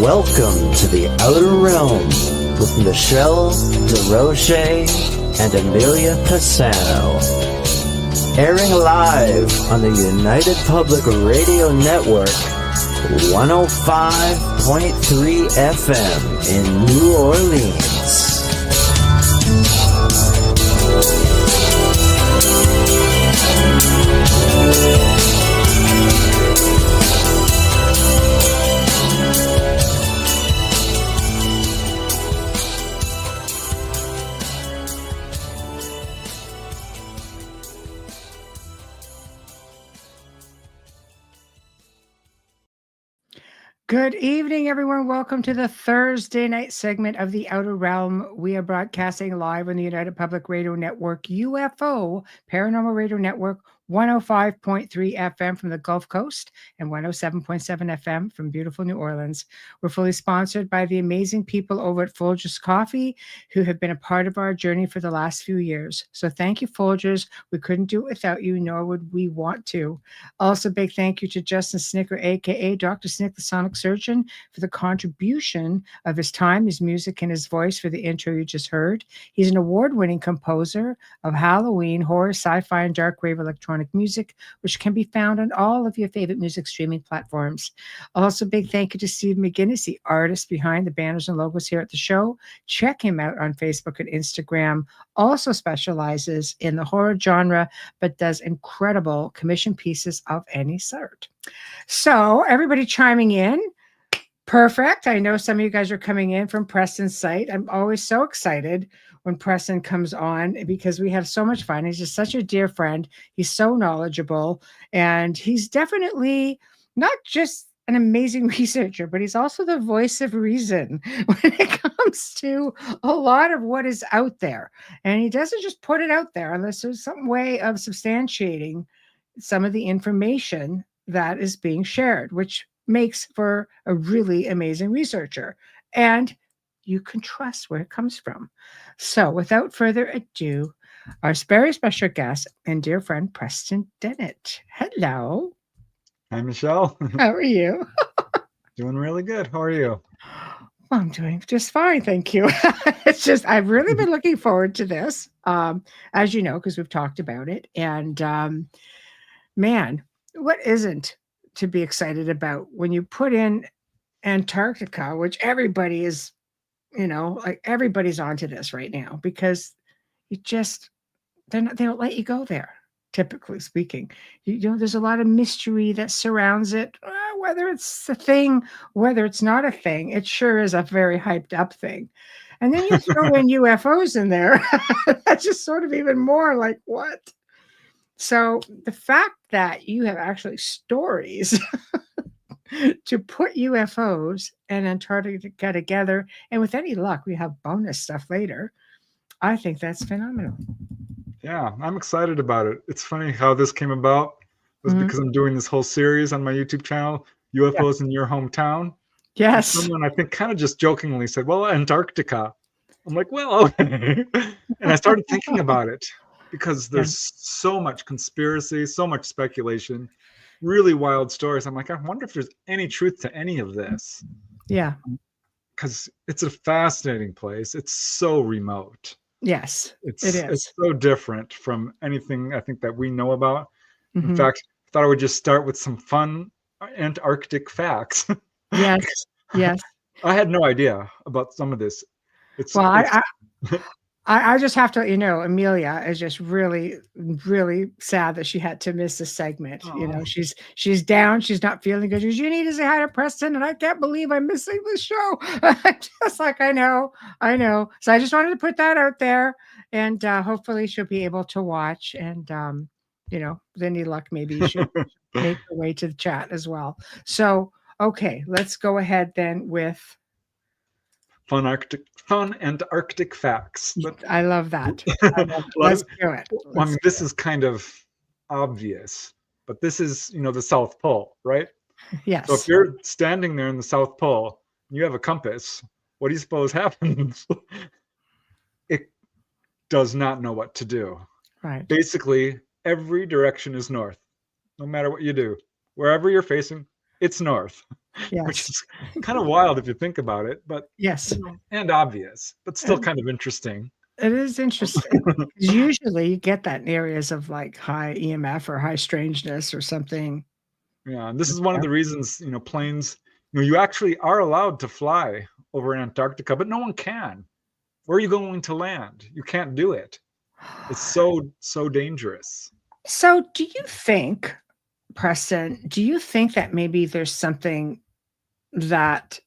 Welcome to the Outer Realm with MicheleDesrocher and Amelia Pisano. Airing live on the United Public Radio Network, 105.3 FM in New Orleans. Good evening, everyone. Welcome to the Thursday night segment of The Outer Realm. We are broadcasting live on the United Public Radio Network, UFO, Paranormal Radio Network, 105.3 FM from the Gulf Coast and 107.7 FM from beautiful New Orleans. We're fully sponsored by the amazing people over at Folgers Coffee who have been a part of our journey for the last few years. So thank you, Folgers. We couldn't do it without you, nor would we want to. Also, big thank you to Justin Snicker, aka Dr. Snick, the Sonic Surgeon, for the contribution of his time, his music, and his voice for the intro you just heard. He's an award-winning composer of Halloween, horror, sci-fi, and dark wave electronic music, which can be found on all of your favorite music streaming platforms. Also, big thank you to Steve McGinnis, the artist behind the banners and logos here at the show. Check him out on Facebook and Instagram. Also specializes in the horror genre, but does incredible commission pieces of any sort. So, everybody chiming in. Perfect. I know some of you guys are coming in from Preston's site. I'm always so excited when Preston comes on because we have so much fun. He's just such a dear friend. He's so knowledgeable, and he's definitely not just an amazing researcher, but he's also the voice of reason when it comes to a lot of what is out there. And he doesn't just put it out there unless there's some way of substantiating some of the information that is being shared, which makes for a really amazing researcher. And you can trust where it comes from. So without further ado, our very special guest and dear friend, Preston Dennett. Hello. Hi, Michelle. How are you? Doing really good. How are you? Well, I'm doing just fine, thank you. It's just, I've really been looking forward to this, as you know, because we've talked about it. And man, what isn't to be excited about when you put in Antarctica, which everybody is, you know, like everybody's onto this right now because you just, they don't let you go there, typically speaking. You know, there's a lot of mystery that surrounds it, whether it's a thing, whether it's not a thing. It sure is a very hyped up thing. And then you throw in UFOs in there. That's just sort of even more like, what? So the fact that you have actually stories to put UFOs and Antarctica together, and with any luck, we have bonus stuff later. I think that's phenomenal. Yeah, I'm excited about it. It's funny how this came about. It was because I'm doing this whole series on my YouTube channel, UFOs in Your Hometown. Yes. And someone, I think, kind of just jokingly said, well, Antarctica. I'm like, well, okay. And I started thinking about it because there's so much conspiracy, so much speculation, really wild stories. I'm like, I wonder if there's any truth to any of this. Yeah. Because it's a fascinating place. It's so remote. Yes, it is. It's so different from anything I think that we know about. In fact, I thought I would just start with some fun Antarctic facts. Yes, yes. I had no idea about some of this. I just have to let you know, Amelia is just really, really sad that she had to miss this segment. Oh. You know, she's down. She's not feeling good. You need to say hi to Preston, and I can't believe I'm missing this show. Just like I know. So I just wanted to put that out there, and hopefully she'll be able to watch. And you know, with any luck, maybe she'll make her way to the chat as well. So okay, let's go ahead then with fun Antarctic facts. I love that. Let's do it. I mean, this is kind of obvious, but this is, you know, the South Pole, right? Yes. So if you're standing there in the South Pole, you have a compass, what do you suppose happens? It does not know what to do. Right. Basically, every direction is north, no matter what you do. Wherever you're facing, it's north. which Yes. is kind of wild if you think about it, but Yes. and obvious, but still kind of interesting. It is interesting. 'Cause usually you get that in areas of like high EMF or high strangeness or something. Yeah, and this is one of the reasons, planes, you actually are allowed to fly over Antarctica, but no one can. Where are you going to land? You can't do it. It's so dangerous. So do you think, Preston, do you think that maybe there's something that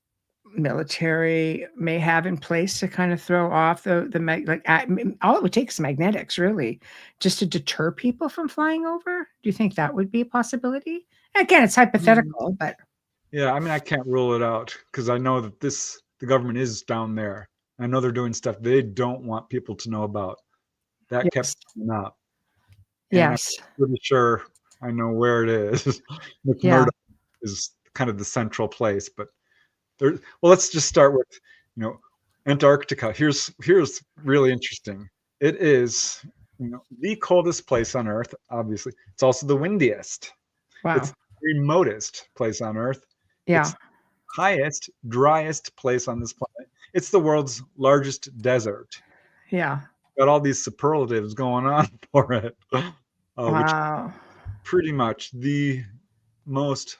military may have in place to kind of throw off all it would take is magnetics, really, just to deter people from flying over? Do you think that would be a possibility? Again, it's hypothetical, but Yeah, I mean, I can't rule it out because I know that the government is down there. I know they're doing stuff they don't want people to know about. That kept yes, coming up. And I'm yes, pretty sure I know where it is. yeah, McMurdo is kind of the central place, but well, let's just start with, Antarctica. Here's really interesting. It is, the coldest place on Earth, obviously. It's also the windiest. wow, It's the remotest place on Earth. yeah, It's highest, driest place on this planet. It's the world's largest desert. yeah, Got all these superlatives going on for it, which wow, pretty much the most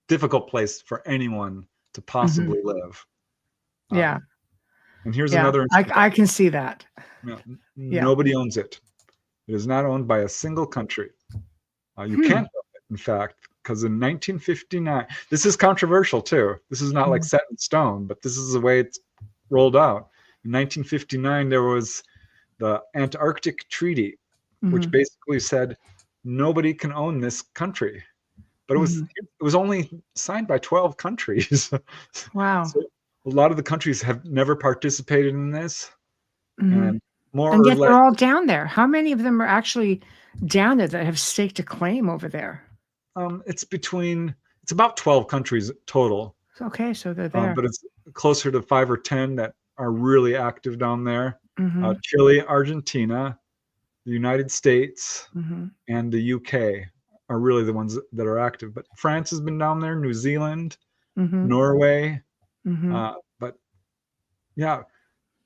difficult place for anyone to mhm, possibly live. yeah, And here's yeah, another interesting I can see that, fact. yeah, Nobody owns it. It is not owned by a single country. You can't own it, in fact, because in 1959, this is controversial too. This is not like set in stone, but this is the way it's rolled out. In 1959, there was the Antarctic Treaty, which mhm, basically said nobody can own this country. But it mhm, was only signed by 12 countries. wow, So a lot of the countries have never participated in this, mhm. and more And or yet less, they're all down there. How many of them are actually down there that have staked a claim over there? it's about 12 countries total, Okay, so they're there. but it's closer to 5 or 10 that are really active down there. Mhm, Chile, Argentina, the United States, mhm, and the UK are really the ones that are active. But France has been down there, New Zealand, mhm, Norway, mhm, but yeah,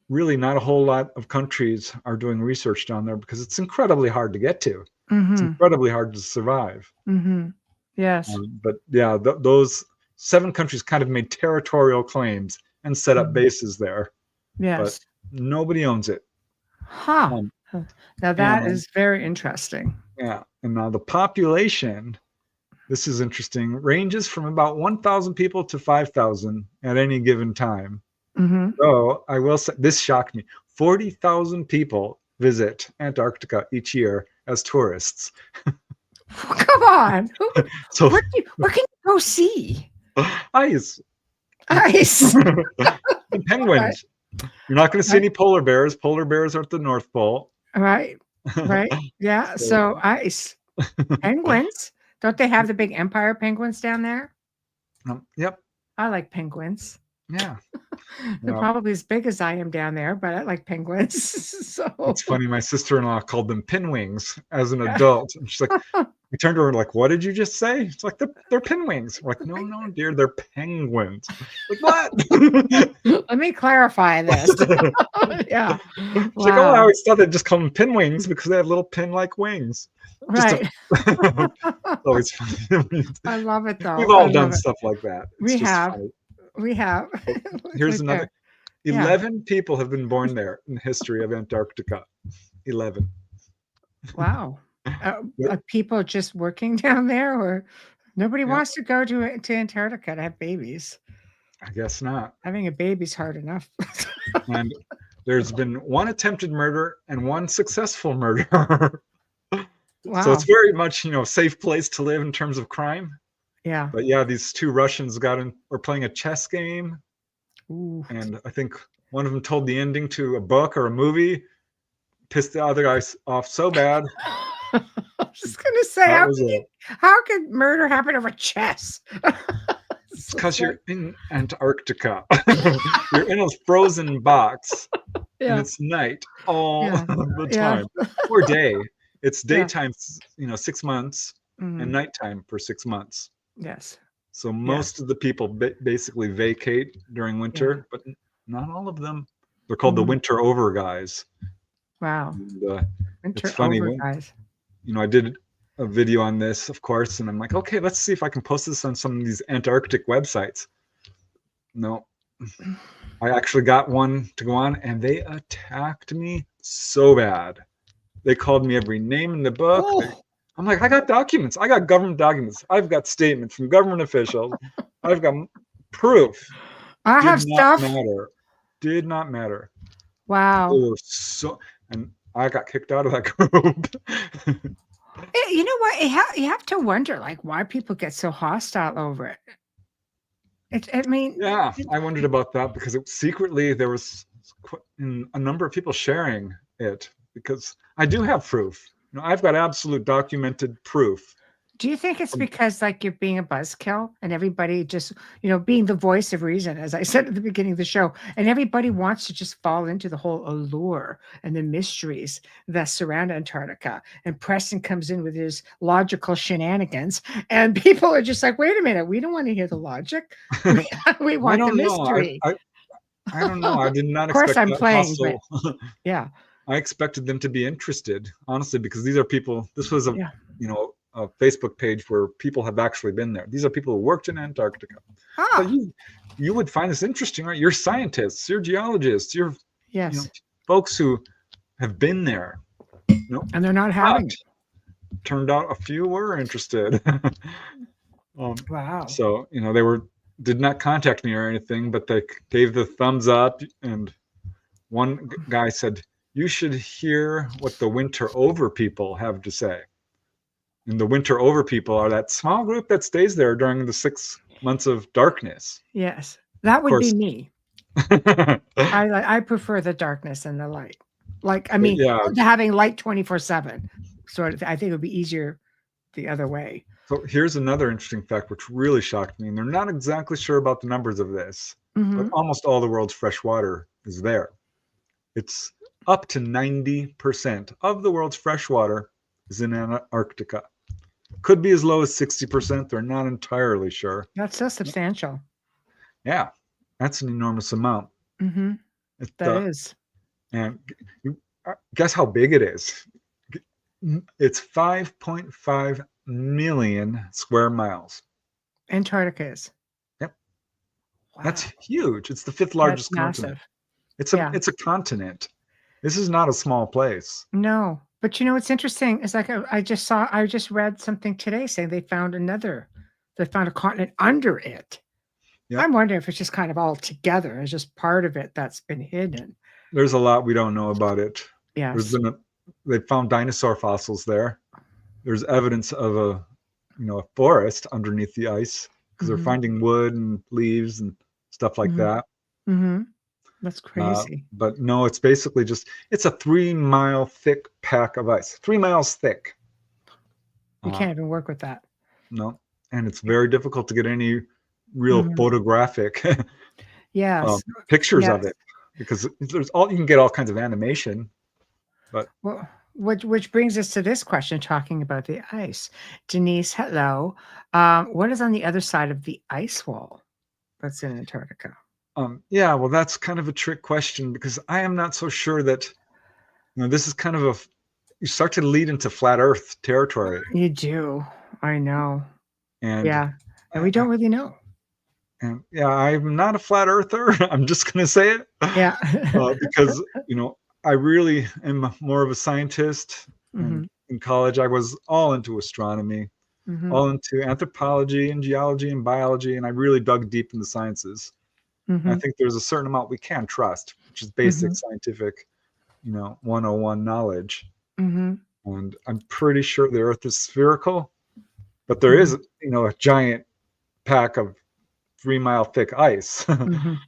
really not a whole lot of countries are doing research down there because it's incredibly hard to get to. It's mhm, incredibly hard to survive. mhm. Yes. But yeah, those 7 countries kind of made territorial claims and set up Mhm. bases there, but Yes. nobody owns it. Huh. Um, Huh. Now that and is very interesting. yeah, and now the population, this is interesting, ranges from about 1,000 people to 5,000 at any given time. Mhm. So I will say, this shocked me. 40,000 people visit Antarctica each year as tourists. Come on. Who So what can you go see? ice. Ice. And Right. penguins. You're not going to see Right. any polar bears. Polar bears are at the North Pole. Right. Right. Yeah, So, so ice. Penguins? Don't they have the big empire penguins down there? yep. I like penguins. Yeah. They're Well, probably as big as I am down there, but I like penguins. So it's funny. My sister-in-law called them pinwings as an adult. And she's like, we turned to her like, what did you just say? It's like, they're pinwings. We're like, no, dear, they're penguins. Like, what? let me clarify this. Yeah. She's like, oh, I Wow. always thought they'd just call them pinwings because they have little pin-like wings. Just Right. always funny. I love it We've though. I all done love it. stuff like that. It's We just have. funny. We have. Here's Right another. there. Yeah. 11 people have been born there in the history of Antarctica. 11. Wow. Yep. Are people just working down there, or nobody Yep. wants to go to Antarctica to have babies? I guess not. Having a baby's hard enough. And there's been one attempted murder and one successful murder. So it's Wow. very much, safe place to live in terms of crime. Yeah. But yeah, these 2 Russians were playing a chess game, Ooh. and I think one of them told the ending to a book or a movie, pissed the other guy off so bad. I was just gonna say, That was it. how could murder happen over chess? It's because you're in Antarctica. You're in a frozen box, and Yeah. it's night all Yeah. the Yeah. time, or day. It's Yeah. daytime, 6 months, and Mhm. nighttime for 6 months. Yes. So most of the people basically vacate during winter, but not all of them. They're called the winter over guys. Wow. And, Winter it's funny over when, guys. I did a video on this, of course, and I'm like, okay, let's see if I can post this on some of these Antarctic websites. No, I actually got one to go on, and they attacked me so bad. They called me every name in the book. I'm like, I got documents. I got government documents. I've got statements from government officials. I've got proof. I have stuff. Did not matter. Wow. And I got kicked out of that group. You know what? You have to wonder, like, why people get so hostile over it. I wondered about that because secretly there was a number of people sharing it because I do have proof. I've got absolute documented proof. Do you think it's because, like, you're being a buzzkill and everybody just, being the voice of reason, as I said at the beginning of the show, and everybody wants to just fall into the whole allure and the mysteries that surround Antarctica? And Preston comes in with his logical shenanigans, and people are just like, wait a minute, we don't want to hear the logic. We want the mystery. I don't know. I did not expect that. Of course, I'm playing, but yeah. I expected them to be interested, honestly, because these are people. This was a Facebook page where people have actually been there. These are people who worked in Antarctica. But you would find this interesting, right? You're scientists, you're geologists, you're folks who have been there. And they're not having it. Turned out a few were interested. Wow. So, they did not contact me or anything, but they gave the thumbs up. And one guy said, you should hear what the winter over people have to say. And the winter over people are that small group that stays there during the 6 months of darkness. Yes, that would be me. I prefer the darkness and the light. Like, having light 24/7. Sort of, I think it would be easier the other way. So here's another interesting fact, which really shocked me. And they're not exactly sure about the numbers of this, but almost all the world's fresh water is there. It's up to 90% of the world's fresh water is in Antarctica. Could be as low as 60%. They're not entirely sure. That's so substantial. Yeah, that's an enormous amount. That is. And guess how big it is? It's 5.5 million square miles. Antarctica is. Yep. Wow. That's huge. It's the 5th largest continent. Massive. It's a continent. This is not a small place. No. But what's interesting is, like, I just read something today saying they found a continent under it. Yep. I'm wondering if it's just kind of all together. It's just part of it that's been hidden. There's a lot we don't know about it. Yeah. They found dinosaur fossils there. There's evidence of a forest underneath the ice because they're finding wood and leaves and stuff like that. That's crazy. But no, it's basically it's a 3-mile thick pack of ice. 3 miles thick. You can't even work with that. No. And it's very difficult to get any real photographic pictures of it because you can get all kinds of animation. But which brings us to this question, talking about the ice. Denise, hello. What is on the other side of the ice wall that's in Antarctica? Well, that's kind of a trick question because I am not so sure that, this is kind of you start to lead into flat Earth territory. You do. I know. And we don't really know. And I'm not a flat earther. I'm just going to say it. Yeah. Because, I really am more of a scientist. And in college, I was all into astronomy, all into anthropology and geology and biology. And I really dug deep in the sciences. I think there's a certain amount we can trust, which is basic scientific, 101 knowledge. And I'm pretty sure the Earth is spherical, but there is, a giant pack of 3-mile thick ice.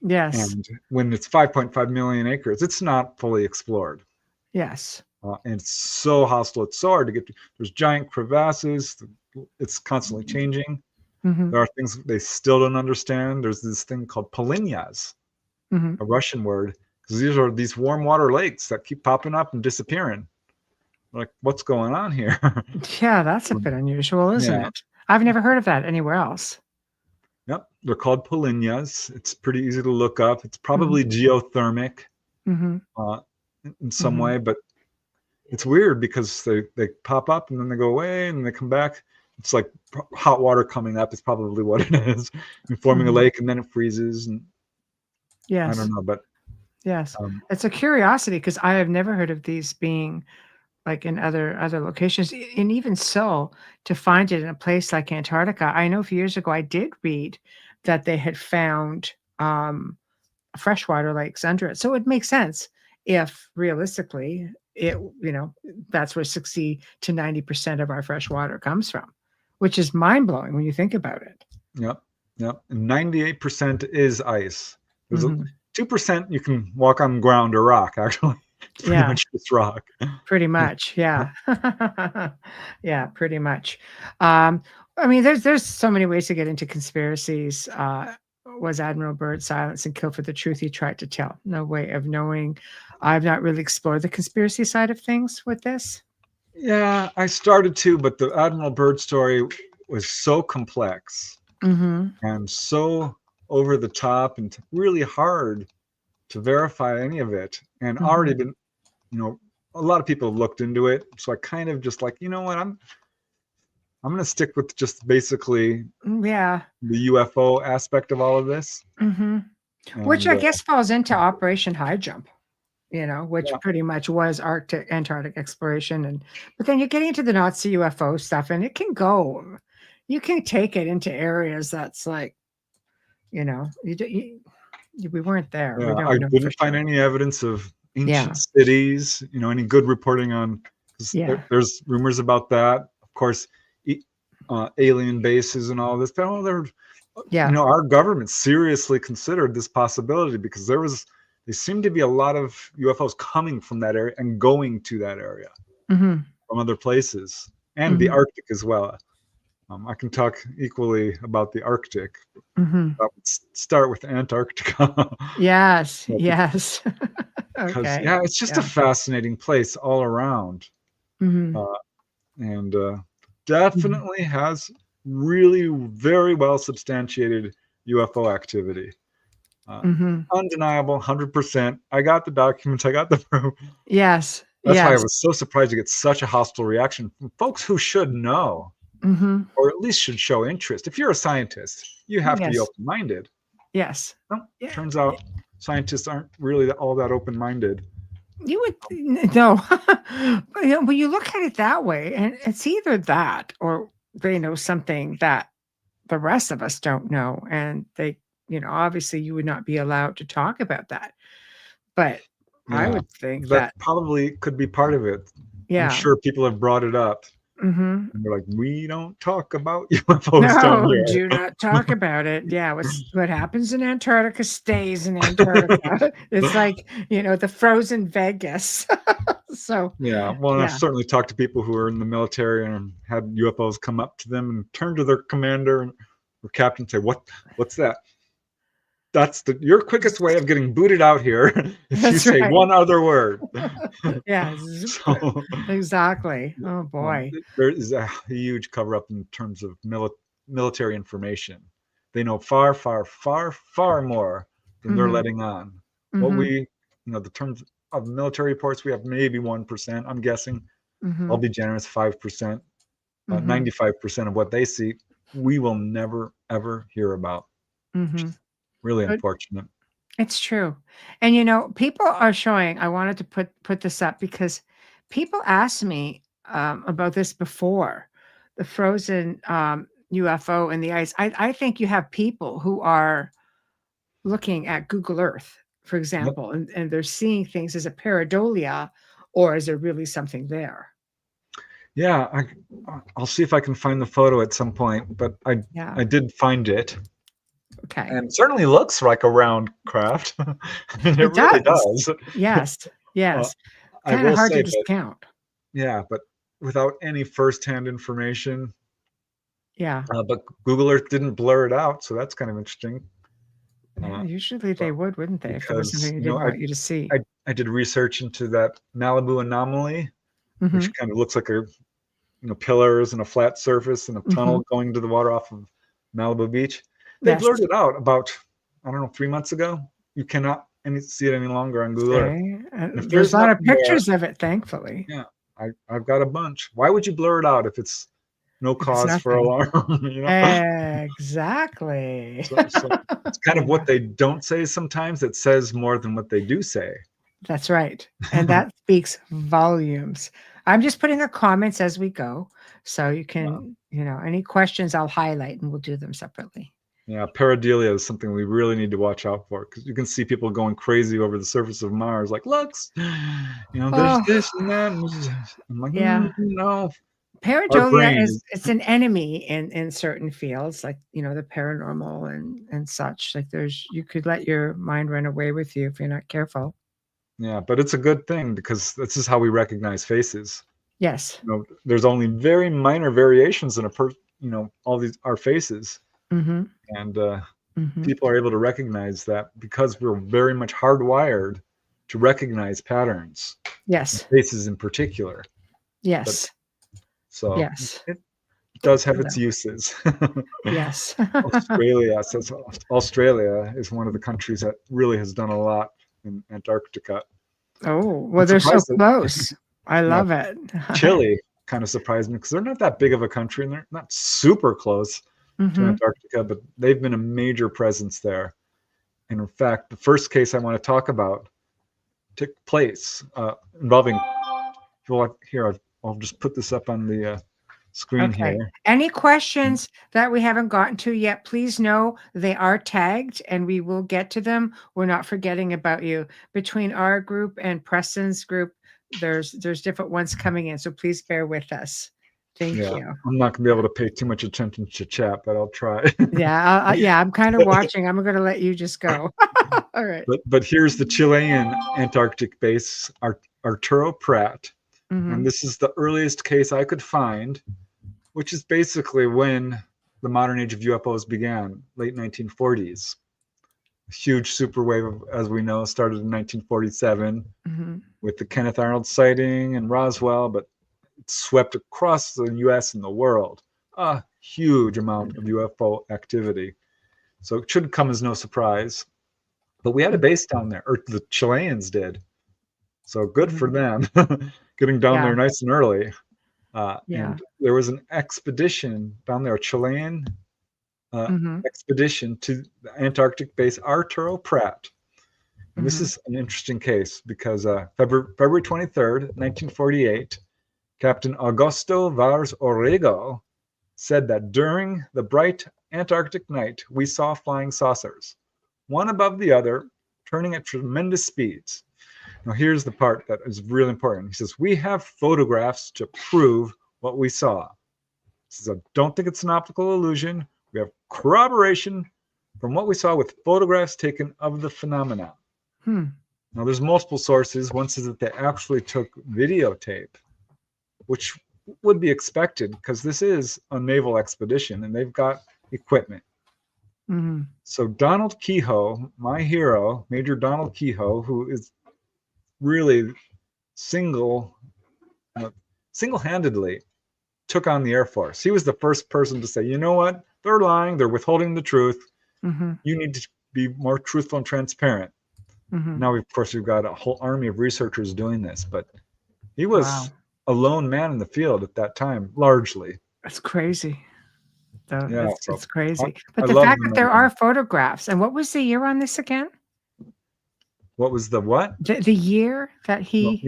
Yes. And when it's 5.5 million acres, it's not fully explored. Yes. And it's so hostile. It's so hard to get to. There's giant crevasses. It's constantly changing. There are things they still don't understand. There's this thing called polinyas, a Russian word, because these are these warm water lakes that keep popping up and disappearing. Like, what's going on here? Yeah, that's a bit unusual, isn't it? I've never heard of that anywhere else. Yep, they're called polynyas. It's pretty easy to look up. It's probably geothermic Mm-hmm. in some way, but it's weird because they pop up and then they go away and they come back. It's like hot water coming up is probably what it is, and forming a lake, and then it freezes. And I Yes. don't know, but Yes. It's a curiosity because I have never heard of these being like in other locations. And even so, to find it in a place like Antarctica, I know a few years ago I did read that they had found freshwater lakes under it. So it makes sense if realistically that's where 60 to 90% of our fresh water comes from, which is mind-blowing when you think about it. yep. And 98% is ice. There's Mhm. 2% you can walk on ground or rock, actually. It's pretty Yeah. much just rock. Pretty much, yeah. Yeah, pretty much. I mean, there's so many ways to get into conspiracies. Was Admiral Byrd silenced and killed for the truth he tried to tell? No way of knowing. I've not really explored the conspiracy side of things with this. Yeah, I started to, but the Admiral Byrd story was so complex Mm-hmm. and so over the top and really hard to verify any of it. And already been, a lot of people have looked into it. So I kind of just like, you know what, I'm going to stick with just basically Yeah. the UFO aspect of all of this. Mm-hmm. Which I guess falls into Operation High Jump, which pretty much was Antarctic exploration. But then you're getting into the Nazi UFO stuff, and you can take it into areas that's like, we weren't there. Yeah, We don't I know for didn't find sure. any evidence of Yeah. ancient cities, any good reporting on, Yeah. there's rumors about that. Of course, alien bases and all this, but Yeah. our government seriously considered this possibility because there seemed to be a lot of UFOs coming from that area and going to that area Mm-hmm. from other places, and the Arctic as well. I can talk equally about the Arctic. Mm-hmm. Start with Antarctica. Yes. Yes. Because Okay. it's just a fascinating place all around, Mm-hmm. and definitely has really very well substantiated UFO activity. Undeniable, 100%. I got the documents. I got the proof. Yes. That's why I Yes. was so surprised to get such a hostile reaction from folks who should know, or at least should show interest. If you're a scientist, you have to be Yes. open-minded. Yes. Well, Yeah. turns out scientists aren't really all that open-minded. You would no, but when you look at it that way, and it's either that or they know something that the rest of us don't know, and they, obviously you would not be allowed to talk about that. But I would think that, probably could be part of it. yeah, I'm sure people have brought it up. Mm-hmm. And they're like, we don't talk about UFOs down No, here. do not talk about it. Yeah, what happens in Antarctica stays in Antarctica. It's like, the frozen Vegas. So Well, I've certainly talked to people who are in the military and had UFOs come up to them and turn to their commander or captain and say, what's that? That's your quickest way of getting booted out here if you say one other word. Yeah, exactly. Oh boy. There is a huge cover-up in terms of military information. They know far, far, far, far more than they're letting on. What we, the terms of military reports, we have maybe 1%, I'm guessing. I'll be generous, 5%. 95% of what they see, we will never, ever hear about. Really unfortunate. It's true. And people are showing, I wanted to put this up because people asked me about this before, the frozen UFO in the ice. I think you have people who are looking at Google Earth, for example, and they're seeing things as a pareidolia, or is there really something there? Yeah, I'll see if I can find the photo at some point, but I did find it. Okay. And it certainly looks like a round craft. It really does. Yes. Yes. I Kind of will hard say to discount. but without any firsthand information. Yeah. But Google Earth didn't blur it out, so that's kind of interesting. Yeah, usually they would, wouldn't they? If there was something they didn't want you to see. I did research into that Malibu anomaly, which kind of looks like pillars and a flat surface and a tunnel going to the water off of Malibu Beach. They blurred it out about, I don't know, 3 months ago. You cannot see it any longer on Google Earth. If There's a lot of nothing there- pictures of it, thankfully. Yeah, I've got a bunch. Why would you blur it out if it's no cause for nothing. alarm? You know? Exactly. So it's kind of what they don't say sometimes. It says more than what they do say. That's right. And that speaks volumes. I'm just putting the comments as we go. So you can, any questions I'll highlight and we'll do them separately. Yeah, pareidolia is something we really need to watch out for, because you can see people going crazy over the surface of Mars, like, looks, there's this and that. I'm like, no. Pareidolia it's an enemy in certain fields, like the paranormal and such. Like you could let your mind run away with you if you're not careful. Yeah, but it's a good thing, because this is how we recognize faces. Yes. There's only very minor variations in all these our faces. Mm-hmm. And people are able to recognize that because we're very much hardwired to recognize patterns. Yes. Faces in particular. Yes. Yes. It does have its uses. Yes. Australia is one of the countries that really has done a lot in Antarctica. Oh, well, they're so close. I love it. Chile kind of surprised me, because they're not that big of a country and they're not super close to Antarctica, but they've been a major presence there. And in fact, the first case I want to talk about took place involving, here, I'll just put this up on the screen here. Any questions that we haven't gotten to yet, please know they are tagged and we will get to them. We're not forgetting about you. Between our group and Preston's group, there's different ones coming in, so please bear with us. Thank you. I'm not gonna be able to pay too much attention to chat, but I'll try. I'm kind of watching. I'm going to let you just go. All right. But here's the Chilean Antarctic base, Arturo Prat. And this is the earliest case I could find, which is basically when the modern age of UFOs began, late 1940s. A huge superwave, as we know, started in 1947 with the Kenneth Arnold sighting and Roswell, but it swept across the U.S. and the world. A huge amount of UFO activity. So it shouldn't come as no surprise. But we had a base down there, or the Chileans did. So good for them, getting down there nice and early. And there was an expedition down there, a Chilean expedition to the Antarctic base, Arturo Prat. And this is an interesting case because February 23rd, 1948, Captain Augusto Vars Orrego said that during the bright Antarctic night, we saw flying saucers, one above the other, turning at tremendous speeds. Now, here's the part that is really important. He says, we have photographs to prove what we saw. He says, I don't think it's an optical illusion. We have corroboration from what we saw with photographs taken of the phenomenon. Now, there's multiple sources. One says that they actually took videotape, which would be expected because this is a naval expedition and they've got equipment. So Donald Kehoe, my hero, Major Donald Kehoe, who is really single-handedly took on the Air Force. He was the first person to say, you know what? They're lying. They're withholding the truth. You need to be more truthful and transparent. Now, of course, we've got a whole army of researchers doing this, but he was a lone man in the field at that time, largely. That's crazy. Yeah, it's crazy. But the fact that there are photographs, and what was the year on this again? What was the what? The year that he...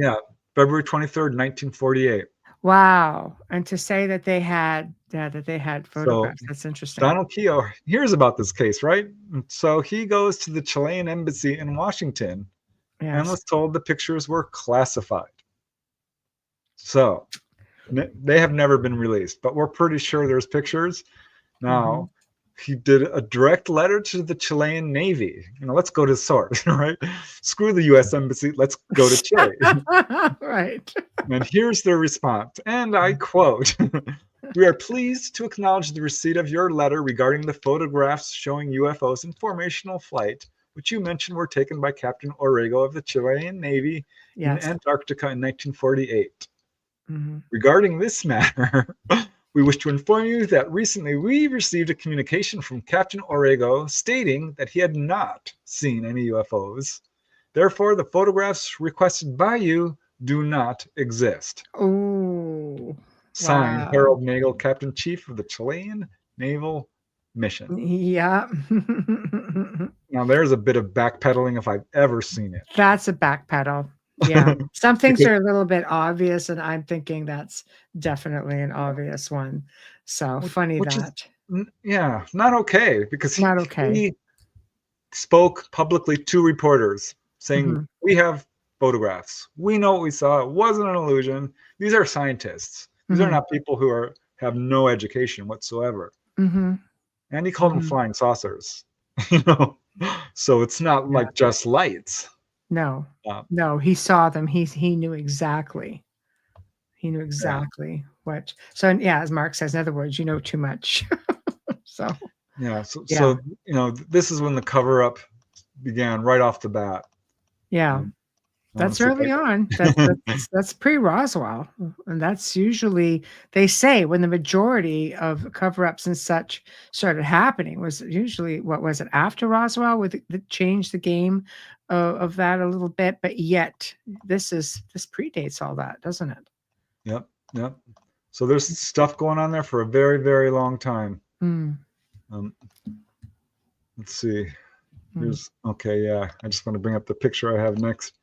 February 23rd, 1948. Wow. And to say that they had photographs, that's interesting. Donald Kehoe hears about this case, right? So he goes to the Chilean embassy in Washington and was told the pictures were classified. So they have never been released, but we're pretty sure there's pictures. Now, he did a direct letter to the Chilean Navy. Let's go to the source, right? Screw the U.S. Embassy. Let's go to Chile. Right. And here's their response. And I quote, we are pleased to acknowledge the receipt of your letter regarding the photographs showing UFOs in formational flight, which you mentioned were taken by Captain Orrego of the Chilean Navy in Antarctica in 1948. Regarding this matter, We wish to inform you that recently we received a communication from Captain Orego stating that he had not seen any UFOs. Therefore, the photographs requested by you do not exist. Oh, Signed, wow. Harold Nagel, Captain Chief of the Chilean Naval Mission. Yeah. Now, there's a bit of backpedaling if I've ever seen it. That's a backpedal. Yeah. Some things Because- are a little bit obvious, and I'm thinking that's definitely an obvious one. So funny which is- that. Yeah, not okay, because Not okay. he spoke publicly to reporters saying, Mhm. we have photographs. We know what we saw. It wasn't an illusion. These are scientists. These are Mhm. not people who have no education whatsoever. Mm-hmm. And he called them Mhm. flying saucers. You know, so it's not Yeah. like just lights. No, Uh, no, he saw them. He knew exactly. He knew exactly what. So yeah, as Mark says, in other words, you know too much. So Yeah. So, Yeah. so you know, this is when the cover up began right off the bat. yeah, that's early on. That's pre-Roswell, and that's usually, they say, when the majority of cover-ups and such started happening was usually, what was it, after Roswell, with it changed the game of that a little bit. But yet this predates all that, doesn't it? Yep. Yep. So there's stuff going on there for a very, very long time. Mm. Let's see. Mm. Here's okay. Yeah. I just want to bring up the picture I have next.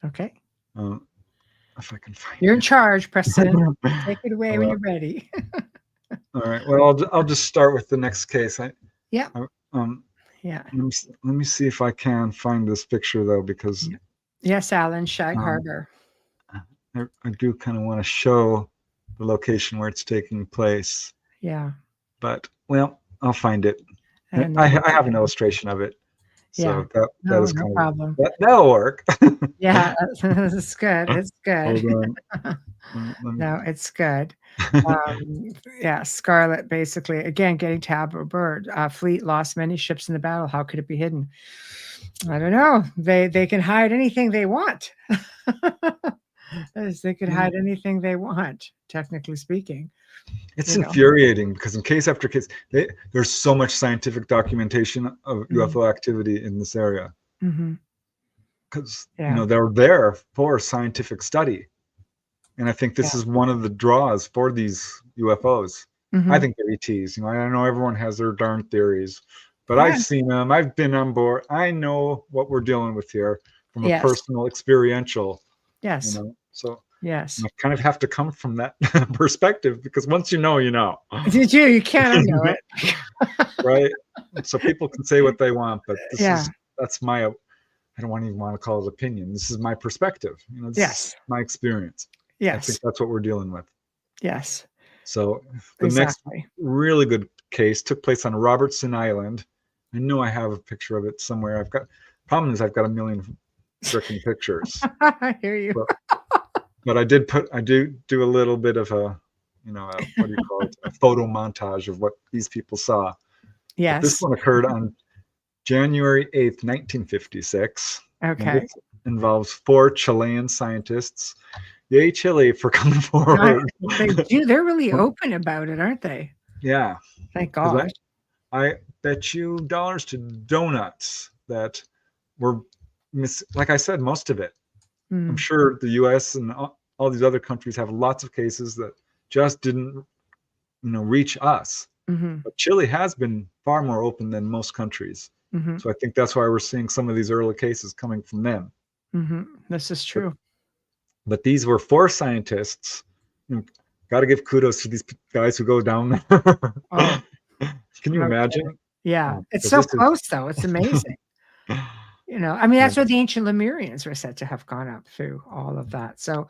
Okay. If I can find You're it. in charge, Preston. Take it away when Well, you're ready. All right. Well, I'll just start with the next case. Yeah. Yeah. Let me see if I can find this picture though, because Yes, Alan, Shag Harbor. I do kind of want to show the location where it's taking place. Yeah. But well, I'll find it. And I have an illustration of it. So Yeah. that is No kind problem. of that'll work. Yeah, it's good. It's good. Hold on. No, it's good. Yeah, Scarlet, basically, again, getting Tabloid. Fleet lost many ships in the battle. How could it be hidden? I don't know. They can hide anything they want. They could hide anything they want, technically speaking. It's infuriating because in case after case, there's so much scientific documentation of UFO activity in this area. Because they're there for scientific study, and I think this is one of the draws for these UFOs. I think they're ETs. I know everyone has their darn theories, but I've seen them. I've been on board. I know what we're dealing with here from a personal, experiential. Yes. So yes, I kind of have to come from that perspective, because once you know, you know. Did you? You can't unknow it. Right. So people can say what they want, but that's my. I don't even want to call it opinion. This is my perspective. This is my experience. Yes. I think that's what we're dealing with. Yes. So the next really good case took place on Robertson Island. I know I have a picture of it somewhere. Problem is I've got a million freaking pictures. I hear you. But I do a little bit of a, what do you call it? A photo montage of what these people saw. Yes. But this one occurred on January 8th, 1956. Okay. It involves 4 Chilean scientists. Yay, Chile, for coming forward. They're really open about it, aren't they? Yeah. Thank God. I bet you dollars to donuts that were, like I said, most of it. I'm sure the U.S. and all these other countries have lots of cases that just didn't, reach us. But Chile has been far more open than most countries. So I think that's why we're seeing some of these early cases coming from them. This is true. But these were 4 scientists. Got to give kudos to these guys who go down there. Can you imagine? Yeah. It's so close, though. It's amazing. That's where the ancient Lemurians were said to have gone up through all of that. So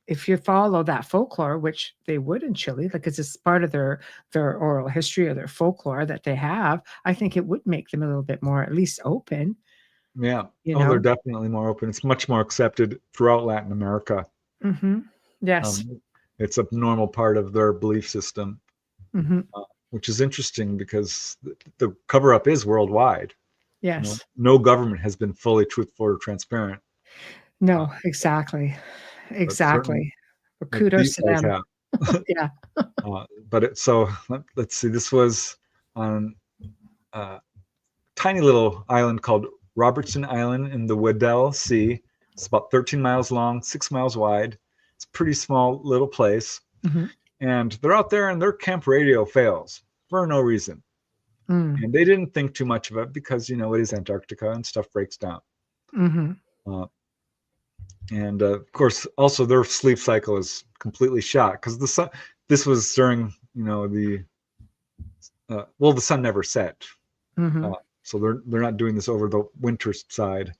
if you follow that folklore, which they would in Chile, because it's part of their oral history or their folklore that they have, I think it would make them a little bit more, at least, open. Yeah. They're definitely more open. It's much more accepted throughout Latin America. Yes. It's a normal part of their belief system, which is interesting because the cover-up is worldwide. Yes. No government has been fully truthful or transparent. No, exactly. But kudos to them. Yeah. Let's see. This was on a tiny little island called Robertson Island in the Weddell Sea. It's about 13 miles long, 6 miles wide. It's a pretty small little place. Mm-hmm. And they're out there and their camp radio fails for no reason. Mm. And they didn't think too much of it because, it is Antarctica and stuff breaks down. Mm-hmm. Of course, also their sleep cycle is completely shot because the sun. This was during the sun never set, Mm-hmm. so they're not doing this over the winter side.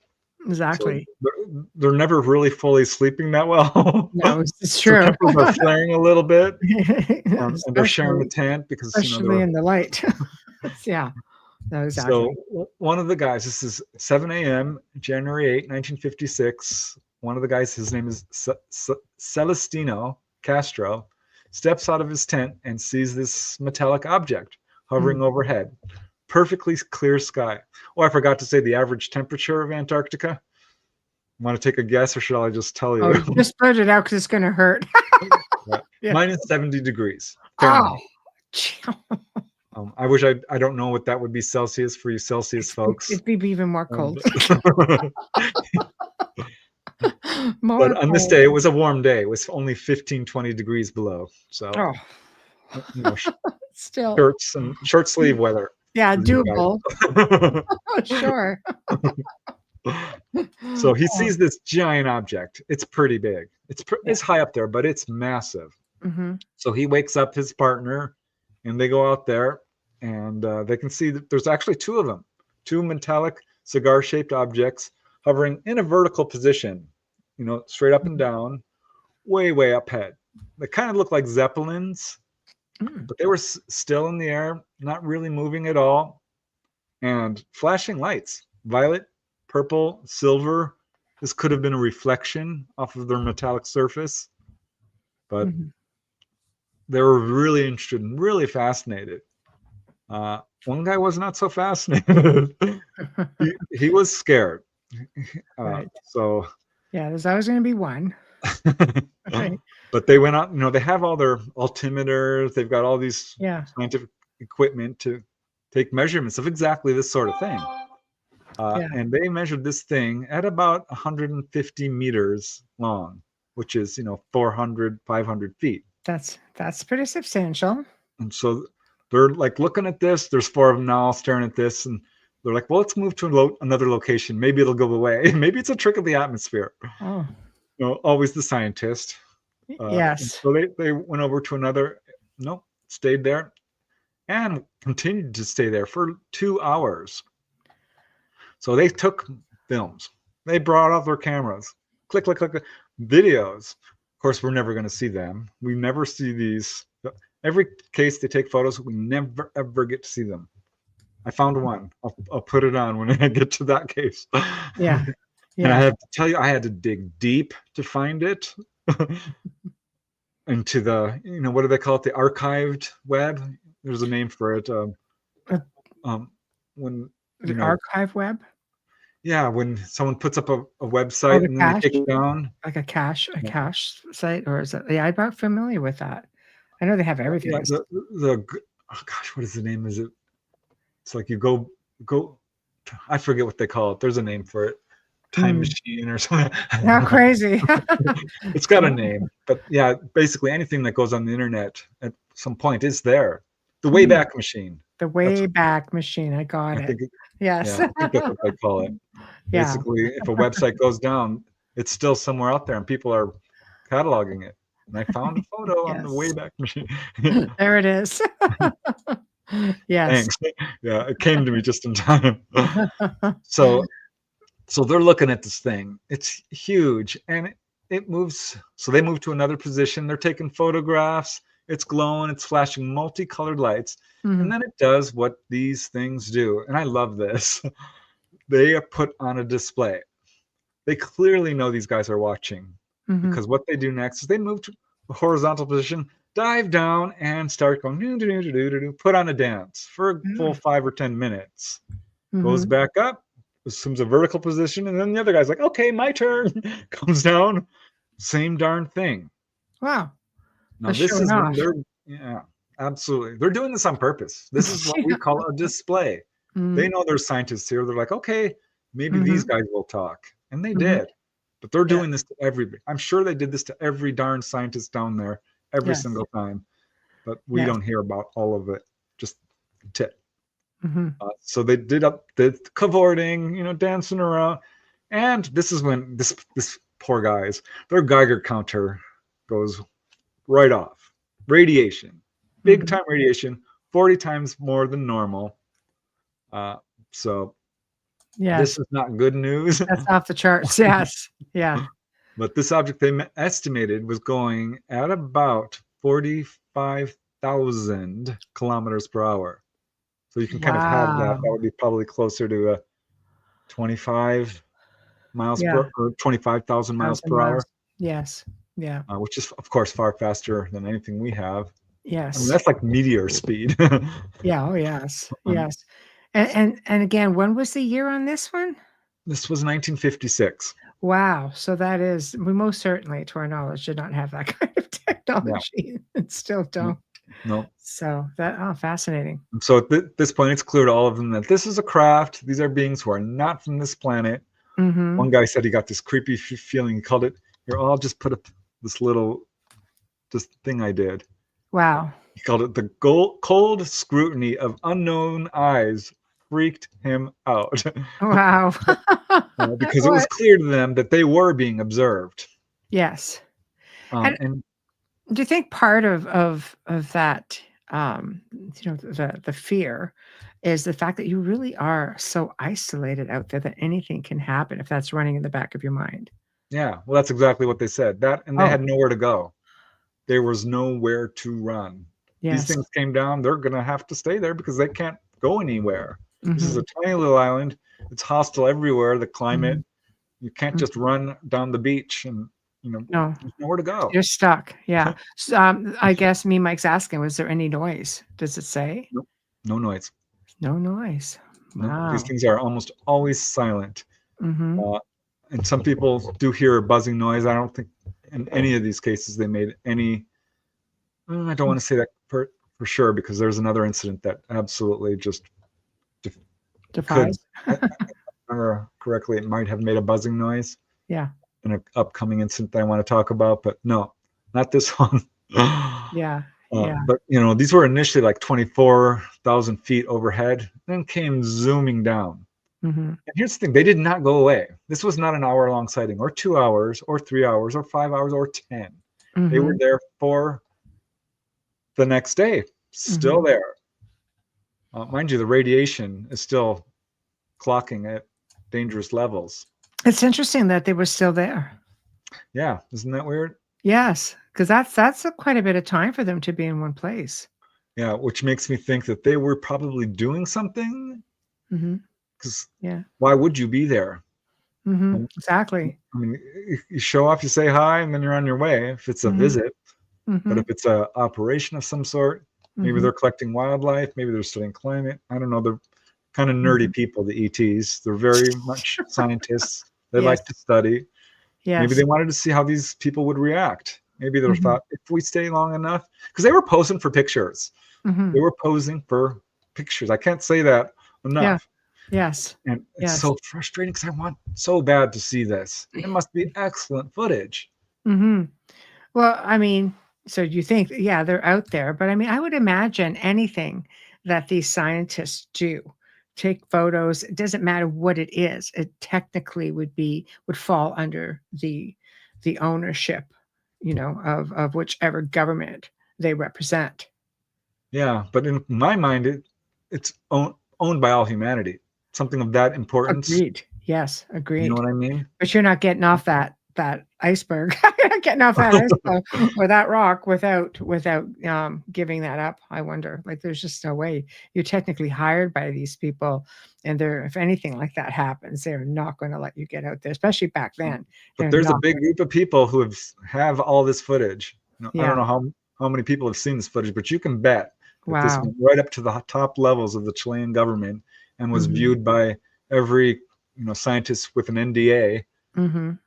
Exactly. So they're never really fully sleeping that well. No, it's true. Their tempers are flaring a little bit, and they're sharing the tent because especially in the light. Yeah. No, exactly. So one of the guys, this is 7 a.m., January 8, 1956. One of the guys, his name is Celestino Castro, steps out of his tent and sees this metallic object hovering overhead. Perfectly clear sky. Oh, I forgot to say the average temperature of Antarctica. Want to take a guess or should I just tell you? Oh, just put it out because it's going to hurt. Yeah. Minus 70 degrees. Oh. I wish I don't know what that would be Celsius for you Celsius folks. It'd be even more cold. But on this day, it was a warm day. It was only 15, 20 degrees below. So, still shirts and short sleeve weather. Yeah, doable. Sure. So he sees this giant object. It's pretty big. It's high up there, but it's massive. Mm-hmm. So he wakes up his partner, and they go out there, and they can see that there's actually two of them, two metallic cigar-shaped objects hovering in a vertical position, straight up and down, way, way up ahead. They kind of look like zeppelins, but they were still in the air, not really moving at all, and flashing lights, violet, purple, silver. This could have been a reflection off of their metallic surface, but they were really interested and really fascinated. One guy was not so fascinated. he was scared. Right. So yeah, there's always going to be one. Right. But they went out, they have all their altimeters, they've got all these scientific equipment to take measurements of exactly this sort of thing. And they measured this thing at about 150 meters long, which is 400, 500 feet. That's pretty substantial. And so they're like looking at this. There's four of them now staring at this, and they're like, well, let's move to another location. Maybe it'll go away. Maybe it's a trick of the atmosphere. Oh. Always the scientist. Yes. So they went over to another, stayed there and continued to stay there for 2 hours. So they took films. They brought out their cameras. Click, click, click, click. Videos. Of course, we're never going to see them. We never see these. Every case they take photos, we never, ever get to see them. I found one. I'll put it on when I get to that case. Yeah. And I have to tell you, I had to dig deep to find it. Into the, what do they call it? The archived web. There's a name for it. When the archive web. Yeah, when someone puts up a website and then they take it down, like a cache site, or is it? Yeah, I'm not familiar with that. I know they have everything. Yeah, what is the name? Is it? It's like you go. I forget what they call it. There's a name for it. Time machine or something. How crazy. It's got a name, but yeah, basically anything that goes on the internet at some point is there. The Wayback Machine. The Wayback Machine. I got it. Yes. Yeah, I think that's what they call it. Yeah. Basically, if a website goes down, it's still somewhere out there and people are cataloging it. And I found a photo on the Wayback Machine. There it is. Yes. Thanks. Yeah, it came to me just in time. So they're looking at this thing. It's huge and it moves. So they move to another position. They're taking photographs. It's glowing. It's flashing multicolored lights. And then it does what these things do. And I love this. They are put on a display. They clearly know these guys are watching because what they do next is they move to a horizontal position, dive down, and start going, put on a dance for a full 5 or 10 minutes. Goes back up, assumes a vertical position, and then the other guy's like, okay, my turn. Comes down, same darn thing. Wow. Now Just this showing is when off. they're, yeah, absolutely. They're doing this on purpose. This is what we call a display. They Mm, know there's scientists here. They're like, okay, maybe these mhm, guys will talk. And they mhm. did. But they're Yeah. doing this to everybody. I'm sure they did this to every darn scientist down there every Yes. single time. But we Yes. don't hear about all of it. Just a tip. Mhm. So they did up the cavorting, dancing around. And this is when this poor guys, their Geiger counter goes right off. Radiation, big Mhm. time radiation, 40 times more than normal. So this Yes. is not good news. That's off the charts. Yes. Yeah. But this object they estimated was going at about 45,000 kilometers per hour. So you can kind of have that. Wow. That would be probably closer to 25 miles Yeah. per or 25,000 miles 1,000 per hour, miles. Yes. Yeah. which is of course far faster than anything we have. I mean, Yes. that's like meteor speed. Yeah. Oh, yes. um, Yes. And again, when was the year on this one? this was 1956. Wow. So that is, we most certainly, to our knowledge, did not have that kind of Yeah, technology and still no, don't. no. So that, oh, fascinating. And so at this point, it's clear to all of them that this is a craft. These are beings who are not from this planet. Mm-hmm. One guy said he got this creepy feeling. He called it, "Here, I'll just put up this little this thing I did." Wow. He called it the cold scrutiny of unknown eyes freaked him out Wow. because it was What? clear to them that they were being observed. Yes. And And do you think part of that, the fear is the fact that you really are so isolated out there that anything can happen if that's running in the back of your mind? yeah, well, that's exactly what they said. That and they Oh, had nowhere to go. There was nowhere to run. These yes. things came down. They're going to have to stay there because they can't go anywhere. This is Mhm, a tiny little island. It's hostile everywhere. The climate. mhm, You can't mm. just run down the beach and No, there's nowhere to go. you're stuck. Yeah. I guess me, Mike's asking, was there any noise? Does it say? Nope. No noise. No noise. Nope. These Wow. things are almost always silent. Mhm, Uh, and some people do hear a buzzing noise. I don't think in any of these cases they made any. I don't mm. want to say that for sure because there's another incident that absolutely just could, Defies? if I remember correctly, it might have made a buzzing noise Yeah. in an upcoming incident that I want to talk about, but no, not this one. Yeah. Yeah. But these were initially like 24,000 feet overhead, then came zooming down. Mhm, And here's the thing: they did not go away. This was not an hour-long sighting, or 2 hours, or 3 hours, or 5 hours, or 10. They were mhm, there for the next day, still mhm. there. Mind you, the radiation is still clocking at dangerous levels. It's interesting that they were still there. Yeah, isn't that weird? Yes, because that's quite a bit of time for them to be in one place. Yeah, which makes me think that they were probably doing something. Mhm. Because Yeah. why would you be there? Mhm. Um, Exactly. I mean, you show up, you say hi, and then you're on your way. If it's a Mhm. visit, but if Mhm. it's a operation of some sort, maybe Mhm. they're collecting wildlife, maybe they're studying climate. I don't know. They're kind of nerdy Mhm. people, the ETs. They're very much scientists. They Yes. like to study. Maybe Yes. they wanted to see how these people would react. Maybe they Mhm. thought if we stay long enough, because they were posing for pictures. They Mhm. were posing for pictures. I can't say that Yeah. enough. Yes. And it's Yes. so frustrating because I want so bad to see this. It must be excellent footage. Mhm. Well, I mean, so you think, yeah, they're out there, but I mean, I would imagine anything that these scientists do, take photos, it doesn't matter what it is, it technically would fall under the ownership, of whichever government they represent. Yeah, but in my mind, it's owned by all humanity. Something of that importance. Agreed. Yes, You know agreed. what I mean? But you're not getting off that iceberg. You're not getting off that iceberg or that rock without giving that up, I wonder. Like, there's just no way. You're technically hired by these people, and they're if anything like that happens, they're not gonna let you get out there, especially back then. But They're there's a not big group of people who have all this footage. I don't Yeah. know how many people have seen this footage, but you can bet that this Wow. went right up to the top levels of the Chilean government and was Mhm. viewed by every scientist with an NDA. Mhm.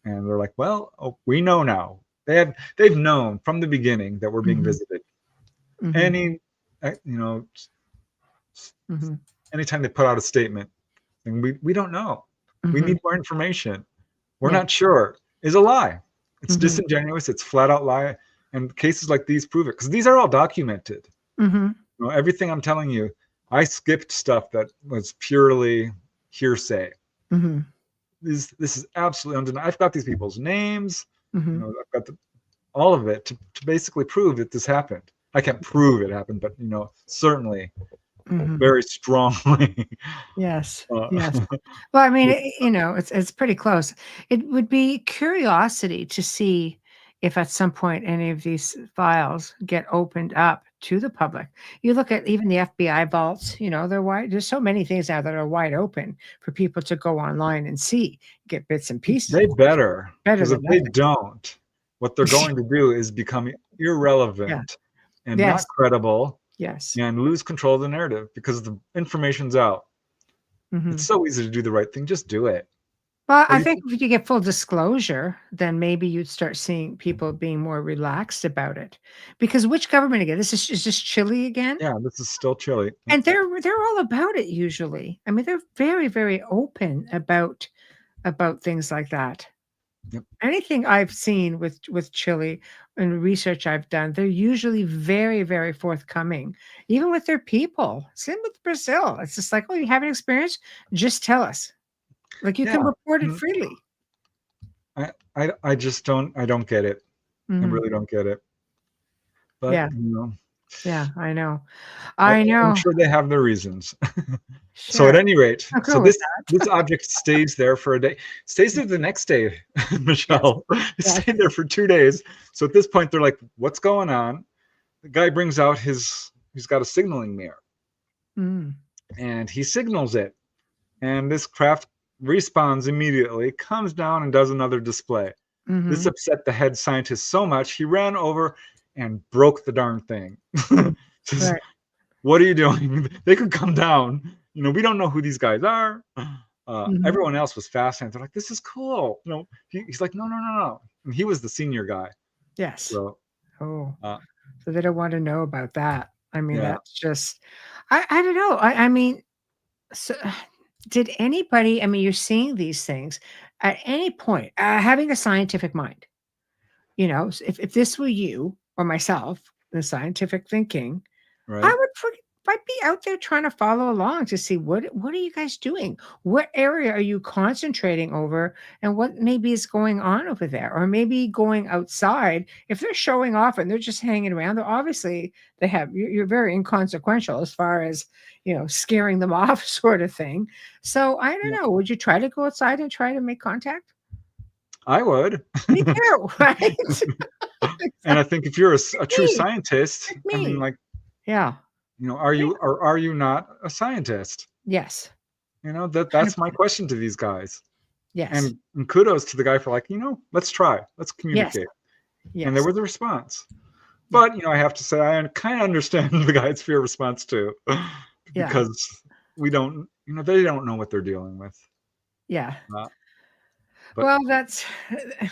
And they're like, well, we know now. they've known from the beginning that we're being visited. Any, anytime they put out a statement, and we don't know, we need more information. We're not sure is a lie. It's disingenuous. It's flat out lie. And cases like these prove it because these are all documented. Everything I'm telling you, I skipped stuff that was purely hearsay. This is absolutely undeniable. I've got these people's names. I've got all of it to basically prove that this happened. I can't prove it happened, but certainly very strongly. Yes. Yes. Well, I mean, it's pretty close. It would be curiosity to see if at some point any of these files get opened up to the public. You look at even the FBI vaults, they're wide. There's so many things now that are wide open for people to go online and see, get bits and pieces. They better because if they don't, what they're going to do is become irrelevant and not credible. Yes. And lose control of the narrative because the information's out. It's so easy to do the right thing. Just do it. Well, I think if you get full disclosure, then maybe you'd start seeing people being more relaxed about it. Because which government again? Is this Chile again? Yeah, this is still Chile. And they're all about it usually. I mean, they're very, very open about things like that. Yep. Anything I've seen with Chile and research I've done, they're usually very, very forthcoming, even with their people. Same with Brazil. It's just like, oh, you have an experience? Just tell us. Like you can report it freely. I just don't get it. I really don't get it. But yeah, I know. I'm sure they have their reasons. So at any rate, this object stays there for a day. Stays there the next day, Michelle. It stayed there for 2 days. So at this point, they're like, "What's going on?" The guy brings out he's got a signaling mirror, and he signals it, and this craft respawns immediately, comes down, and does another display. This upset the head scientist so much he ran over and broke the darn thing. Right. What are you doing? They could come down. We don't know who these guys are. Everyone else was fascinated. They're like, this is cool. He's like, no. And he was the senior guy. Yes. So, so they don't want to know about that. I mean, that's just, I don't know. I mean, so did anybody, you're seeing these things at any point, having a scientific mind, if this were you or myself, the scientific thinking, right. I'd be out there trying to follow along to see what are you guys doing? What area are you concentrating over, and what maybe is going on over there, or maybe going outside. If they're showing off and they're just hanging around, they're obviously you're very inconsequential as far as scaring them off, sort of thing. So I don't know. Would you try to go outside and try to make contact? I would. Me too, right? Exactly. And I think if you're a true scientist, are you or are you not a scientist? Yes. That's my question to these guys. Yes. And kudos to the guy for let's try. Let's communicate. Yes. And there was a response. But I have to say I kind of understand the guy's fear response too. Because we don't, they don't know what they're dealing with. Yeah. But, well, that's,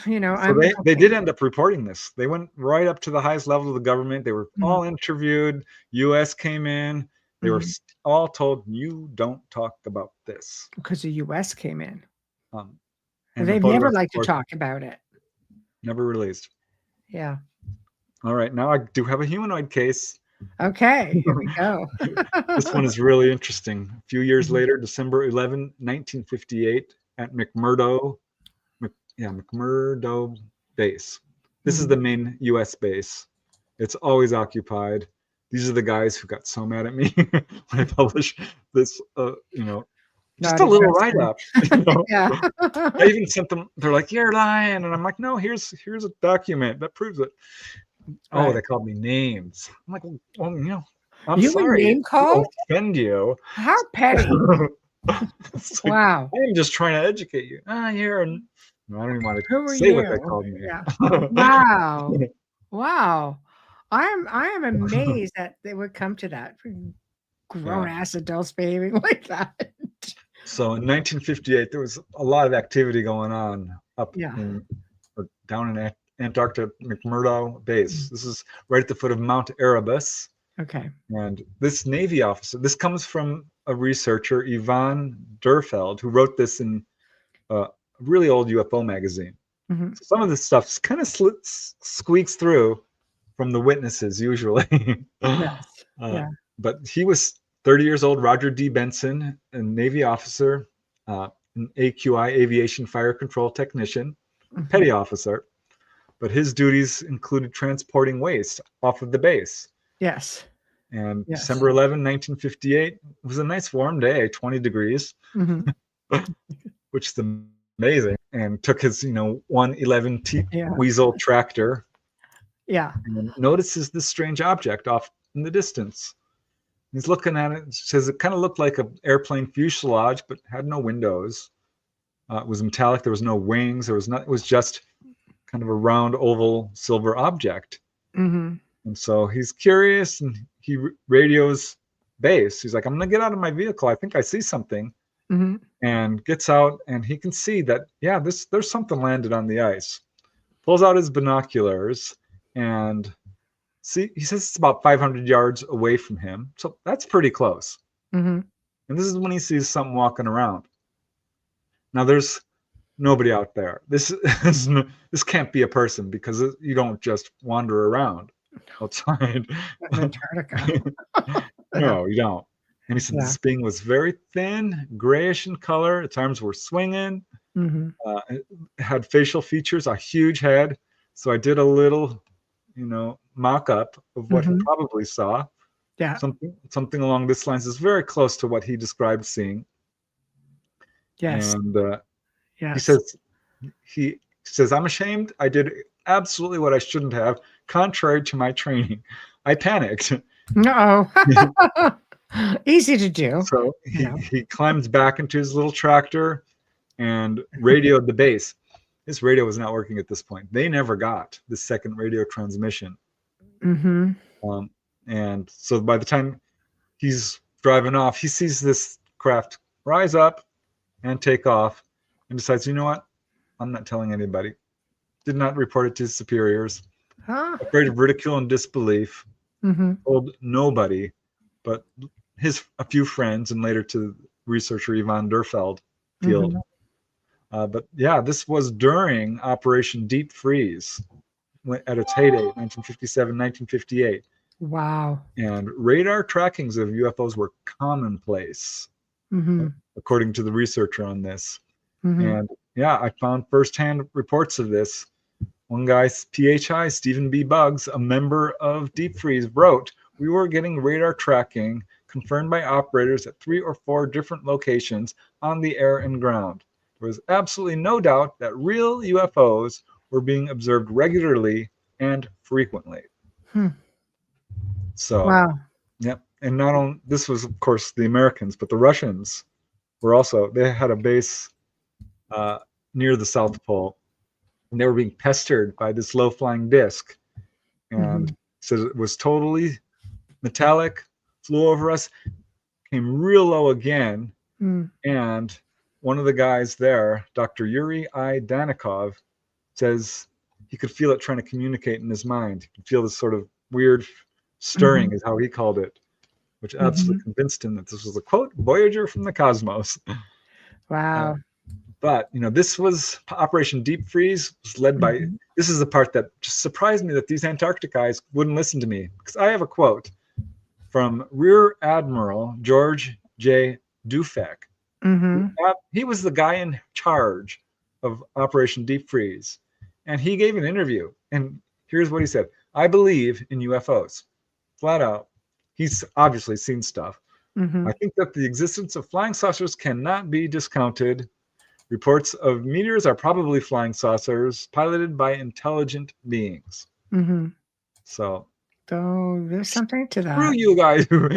So they did end up reporting this. They went right up to the highest level of the government. They were all interviewed. U.S. came in. They were all told, you don't talk about this. Because the U.S. came in. And they've never liked to talk about it. Never released. Yeah. All right. Now I do have a humanoid case. Okay. Here we go. This one is really interesting. A few years later, December 11, 1958, at McMurdo base. This is the main U.S. base. It's always occupied. These are the guys who got so mad at me when I published this, just a little write-up. Yeah. I even sent them. They're like, "You're lying," and I'm like, "No, here's a document that proves it." Right. Oh, they called me names. I'm like, well, I'm you sorry. Name called? Offend you? How petty! Wow. I'm just trying to educate you. You're. I don't even want to say what they called me. Yeah. Wow. Wow. I am amazed that they would come to that. Grown-ass adults behaving like that. So in 1958, there was a lot of activity going on down in Antarctic McMurdo base. This is right at the foot of Mount Erebus. Okay. And this Navy officer, this comes from a researcher, Ivan Derfeld, who wrote this in a really old UFO magazine. Mhm. So some of this stuff kind of squeaks through from the witnesses usually. Yes. Yeah. But he was 30 years old, Roger D. Benson, a Navy officer, an AQI aviation fire control technician, Mhm. petty officer. But his duties included transporting waste off of the base. Yes. And Yes. December 11, 1958 was a nice warm day, 20 degrees, Mhm. which is amazing. And took his, 111 Yeah. Weasel tractor Yeah. and notices this strange object off in the distance. He's looking at it, says it kind of looked like an airplane fuselage, but had no windows. It was metallic. There was no wings. There was not. It was just kind of a round, oval, silver object. Mhm. And so he's curious, and he radios base. He's like, "I'm going to get out of my vehicle. I think I see something." Mhm. And gets out, and he can see that, yeah, there's something landed on the ice. Pulls out his binoculars, and he says it's about 500 yards away from him. So that's pretty close. Mhm. And this is when he sees something walking around. Now there's nobody out there. This can't be a person, because you don't just wander around outside. In Antarctica. No, you don't. And he said Yeah. this being was very thin, grayish in color. Its arms were swinging. Mhm. It had facial features, a huge head. So I did a little, mock-up of what he Mhm. probably saw. Yeah. Something along this lines is very close to what he described seeing. Yes. And Yes. he says, I'm ashamed. I did absolutely what I shouldn't have, contrary to my training. I panicked. No. Easy to do. So Yeah. he climbed back into his little tractor and radioed the base. His radio was not working at this point. They never got the second radio transmission. Mhm. And so by the time he's driving off, he sees this craft rise up and take off, and decides, you know what? I'm not telling anybody. Did not report it to his superiors. Huh? Afraid of ridicule and disbelief. Mhm. Told nobody but a few friends, and later to researcher Ivan Derfeld field. Mhm. But yeah, this was during Operation Deep Freeze at its heyday, 1957, 1958. Wow. And radar trackings of UFOs were commonplace, Mhm. according to the researcher on this. Mhm. And yeah, I found firsthand reports of this. One guy, PHI, Stephen B. Buggs, a member of Deep Freeze, wrote, we were getting radar tracking confirmed by operators at 3 or 4 different locations on the air and ground. There was absolutely no doubt that real UFOs were being observed regularly and frequently. So, Wow. yep. And not only this was, of course, the Americans, but the Russians were also, they had a base near the South Pole, and they were being pestered by this low-flying disc. And so it was totally metallic, flew over us, came real low again. And one of the guys there, Dr. Yuri I. Danikov, says he could feel it trying to communicate in his mind. He could feel this sort of weird stirring, is how he called it, which absolutely convinced him that this was a, quote, Voyager from the cosmos. Wow. But, this was Operation Deep Freeze, was led by, this is the part that just surprised me, that these Antarctic guys wouldn't listen to me. Because I have a quote from Rear Admiral George J. Dufek. He was the guy in charge of Operation Deep Freeze. And he gave an interview. And here's what he said. I believe in UFOs. Flat out. He's obviously seen stuff. I think that the existence of flying saucers cannot be discounted. Reports of meteors are probably flying saucers piloted by intelligent beings. So there's something to screw that. you guys who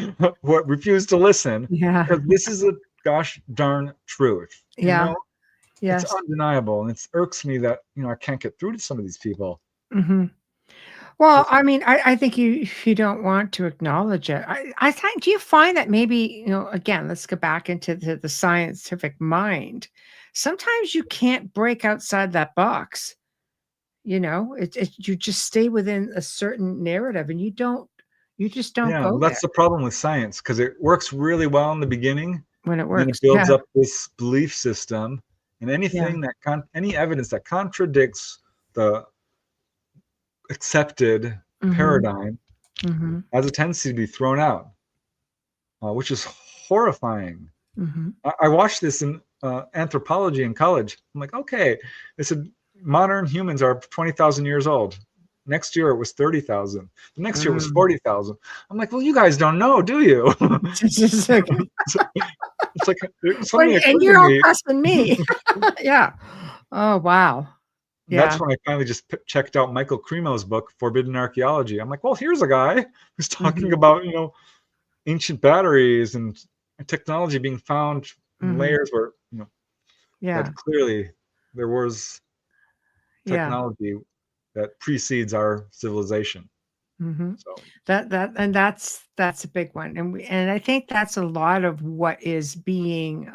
refuse to listen. Yeah. Because this is a gosh darn truth. Yeah. Yes. It's undeniable, and it irks me that I can't get through to some of these people. Well, I mean, I think you don't want to acknowledge it. I think, do you find that maybe, again, let's go back into the scientific mind. Sometimes you can't break outside that box. You just stay within a certain narrative, and you just don't Yeah, well, go there that's the problem with science, because it works really well in the beginning, when it and then it works. builds Yeah, up this belief system, and yeah. any evidence that contradicts the accepted Mm-hmm. paradigm Mm-hmm. has a tendency to be thrown out, which is horrifying. Mm-hmm. I watched this in anthropology in college. I'm like, okay, they said modern humans are 20,000 years old. Next year it was 30,000. The next year it was Mm. 40,000. I'm like, well, you guys don't know, do you? It's just like, It's like well, something and occurred to you're all me. trusting me. Yeah. Oh, wow. That's Yeah. when I finally just checked out Michael Cremo's book, Forbidden Archaeology. I'm like, well, here's a guy who's talking Mm-hmm. about, ancient batteries and technology being found in Mm-hmm. layers where, Yeah. that clearly there was Yeah. technology that precedes our civilization. Mm-hmm. So That's a big one, and I think that's a lot of what is being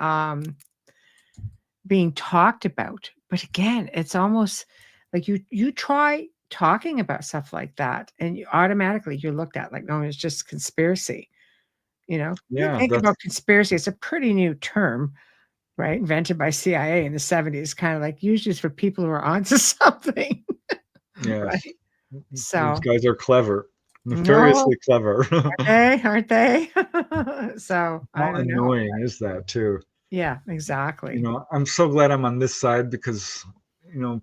talked about. But again, it's almost like you try talking about stuff like that, and you're looked at like, no, it's just conspiracy. You yeah, think that's about conspiracy; it's a pretty new term, right? Invented by CIA in the 70s, kind of like usually it's for people who are onto something, yes. right? These So, guys are clever, no, notoriously clever. aren't they? So I How don't know. annoying is that too? Yeah, exactly. I'm so glad I'm on this side because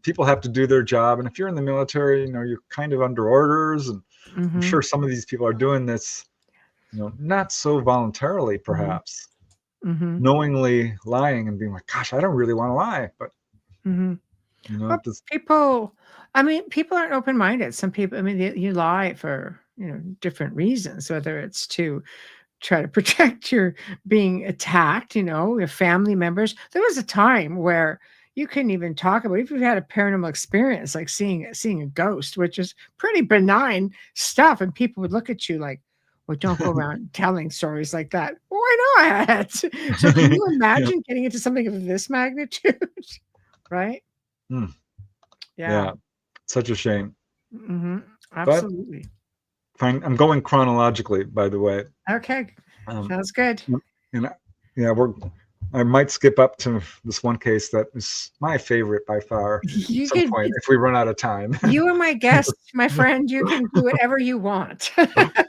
people have to do their job, and if you're in the military, you're kind of under orders, and I'm Mm-hmm. sure some of these people are doing this, not so voluntarily, Mm-hmm. perhaps Mm-hmm. knowingly lying and being like, gosh, I don't really want to lie, but Mm-hmm. Well, this, people aren't open-minded. Some people, you lie for, different reasons, whether it's to try to protect your being attacked, your family members. There was a time where you couldn't even talk about if you've had a paranormal experience, like seeing a ghost, which is pretty benign stuff, and people would look at you like, well, don't go around telling stories like that. Why not? So can you yeah, imagine getting into something of this magnitude? Right? Hmm. Yeah. Yeah, such a shame. Hmm. But Absolutely. fine, I'm going chronologically, by the way. Okay. Um, Sounds good. and yeah, I might skip up to this one case that is my favorite by far at You some can point if we run out of time. You are my guest, my friend. You can do whatever you want.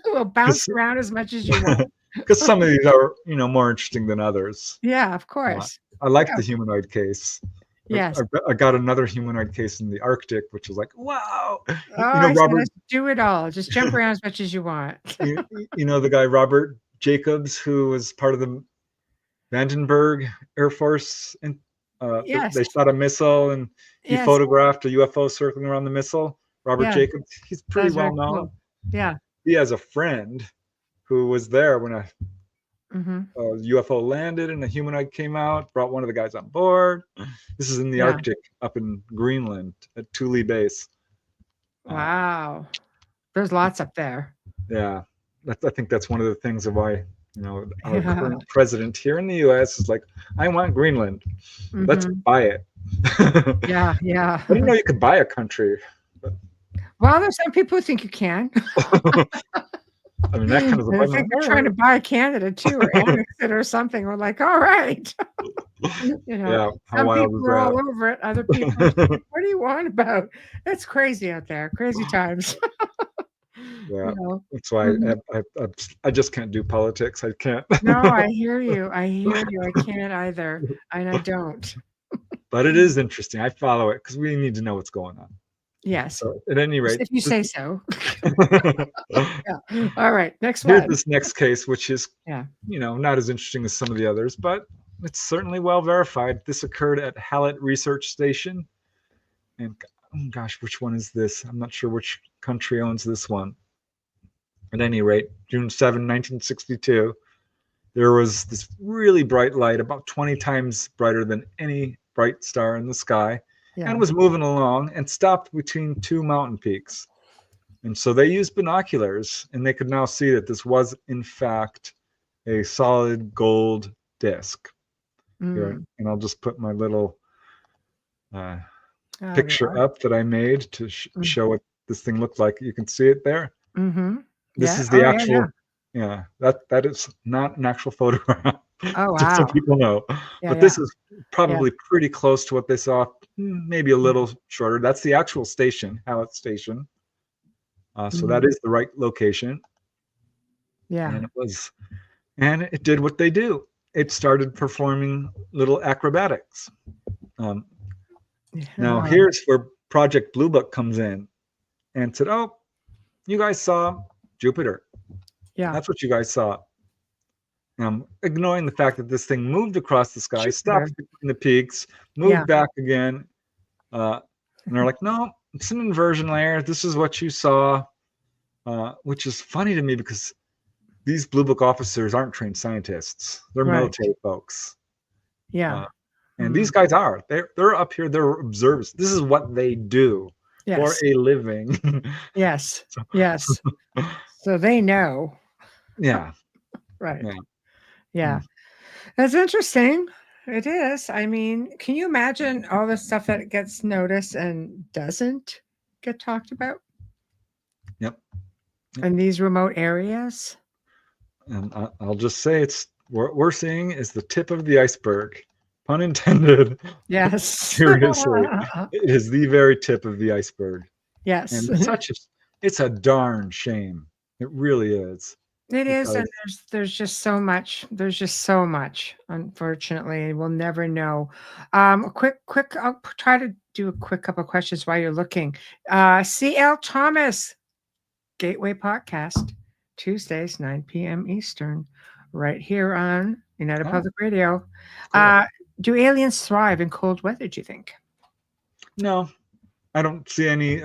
We'll bounce around as much as you want. Because some of these are, more interesting than others. Yeah, of Uh, course. I like Yeah. the humanoid case. Yes. I got another humanoid case in the Arctic, which is like, wow. Oh, I said, Robert, let's do it all. Just jump around as much as you want. the guy Robert Jacobs, who was part of the Vandenberg Air Force, and Yes. they shot a missile, and he Yes. photographed a UFO circling around the missile. Robert Yeah. Jacobs, he's pretty That's very well known. cool. Yeah. He has a friend who was there when a Hmm. UFO landed and a humanoid came out, brought one of the guys on board. This is in the Yeah. Arctic, up in Greenland at Thule Base. Wow. There's lots up there. Yeah, I think that's one of the things of why our Yeah. current president here in the U.S. is like, I want Greenland. Let's Hmm. buy it. Yeah. Yeah. I didn't know you could buy a country. Well, there's some people who think you can. I mean, that kind of And I think they're trying to buy Canada too, or annex it or something. We're like, all right. yeah. How Some wild people is are all that? over it. Other people are just like, what do you want about? It's crazy out there. Crazy times. Yeah, You that's why Mhm. I just can't do politics. I can't. No, I hear you. I hear you. I can't either. And I don't. But it is interesting. I follow it because we need to know what's going on. Yes. So at any rate, If you say so. Yeah. All right. Next here's one. this next case, which is Yeah. not as interesting as some of the others, but it's certainly well verified. This occurred at Hallet Research Station, and oh gosh, which one is this? I'm not sure which country owns this one. At any rate, June 7, 1962, there was this really bright light, about 20 times brighter than any bright star in the sky, and Yeah. was moving along and stopped between two mountain peaks. And so they used binoculars, and they could now see that this was, in fact, a solid gold disc. Here, Mm. and I'll just put my little Oh, they picture are. up that I made to show what this thing looked like. You can see it there. Mm-hmm. This Yeah. is Oh, the yeah, yeah. actual, yeah, that is not an actual photograph, Oh, just so wow. people know. Yeah, But yeah. this is Yeah. probably pretty close to what they saw, maybe a little shorter. That's the actual station, Hallet Station. So that Mhm. is the right location. Yeah. And it did what they do. It started performing little acrobatics. Um, Now Yeah. here's where Project Blue Book comes in and said, "Oh, you guys saw Jupiter. Yeah. That's what you guys saw." Ignoring the fact that this thing moved across the sky, Jupiter. stopped between the peaks, Yeah. moved back again, and they're like, "No, it's an inversion layer. This is what you saw," which is funny to me because these Blue Book officers aren't trained scientists; they're Right. military folks, Yeah. uh, and these guys are. They're up here. They're observers. This is what they do for Yes. a living. Yes. So, Yes. So they know. yeah, Right. yeah. Yeah. That's interesting. It is. I mean, can you imagine all the stuff that gets noticed and doesn't get talked about Yep. in these remote areas? And I'll just say it's what we're seeing is the tip of the iceberg, pun intended. Yes. Seriously, it is the very tip of the iceberg, Yes. and it's a darn shame. It really is It is, because and there's just so much. There's just so much. Unfortunately, we'll never know. A quick. I'll try to do a quick couple of questions while you're looking. CL Thomas, Gateway Podcast, Tuesdays 9 p.m. Eastern, right here on United Public Radio. cool. Do aliens thrive in cold weather? Do you think? No, I don't see any.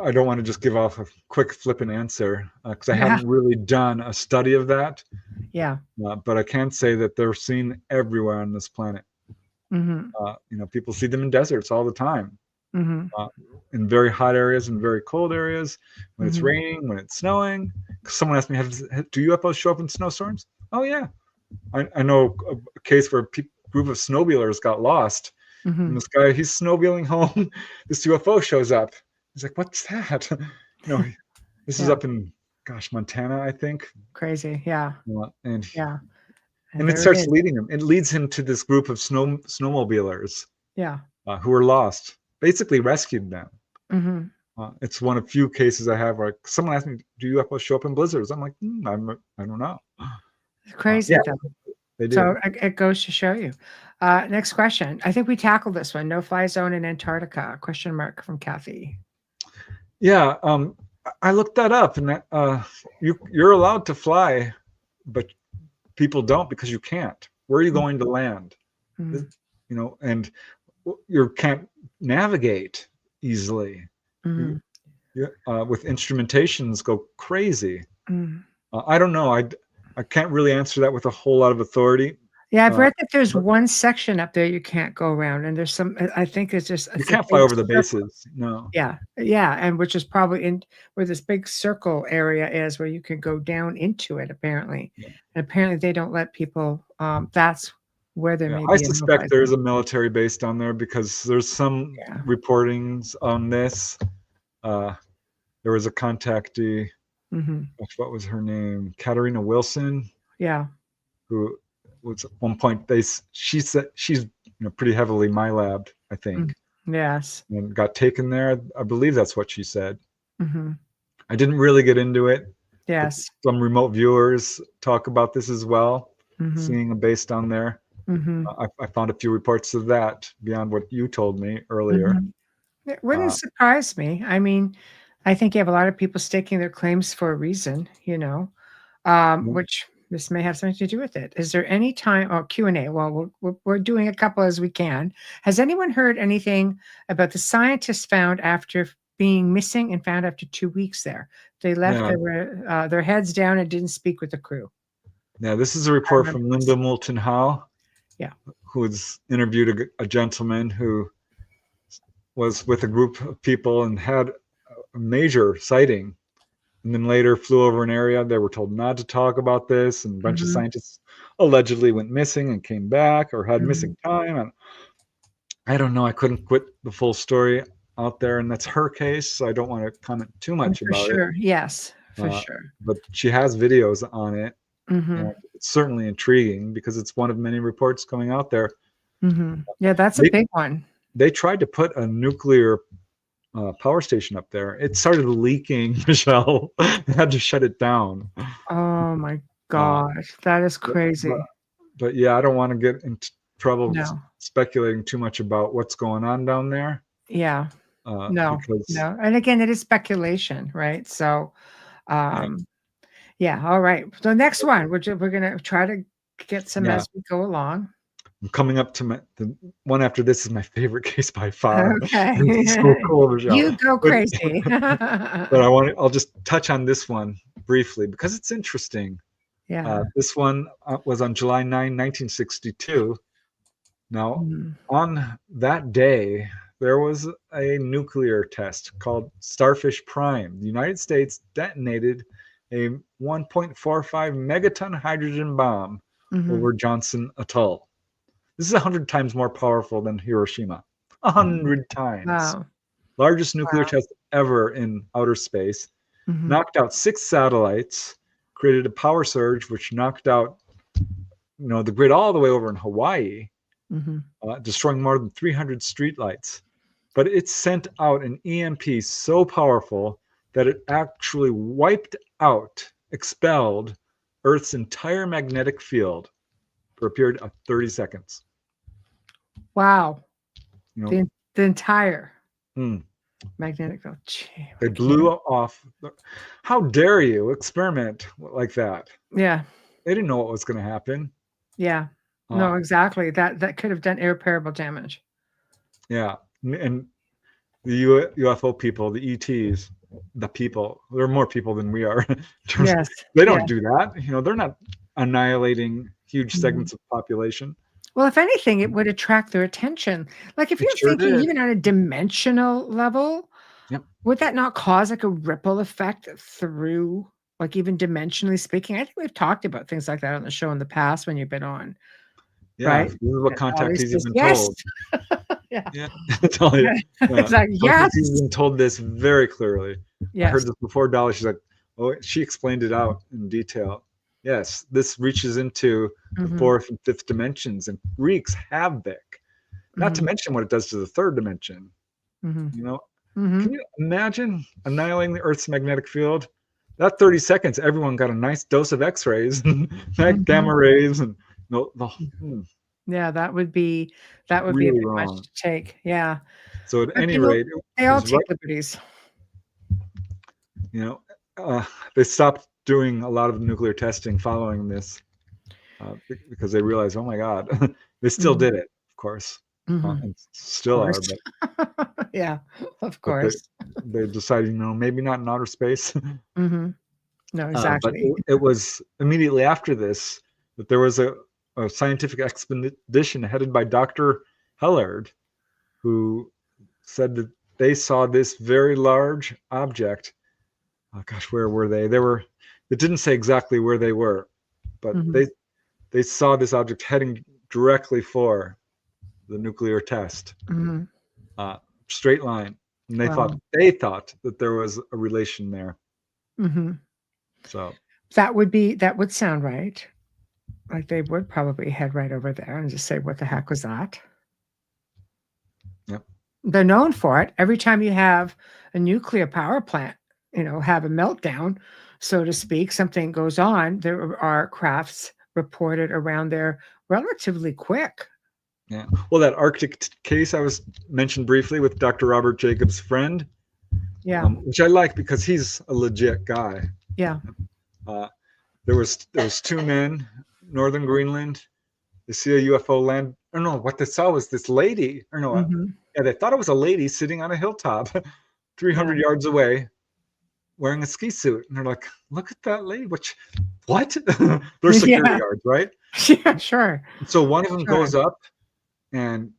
I don't want to just give off a quick flippant answer because I Yeah. haven't really done a study of that. Yeah. But I can say that they're seen everywhere on this planet. Mm-hmm. People see them in deserts all the time, Mm-hmm. in very hot areas and very cold areas, when it's Mm-hmm. raining, when it's snowing. Someone asked me, do UFOs show up in snowstorms? Oh, yeah. I know a case where a group of snowmobilers got lost. Mm-hmm. And this guy, he's snowmobiling home. This UFO shows up. He's like, what's that? This is up in, Montana, I think. Crazy. Yeah. And Yeah. and it there starts is. leading him. It leads him to this group of snowmobilers Yeah. who were lost. Basically rescued them. Mm-hmm. It's one of few cases I have where someone asked me, "Do UFOs show up in blizzards?" I'm like, I don't know. It's crazy Yeah, though. they do. So it goes to show you. Next question. I think we tackled this one. No fly zone in Antarctica? Question mark from Kathy. Yeah, I looked that up, and you're allowed to fly, but people don't because you can't. Where are you going to land? Mm. And you can't navigate easily. Mm. With instrumentations go crazy. Mm. I don't know. I can't really answer that with a whole lot of authority. Yeah, I've read that there's one section up there you can't go around, and there's some. I think it's just you can't fly over the bases. No. Yeah, and which is probably in where this big circle area is, where you can go down into it. Apparently, and apparently they don't let people. That's where there may be. I suspect there is a military base down there because there's some reportings on this. There was a contactee. Mm-hmm. What was her name? Katarina Wilson. Yeah. Who was at one point she said she's pretty heavily MyLabbed, I think. Yes. And got taken there. I believe that's what she said. Mm-hmm. I didn't really get into it. Yes. Some remote viewers talk about this as well, Mm-hmm. seeing a base down there. Mm-hmm. I found a few reports of that beyond what you told me earlier. Mm-hmm. It wouldn't surprise me. I mean, I think you have a lot of people staking their claims for a reason, which this may have something to do with it. Is there any time Q&A? Well, we're doing a couple as we can. Has anyone heard anything about the scientists found after being missing and found after 2 weeks there? They left their heads down and didn't speak with the crew. Yeah, this is a report from Linda Moulton Howe. Yeah. Who has interviewed a gentleman who was with a group of people and had a major sighting, and then later flew over an area. They were told not to talk about this, and a bunch of scientists allegedly went missing and came back or had missing time. I don't know. I couldn't put the full story out there, and that's her case, so I don't want to comment too much For about it. sure. Yes, for Uh, sure. but she has videos on it, Mm-hmm. and it's certainly intriguing because it's one of many reports coming out there. Mm-hmm. Yeah, that's a big one. They tried to put a nuclear power station up there. It started leaking, Michelle. They had to shut it down. Oh my gosh, that is crazy. But yeah, I don't want to get into trouble No. speculating too much about what's going on down there. Yeah. No. Because, No. And again, it is speculation, right? So, yeah. All right. So next one, we're gonna try to get some as we go along. I'm coming up to the one after this is my favorite case by far. Okay. It's so cool, Michelle. You go crazy. But I'll just touch on this one briefly because it's interesting. Yeah. This one was on July 9, 1962. Now, on that day, there was a nuclear test called Starfish Prime. The United States detonated a 1.45 megaton hydrogen bomb over Johnson Atoll. This is 100 times more powerful than Hiroshima. 100 times. Wow. Largest nuclear test ever in outer space. Knocked out 6 satellites, created a power surge, which knocked out the grid all the way over in Hawaii, destroying more than 300 streetlights. But it sent out an EMP so powerful that it actually wiped out, expelled Earth's entire magnetic field for a period of 30 seconds. Wow. The entire magnetic field. They blew off. How dare you experiment like that? Yeah. They didn't know what was going to happen. Yeah. No, exactly. That could have done irreparable damage. Yeah. And the UFO people, the ETs, the people, they're more people than we are. Yes. They don't do that. They're not annihilating huge segments of population. Well, if anything, it would attract their attention. Like if you're thinking even on a dimensional level, would that not cause like a ripple effect through, like even dimensionally speaking? I think we've talked about things like that on the show in the past when you've been on. Yeah, right? This is what Contactees have been told. Yeah. Tell you. It's like, yes. Contactees have been told this very clearly. Yes. I heard this before, Dolly. She's like, oh, she explained it out in detail. Yes, this reaches into the 4th and 5th dimensions and wreaks havoc. Not to mention what it does to the 3rd dimension. Can you imagine annihilating the Earth's magnetic field? That 30 seconds, everyone got a nice dose of X-rays and gamma rays and yeah, that would be really a bit much to take. Yeah. So at any rate, they all take liberties. They stopped doing a lot of nuclear testing following this because they realized, oh my God, they still did it, of course, and still are. But, yeah, of course. They decided, maybe not in outer space. No, exactly. But it was immediately after this that there was a scientific expedition headed by Dr. Hallet, who said that they saw this very large object. Oh gosh, where were they? It didn't say exactly where they were, but they saw this object heading directly for the nuclear test. Straight line. And they thought that there was a relation there. So that would sound right. Like they would probably head right over there and just say, what the heck was that? Yep. They're known for it. Every time you have a nuclear power plant, have a meltdown, so to speak, something goes on, there are crafts reported around there relatively quick. Yeah. Well, that Arctic case I was mentioned briefly with Dr. Robert Jacobs' friend. Yeah. Which I like because he's a legit guy. Yeah. There was 2 men, northern Greenland. They see a UFO land. Or no, what they saw was this lady. Or no, they thought it was a lady sitting on a hilltop 300 yards away wearing a ski suit. And they're like, look at that lady. What? They're security guards, right? Yeah, sure. So one of them goes up and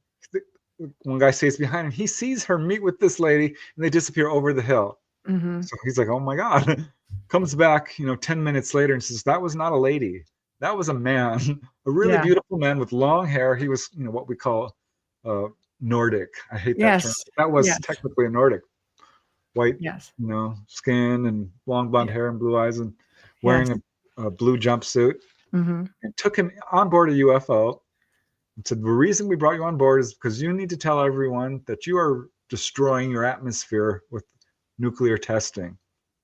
one guy stays behind and he sees her meet with this lady and they disappear over the hill. So he's like, oh my God. Comes back, 10 minutes later and says, that was not a lady. That was a man, a really beautiful man with long hair. He was, what we call Nordic. I hate that term. Yes. That was Yes. technically a Nordic. White, Yes. skin and long blonde hair and blue eyes and Yes. wearing a blue jumpsuit, Mm-hmm. and took him on board a UFO and said, the reason we brought you on board is because you need to tell everyone that you are destroying your atmosphere with nuclear testing.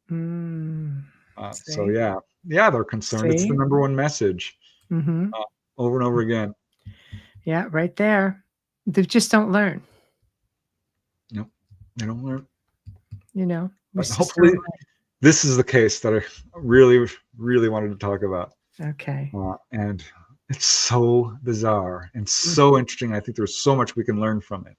So yeah, they're concerned. It's the number one message over and over again. Yeah, right there. They just don't learn. Nope, they don't learn. But hopefully this is the case that I really, really wanted to talk about. Okay. And it's so bizarre and so interesting. I think there's so much we can learn from it.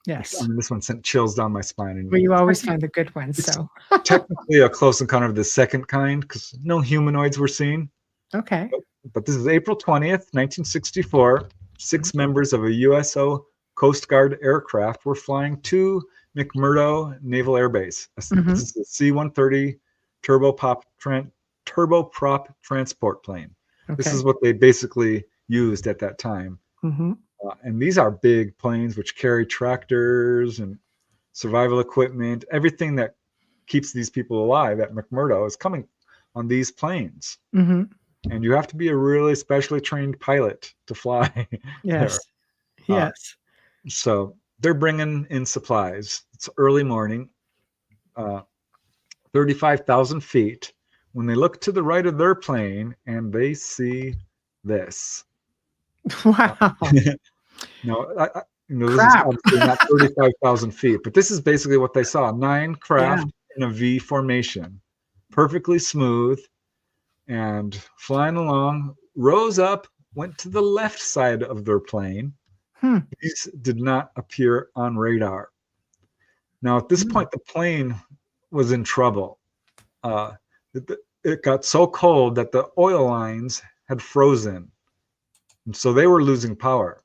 Yes. I mean, this one sent chills down my spine. And well, you always find the good ones. So technically a close encounter of the second kind, because no humanoids were seen. Okay. But this is April 20th, 1964. 6 members of a USO Coast Guard aircraft were flying to McMurdo Naval Air Base. This is the C-130 turboprop transport plane. Okay. This is what they basically used at that time. And these are big planes which carry tractors and survival equipment. Everything that keeps these people alive at McMurdo is coming on these planes. And you have to be a really specially trained pilot to fly. Yes. There. Yes. So they're bringing in supplies. It's early morning, 35,000 feet. When they look to the right of their plane and they see this. Wow. No, this is obviously not 35,000 feet, but this is basically what they saw. 9 craft in a V formation, perfectly smooth and flying along, rose up, went to the left side of their plane. These did not appear on radar. Now, at this point, the plane was in trouble. It got so cold that the oil lines had frozen. And so they were losing power.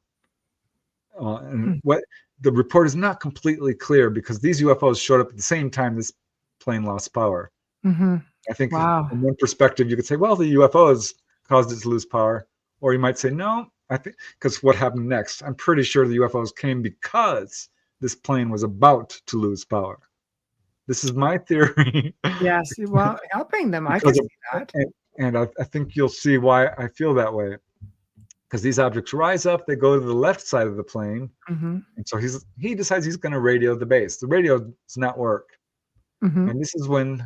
And what the report is not completely clear because these UFOs showed up at the same time this plane lost power. I think from one perspective, you could say, well, the UFOs caused it to lose power. Or you might say, no, I think because what happened next, I'm pretty sure the UFOs came because this plane was about to lose power. This is my theory. Yes, well, helping them, I can see that. And I think you'll see why I feel that way. Because these objects rise up, they go to the left side of the plane. And so he decides he's going to radio the base. The radio does not work. And this is when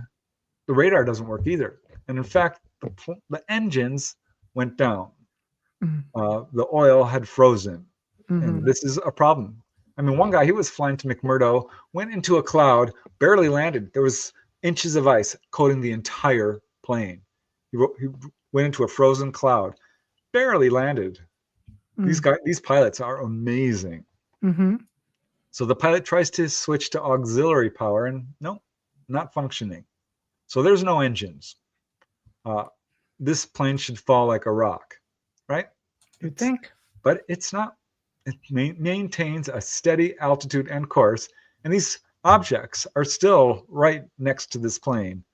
the radar doesn't work either. And in fact, the engines went down. The oil had frozen. And this is a problem. I mean, one guy, he was flying to McMurdo, went into a cloud, barely landed. There was inches of ice coating the entire plane. He went into a frozen cloud, barely landed. These pilots are amazing. So the pilot tries to switch to auxiliary power, and no, not functioning. So there's no engines. This plane should fall like a rock, right? You'd think. But it's not. It maintains a steady altitude and course, and these objects are still right next to this plane.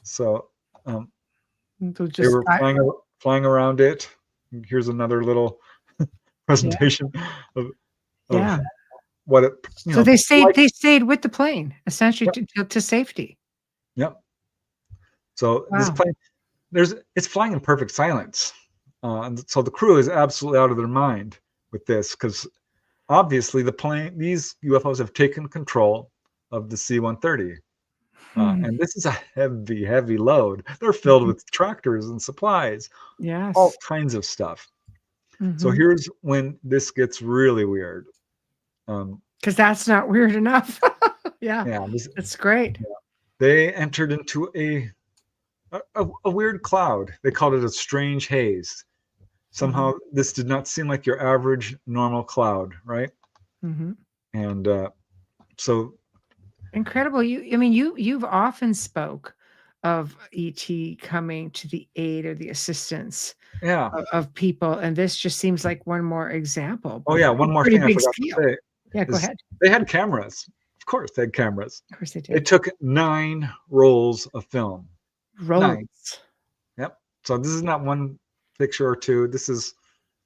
So they were flying around it. Here's another little presentation of what it. So they stayed with the plane essentially to safety. Yep. So this plane, it's flying in perfect silence, and so the crew is absolutely out of their mind with this because obviously these UFOs have taken control of the C-130, and this is a heavy load. They're filled with tractors and supplies, all kinds of stuff. So here's when this gets really weird. Because that's not weird enough. That's great. They entered into a weird cloud. They called it a strange haze. Somehow this did not seem like your average normal cloud, right? And so incredible. You've often spoke of ET coming to the aid or the assistance of people, and this just seems like one more example. Oh yeah, one more thing I forgot to say. Yeah, go ahead. They had cameras. Of course they had cameras. Of course they did. They took 9 rolls of film. Rolls. 9. Yep. So this is not one picture or two. This is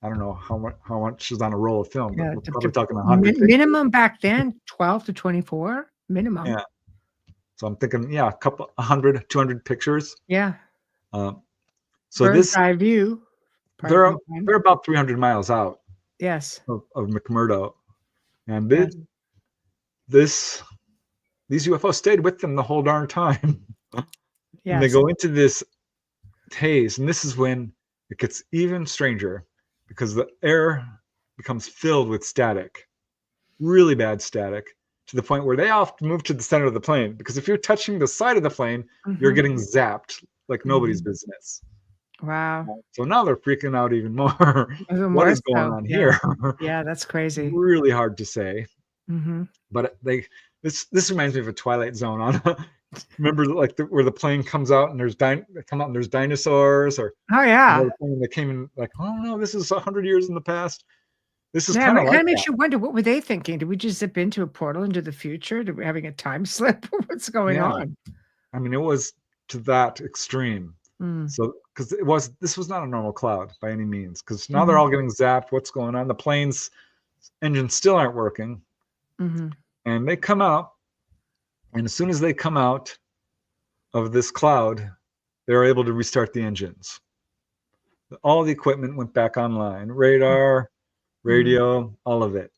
I don't know how much is on a roll of film, but Yeah, we're probably talking 100 pictures. minimum back then, 12 to 24 minimum. Yeah. So I'm thinking, yeah, 100, 200 pictures. Yeah. So Bird's eye view. they're about 300 miles out. Yes. Of McMurdo, and Yes. these UFOs stayed with them the whole darn time. And they go into this haze, and this is when it gets even stranger because the air becomes filled with static, really bad static, to the point where they have to move to the center of the plane, because if you're touching the side of the plane, you're getting zapped like nobody's business. Wow. So now they're freaking out even more. What is going on here? Yeah, that's crazy. Really hard to say. But this reminds me of a Twilight Zone. On remember, like where the plane comes out and there's dinosaurs, or they came in like, oh no, this is 100 years in the past. This is kind of like makes you wonder, what were they thinking? Did we just zip into a portal into the future? Did we having a time slip? What's going on? I mean, it was to that extreme. So because this was not a normal cloud by any means, because now they're all getting zapped. What's going on? The plane's engines still aren't working. And they come out, and as soon as they come out of this cloud, they're able to restart the engines. All the equipment went back online, radar, radio, all of it.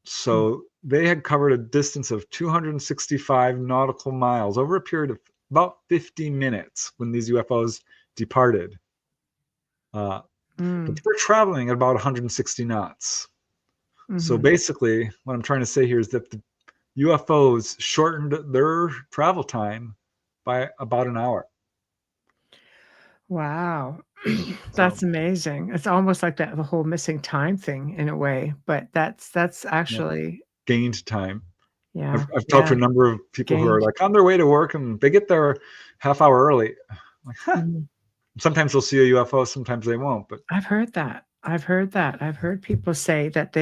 So they had covered a distance of 265 nautical miles over a period of about 15 minutes when these UFOs departed. But they were traveling at about 160 knots. So basically, what I'm trying to say here is that the UFOs shortened their travel time by about an hour. Wow. That's amazing. It's almost like the whole missing time thing in a way, but that's actually gained time. Yeah. I've talked to a number of people who are like on their way to work and they get there half hour early. I'm like, huh. Sometimes they'll see a UFO, sometimes they won't. But I've heard that. I've heard people say that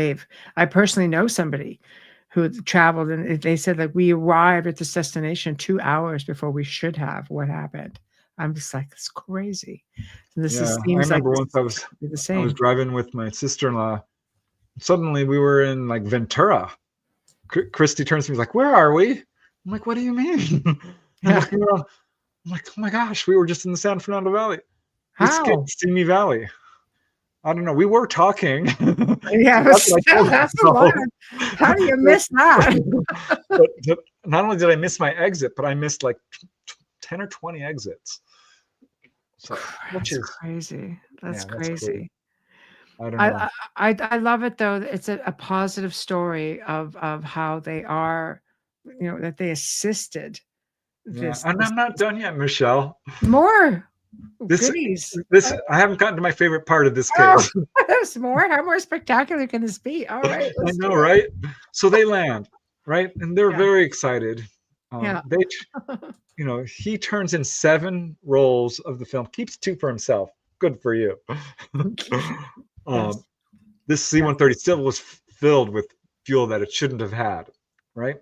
I personally know somebody who traveled and they said that we arrived at this destination 2 hours before we should have. What happened? I'm just like, it's crazy. And I remember once I was driving with my sister-in-law. Suddenly we were in like Ventura. Christy turns to me like, "Where are we?" I'm like, "What do you mean?" I'm looking around. I'm like, "Oh my gosh, we were just in the San Fernando Valley." How? Simi Valley. I don't know. We were talking. Yeah, that's a lot. How do you miss that? but not only did I miss my exit, but I missed like 10 or 20 exits. So, which is crazy. That's crazy. That's cool. I don't know. I love it though. It's a positive story of how they are, that they assisted. And I'm not done yet, Michelle. More. This I haven't gotten to my favorite part of this case. Oh, there's more. How more spectacular can this be? All right. I know, right? So they land, right? And they're very excited. He turns in 7 rolls of the film, keeps 2 for himself. Good for you. This C-130 still was filled with fuel that it shouldn't have had, right?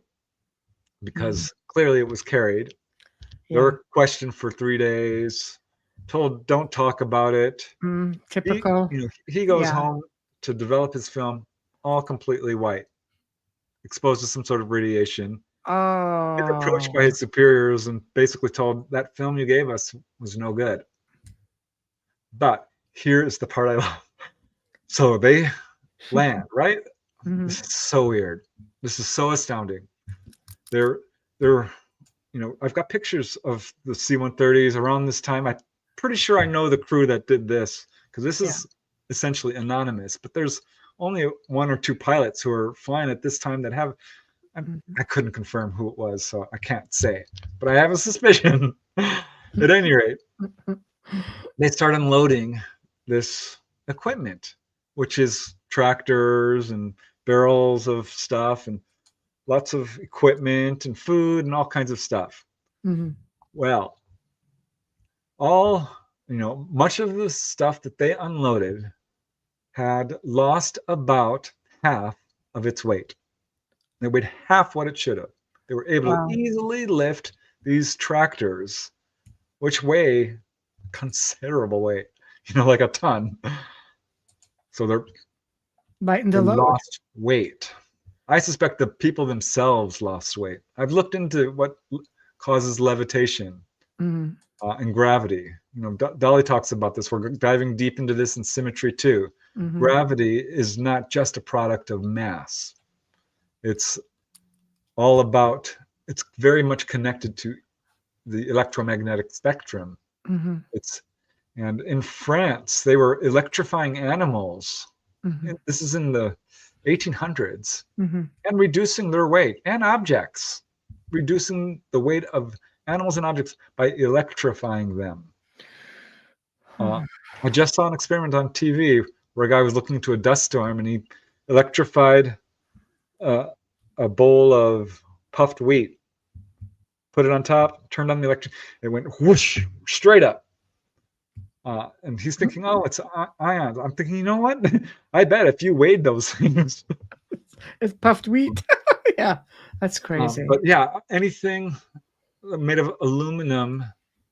Because clearly it was carried. They were questioned for 3 days, told don't talk about it. Typical. He goes home to develop his film, all completely white, exposed to some sort of radiation. Oh. He's approached by his superiors and basically told, that film you gave us was no good. But here is the part I love. So they land, right? This is so weird. This is so astounding. They're I've got pictures of the C-130s around this time. I'm pretty sure I know the crew that did this, because this is essentially anonymous, but there's only 1 or 2 pilots who are flying at this time that have, I couldn't confirm who it was, so I can't say, but I have a suspicion. At any rate, they start unloading this equipment, which is tractors and barrels of stuff and lots of equipment and food and all kinds of stuff. Well, much of the stuff that they unloaded had lost about half of its weight. They weighed half what it should have. They were able to easily lift these tractors, which weigh considerable weight. like a ton. So Lighten they the load. lost weight. I suspect the people themselves lost weight. I've looked into what causes levitation Mhm. And gravity. Dolly talks about this. We're diving deep into this in symmetry too. Mhm. Gravity is not just a product of mass. It's all about, it's very much connected to the electromagnetic spectrum. Mhm. And in France, they were electrifying animals. Mhm. This is in the 1800s, Mhm. and reducing their weight and objects, reducing the weight of animals and objects by electrifying them. I just saw an experiment on TV where a guy was looking into a dust storm and he electrified a bowl of puffed wheat, put it on top, turned on the electric, it went whoosh straight up. And he's thinking, oh, it's ions. I'm thinking, you know what? I bet if you weighed those things. It's puffed wheat. Yeah, that's crazy. But yeah, anything made of aluminum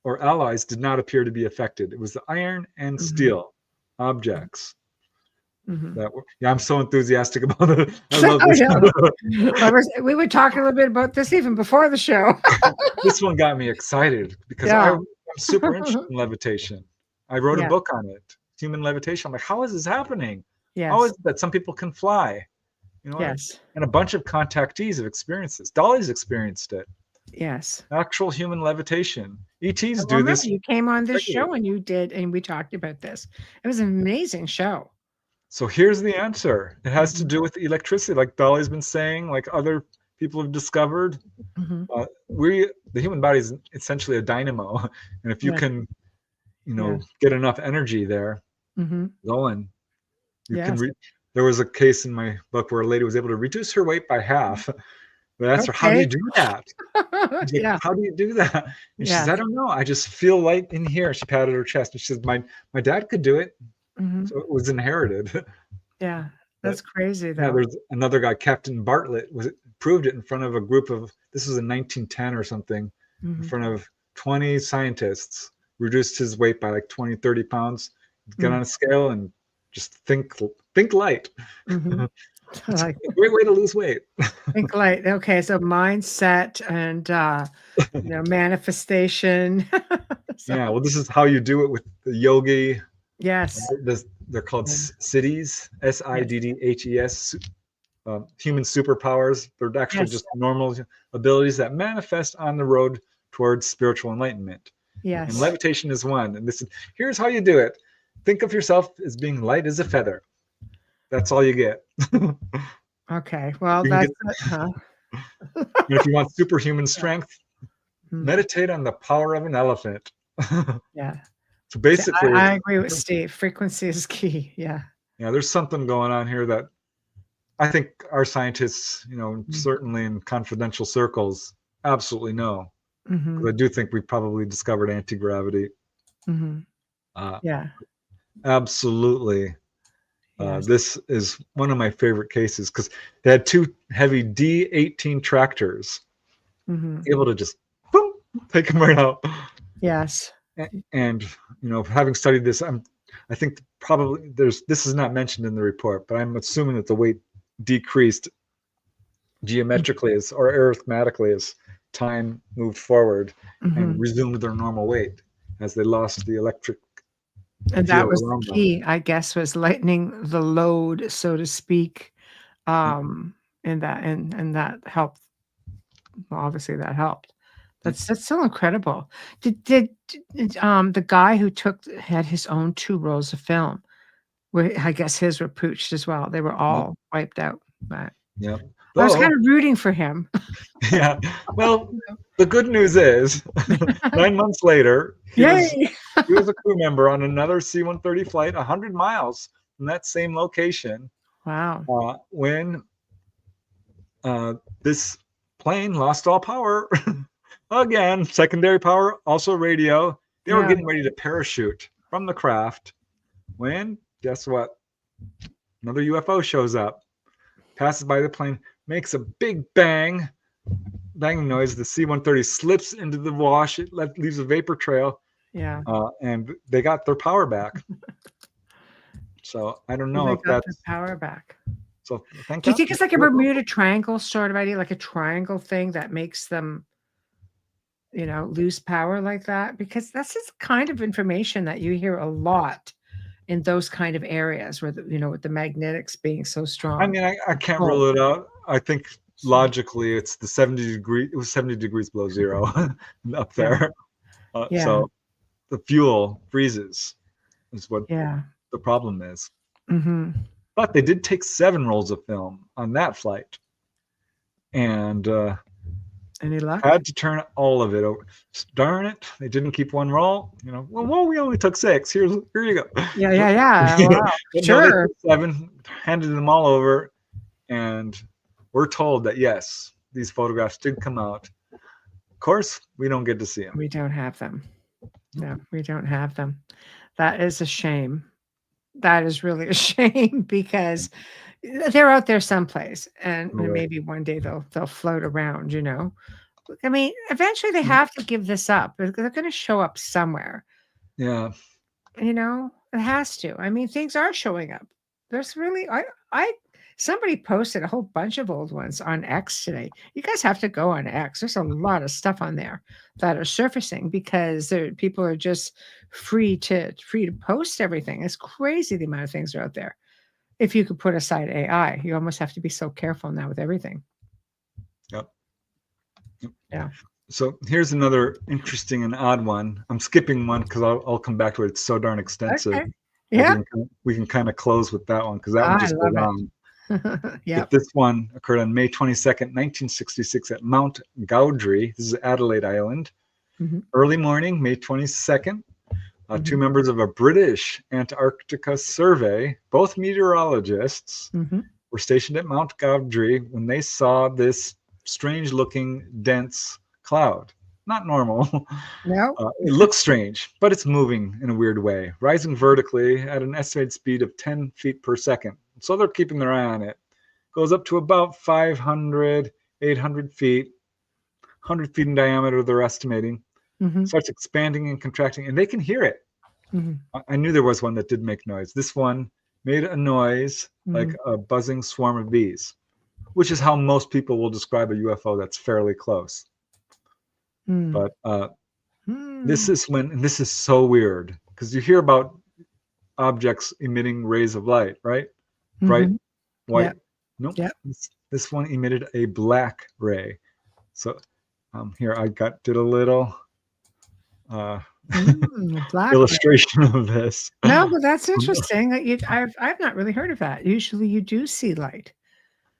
or alloys did not appear to be affected. It was the iron and steel objects. Yeah, I'm so enthusiastic about it. I love this. We were talking a little bit about this even before the show. This one got me excited because I'm super interested in levitation. I wrote a book on it, human levitation. I'm like, how is this happening? Yes. How is it that some people can fly? Yes. And a bunch of contactees have experienced this. Dolly's experienced it. Yes. Actual human levitation. ETs do this. You came on this show and you did, and we talked about this. It was an amazing show. So here's the answer. It has to do with electricity, like Dolly's been saying, like other people have discovered. The human body is essentially a dynamo. And if you can, get enough energy there going, you can there was a case in my book where a lady was able to reduce her weight by half. But that's her, how do you do that? Like, how do you do that? And she says, I don't know. I just feel light in here. She patted her chest. And she says, my dad could do it. So it was inherited. Yeah, that's crazy though. Yeah, there's another guy, Captain Bartlett, proved it in front of a group of, this was in 1910 or something, in front of 20 scientists, reduced his weight by like 20, 30 pounds, get on a scale and just think light. It's a great way to lose weight. Think light. Okay, so mindset and manifestation. Yeah, well, this is how you do it with the yogi. Yes. They're called cities, SIDDHES, human superpowers. They're actually just normal abilities that manifest on the road towards spiritual enlightenment. Yes. And levitation is one. And here's how you do it. Think of yourself as being light as a feather. That's all you get. Okay. Well, that's if you want superhuman strength, meditate on the power of an elephant. Yeah. So basically, I agree with Steve. Frequency is key. Yeah. Yeah, there's something going on here that I think our scientists, certainly in confidential circles, absolutely know. I do think we probably discovered anti-gravity. Yeah. Absolutely. Yes. This is one of my favorite cases because they had two heavy D18 tractors, able to just boom, take them right out. Yes. And having studied this, I think probably this is not mentioned in the report, but I'm assuming that the weight decreased geometrically or arithmetically as time moved forward and resumed their normal weight as they lost the electric. And that was the key, I guess, was lightening the load, so to speak. And that helped. Well, obviously that helped. That's so incredible. Did the guy who had his own 2 rolls of film, where I guess his were pooched as well. They were all wiped out. But I was kind of rooting for him. Yeah. Well, the good news is 9 months later, he was a crew member on another C-130 flight 100 miles from that same location. Wow. When this plane lost all power. Again, secondary power, also radio. They were getting ready to parachute from the craft when, guess what? Another UFO shows up, passes by the plane, makes a big banging noise. The C-130 slips into the wash. It leaves a vapor trail. Yeah. and they got their power back. So I don't Well, know they if got the that's power back. so. Thank Do you God. think it's like a Bermuda Triangle sort of idea, like a triangle thing that makes them, lose power like that? Because that's just kind of information that you hear a lot in those kind of areas where, with the magnetics being so I strong. mean, I can't Oh, rule it out. I think logically, it's the 70 degree. It was 70 degrees below zero up yeah. there. Yeah. So the fuel freezes is what Yeah. the problem is. Mm-hmm. But they did take 7 rolls of film on that flight, and Any luck? had to turn all of it over. Darn it, they didn't keep one roll. Well, we only took 6. Here you go. Yeah. Yeah. Yeah. Wow. But no, they Sure. took 7, handed them all over, and we're told that yes, these photographs did come out. Of course, we don't get to see them. We don't have them. No, we don't have them. That is a shame. That is really a shame because they're out there someplace, and Right. maybe one day they'll float around. I mean, eventually they have to give this up. They're going to show up somewhere. Yeah. It has to. I mean, things are showing up. There's really, somebody posted a whole bunch of old ones on X today. You guys have to go on X. There's a lot of stuff on there that are surfacing because people are just free to post everything. It's crazy the amount of things are out there. If you could put aside AI, you almost have to be so careful now with everything. Yep. Yeah. So here's another interesting and odd one. I'm skipping one because I'll come back to it. It's so darn extensive. Okay. Yeah. We can kind of close with that one because that one just goes on. Yeah. But this one occurred on May 22nd, 1966 at Mount Gaudry. This is Adelaide Island. Mm-hmm. Early morning, May 22nd. 2 members of a British Antarctica survey, both meteorologists, were stationed at Mount Gaudry when they saw this strange-looking, dense cloud. Not normal. No. It looks strange, but it's moving in a weird way, rising vertically at an estimated speed of 10 feet per second. So they're keeping their eye on it. Goes up to about 500, 800 feet, 100 feet in diameter, they're estimating. Starts expanding and contracting, and they can hear it. I knew there was one that did make noise. This one made a noise like a buzzing swarm of bees, which is how most people will describe a UFO that's fairly close. But this is so weird because you hear about objects emitting rays of light, right? Bright white. Yep. Nope. Yep. This one emitted a black ray. So here I did a little illustration of this. No, but that's interesting. I've not really heard of that. Usually you do see light.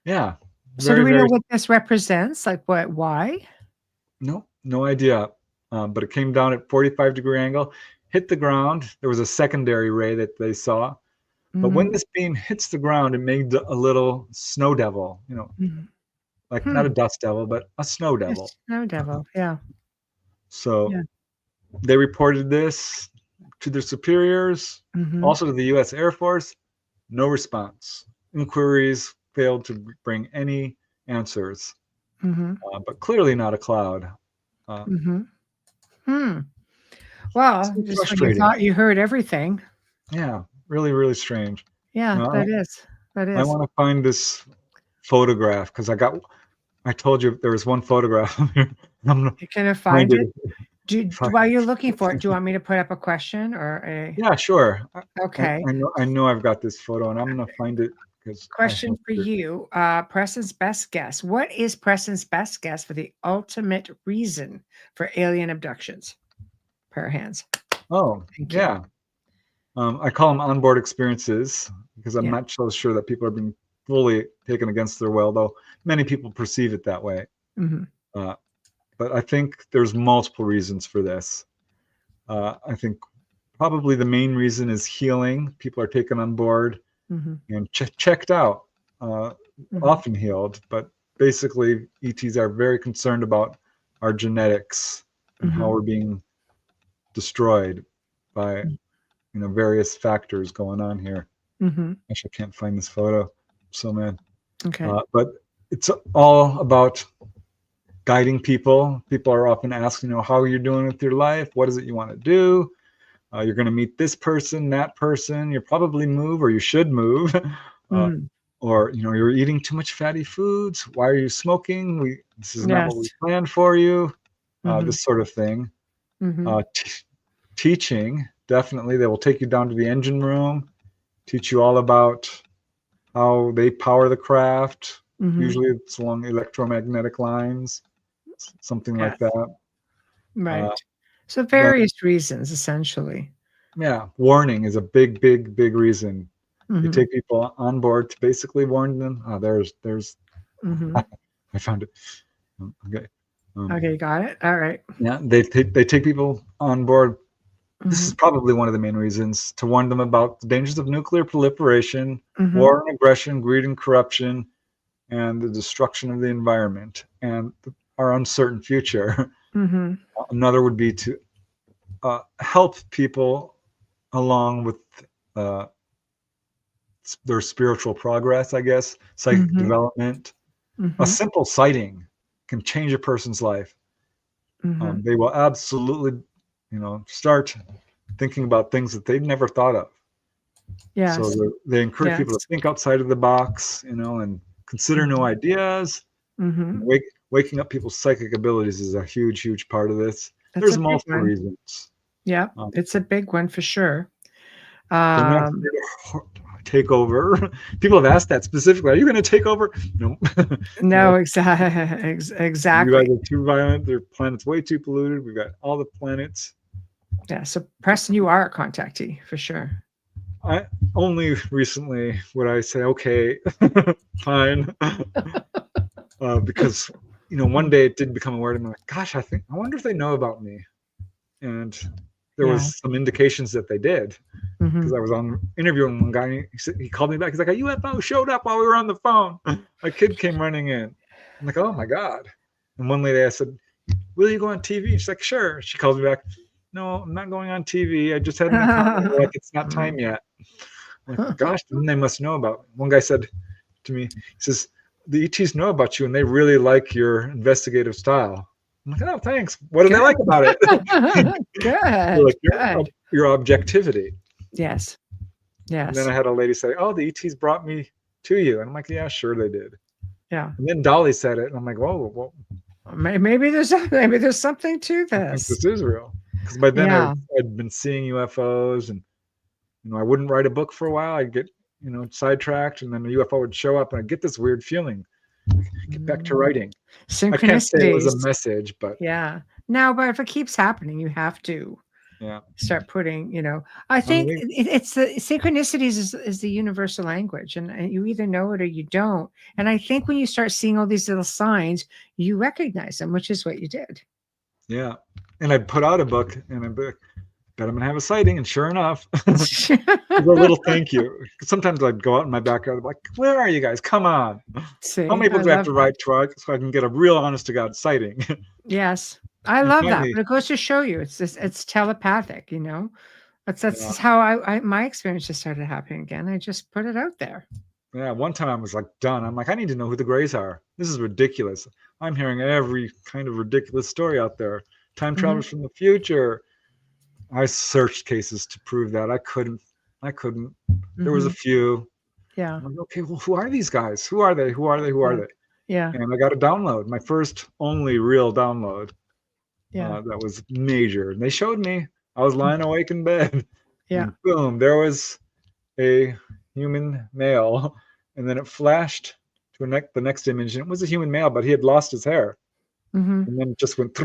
Yeah. So do we know what this represents? Like what? Why? No idea. But it came down at 45-degree angle, hit the ground. There was a secondary ray that they saw. But when this beam hits the ground, it made a little snow devil, like not a dust devil, but a snow devil. A snow devil, yeah. So they reported this to their superiors, also to the U.S. Air Force. No response. Inquiries failed to bring any answers, but clearly not a cloud. Well, just when you thought you heard everything. Yeah, really, really strange. Yeah, that is. I want to find this photograph because I told you there was one photograph. You're gonna find it. While you're looking for it, do you want me to put up a question or a? Yeah, sure. Okay. I know I've got this photo, and I'm gonna find it because. Question for you, Preston's best guess. What is Preston's best guess for the ultimate reason for alien abductions? Pair of hands. Oh, yeah. I call them onboard experiences because I'm not so sure that people are being fully taken against their will, though many people perceive it that way. But I think there's multiple reasons for this. I think probably the main reason is healing. People are taken on board and checked out, often healed. But basically, ETs are very concerned about our genetics and how we're being destroyed by various factors going on here. Actually, I can't find this photo. So mad. Okay. But it's all about guiding people. People are often asked, how are you doing with your life? What is it you want to do? You're going to meet this person, that person. You'll probably move, or you should move. Or, you're eating too much fatty foods. Why are you smoking? This is not what we planned for you. This sort of thing. Teaching, definitely. They will take you down to the engine room, teach you all about how they power the craft. Usually it's along electromagnetic lines, something like that. Right. So various reasons, essentially. Yeah. Warning is a big, big, big reason. You take people on board to basically warn them. There's I found it. Okay. Okay, got it. All right. Yeah, they take people on board. This is probably one of the main reasons, to warn them about the dangers of nuclear proliferation, war and aggression, greed and corruption, and the destruction of the environment and our uncertain future. Another would be to help people along with their spiritual progress, I guess, psychic development. A simple sighting can change a person's life. They will absolutely, start thinking about things that they'd never thought of. Yes. So they encourage people to think outside of the box, and consider new ideas. Waking up people's psychic abilities is a huge, huge part of this. There's multiple reasons. Yeah, it's a big one for sure. They're not here to take over. People have asked that specifically. Are you going to take over? No. No, exactly. You guys are too violent. Their planet's way too polluted. We've got all the planets. Yeah. So Preston, you are a contactee for sure. I only recently would I say, okay, fine. Because, one day it did become aware to me, like, gosh, I wonder if they know about me. And there was some indications that they did, because I was interviewing one guy. He called me back. He's like, a UFO showed up while we were on the phone. A kid came running in. I'm like, oh my God. And one lady, I said, will you go on TV? She's like, sure. She calls me back. No, I'm not going on TV. I just had an encounter. Like, it's not time yet. I'm like, gosh, then they must know about me. One guy said to me, he says, the ETs know about you and they really like your investigative style. I'm like, oh, thanks. What do they like about it? Good. Like, your objectivity. Yes. Yes. And then I had a lady say, oh, the ETs brought me to you. And I'm like, yeah, sure they did. Yeah. And then Dolly said it. And I'm like, whoa. Maybe there's something to I think this. this is real. Because by then I'd been seeing UFOs, and I wouldn't write a book for a while. I'd get sidetracked, and then the UFO would show up, and I'd get this weird feeling. Get back to writing. Synchronicities. I can't say it was a message, but no, but if it keeps happening, you have to start putting. I think it's the synchronicities is the universal language, and you either know it or you don't. And I think when you start seeing all these little signs, you recognize them, which is what you did. Yeah. And I'd put out a book, and I'd be like, bet I'm going to have a sighting. And sure enough, a little thank you. Sometimes I'd go out in my backyard, like, where are you guys? Come on. See, how many books do I have to write so I can get a real honest to God sighting? Yes. I love that. But it goes to show you, it's telepathic, That's how my experience just started happening again. I just put it out there. Yeah, one time I was like done. I'm like, I need to know who the Greys are. This is ridiculous. I'm hearing every kind of ridiculous story out there. Time travelers from the future. I searched cases to prove that. I couldn't. There was a few. Yeah. I'm like, okay, well, who are these guys? Who are they? Who are they? Who are they? Yeah. And I got a download, my first only real download. Yeah. That was major. And they showed me. I was lying awake in bed. Yeah. And boom, there was a human male. And then it flashed to the next image. And it was a human male, but he had lost his hair. And then it just went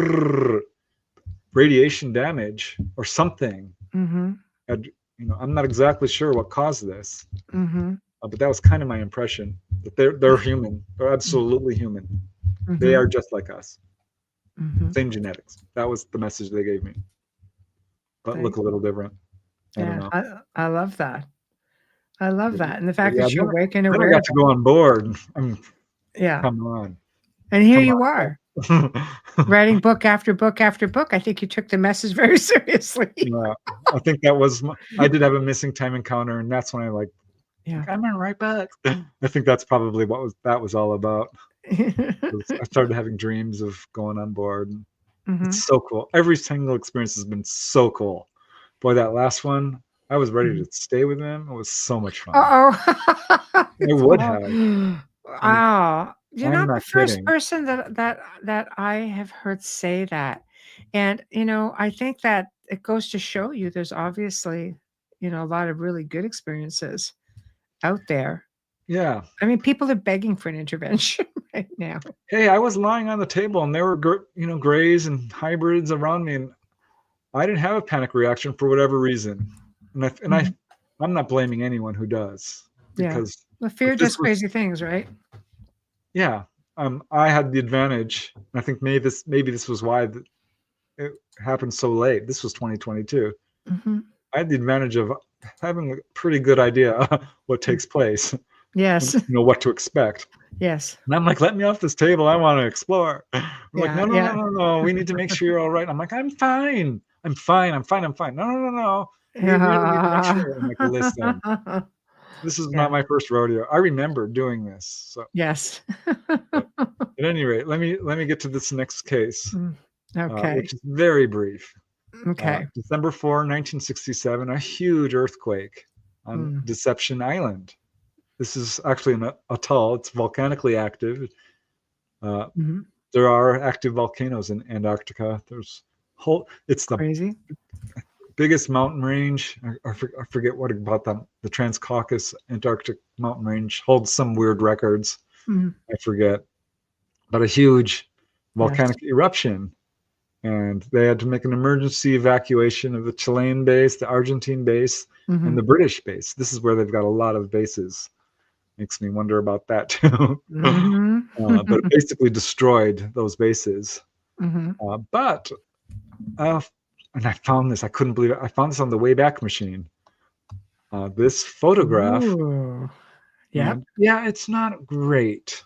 radiation damage or something. I'm not exactly sure what caused this. But that was kind of my impression, that they're human. They're absolutely human. They are just like us. Same genetics. That was the message they gave me. But look a little different. I love that. I love that. And the fact that you're awake and aware. I got to go on board. Come on. And here you are. Writing book after book after book. I think you took the message very seriously. I think that was I did have a missing time encounter, and that's when I'm gonna write back. I think that's probably what that was all about. I started having dreams of going on board. And Mhm. it's so cool. Every single experience has been so cool. Boy, that last one, I was ready Mhm. to stay with him. It was so much fun. Uh-oh. I would have. I mean, Wow. You're I'm not the not first kidding. person that I have heard say that. And, I think that it goes to show you there's obviously, a lot of really good experiences out there. Yeah. I mean, people are begging for an intervention right now. Hey, I was lying on the table and there were, grays and hybrids around me, and I didn't have a panic reaction for whatever reason. Mhm. I'm not blaming anyone who does, Yeah. because Well, if fear this does was, crazy things, right? yeah, I had the advantage. I think maybe this was why it happened so late. This was 2022. Mhm. I had the advantage of having a pretty good idea what Mm. takes place and Yes. what to expect. Yes. And I'm like, let me off this table. I want to explore. We're like, Yeah, no, no, no, yeah. no, no. We need to make sure you're all right. I'm like, I'm fine. I'm fine. I'm fine. I'm fine. No, no, no, no. We really need to make Yeah. sure. I'm like, listen, this is Yeah. not my first rodeo. I remember doing this. So, Yes. but at any rate, let me get to this next case, Mm. Okay. which is very brief. Okay. December 4, 1967, a huge earthquake on Mm. Deception Island. This is actually an atoll. It's volcanically active. Uh, Mhm. there are active volcanoes in Antarctica. It's the Crazy. biggest mountain range. I forget what about the Trans-Caucasus Antarctic mountain range holds some weird records. Mhm. I forget, but a huge Yes. volcanic eruption, and they had to make an emergency evacuation of the Chilean base, the Argentine base, and Mhm. the British base. This is where they've got a lot of bases. Makes me wonder about that too. Mhm. But it basically destroyed those bases. Mhm. But and I found this. I couldn't believe it. I found this on the Wayback Machine. This photograph, Ooh. Yep. and yeah, it's not great,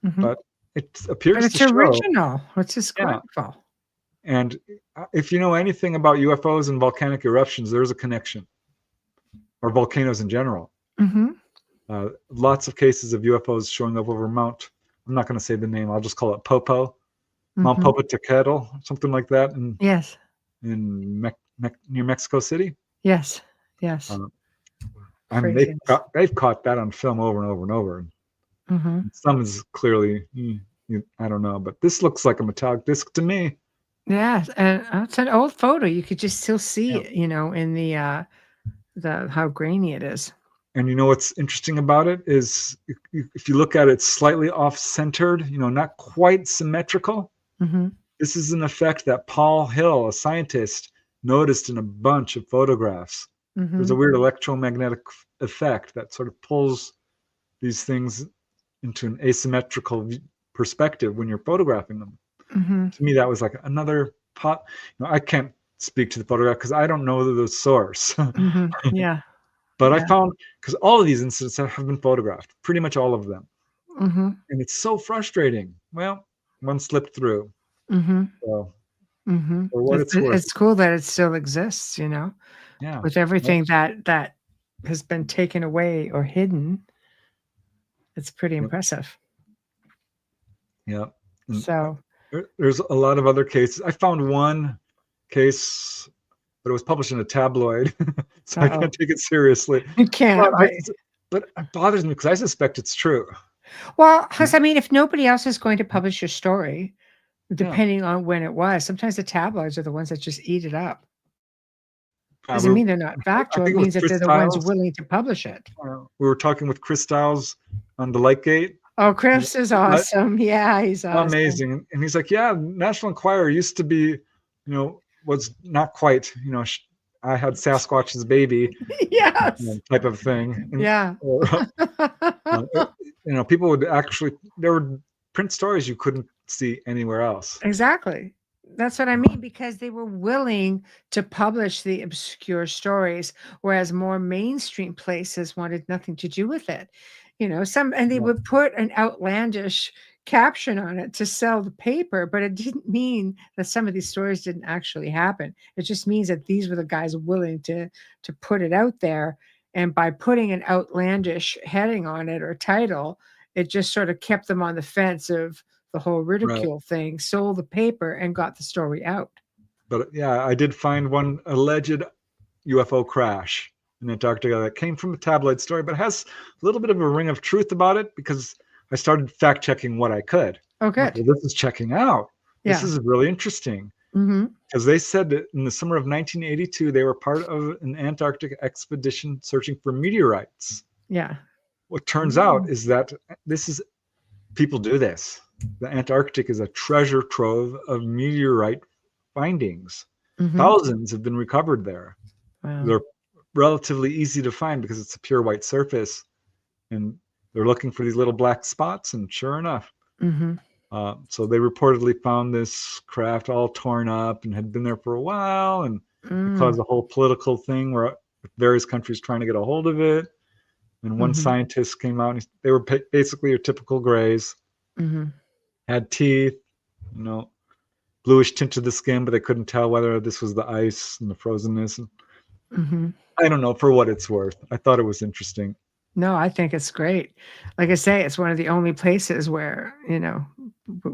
Mhm. but it But appears to it's show. original, which is Yeah, wonderful. and if you know anything about UFOs and volcanic eruptions, there's a connection, or volcanoes in general. Mhm. Lots of cases of UFOs showing up over I'm not going to say the name. I'll just call it Mount Mhm. Popocatépetl, something like that, Yes. near Mexico City. Yes. Yes. Uh, I mean, Craziness. they've caught that on film over and over and over. Mhm. Some is clearly, I don't know, but this looks like a metallic disc to me. Yes, and it's an old photo. You could just still see Yeah. it, in the how grainy it is. And you know what's interesting about it is if you look at it slightly off-centered, not quite symmetrical. Mhm. This is an effect that Paul Hill, a scientist, noticed in a bunch of photographs. There's a Mhm. weird electromagnetic effect that sort of pulls these things into an asymmetrical perspective when you're photographing them. Mhm. To me, that was like another pot. I can't speak to the photograph because I don't know the source. Mhm. Yeah. But I Yeah. found, because all of these incidents have been photographed, pretty much all of them, Mhm. and it's so frustrating. Well, one slipped through. Mhm. So Mhm. for what It's it's it worth, it's cool that it still exists, yeah, with yep, everything that has been taken away or hidden. It's pretty yep, impressive. yep. And So, there's a lot of other cases. I found one case, but it was published in a tabloid, so I uh-oh. can't take it seriously. You But can't, right? it bothers me because I suspect it's true. Well, 'cause I mean, if nobody else is going to publish your story, Yeah. depending on when it was, sometimes the tabloids are the ones that just eat it up. Doesn't We mean they're not I factual, it think it was means that Chris they're the ones Stiles. willing to publish it. We were talking with Chris Stiles on the Lightgate. Oh, Chris is awesome. Yeah, he's awesome. Amazing. And he's like, yeah, National Enquirer used to be, was not quite, I had Sasquatch's baby, Yes. type of thing. And, Yeah. people would actually, there were print stories you couldn't see anywhere else. Exactly. That's what I mean, because they were willing to publish the obscure stories, whereas more mainstream places wanted nothing to do with it. And they Yeah. would put an outlandish caption on it to sell the paper, but it didn't mean that some of these stories didn't actually happen. It just means that these were the guys willing to put it out there. And by putting an outlandish heading on it or title, It just sort of kept them on the fence of the whole Right. ridicule thing, sold the paper, and got the story out. But yeah, I did find one alleged UFO crash in Antarctica that came from a tabloid story, but has a little bit of a ring of truth about it because I started fact checking what I could. Oh, I'm like, good. well, this is checking out. This Yeah. is really interesting. Mm-hmm. Because they said that in the summer of 1982, they were part of an Antarctic expedition searching for meteorites. Yeah. What turns out is that people do this. The Antarctic is a treasure trove of meteorite findings. Mm-hmm. Thousands have been recovered there. Wow. They're relatively easy to find because it's a pure white surface, and they're looking for these little black spots, and sure enough. Mm-hmm. So they reportedly found this craft all torn up and had been there for a while, and it caused a whole political thing where various countries trying to get a hold of it. And one scientist came out, and they were basically your typical grays, had teeth, bluish tint to the skin, but they couldn't tell whether this was the ice and the frozenness. I don't know, for what it's worth. I thought it was interesting. No, I think it's great. Like I say, it's one of the only places where,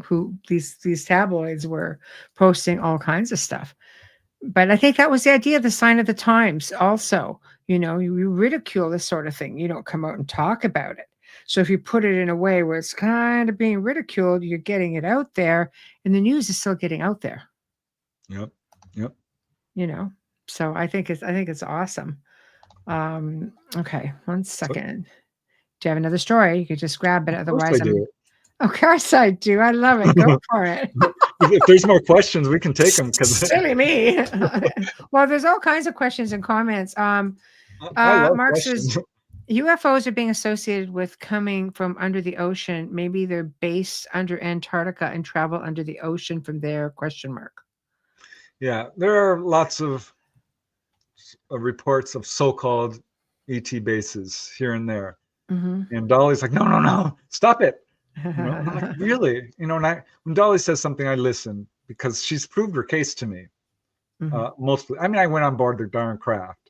who these tabloids were posting all kinds of stuff. But I think that was the idea, the sign of the times also. You ridicule this sort of thing. You don't come out and talk about it. So if you put it in a way where it's kind of being ridiculed, you're getting it out there, and the news is still getting out there. Yep. So I think it's awesome. Okay, one second. Do you have another story? You could just grab it. Otherwise, of course I do. I love it. Go for it. If there's more questions, we can take them. Silly me. Well, there's all kinds of questions and comments. Mark says UFOs are being associated with coming from under the ocean. Maybe they're based under Antarctica and travel under the ocean from there? ? Yeah, there are lots of reports of so-called ET bases here and there. And Dolly's like, no, stop it. I'm like, really? When Dolly says something, I listen because she's proved her case to me. Mostly, I went on board the darn craft.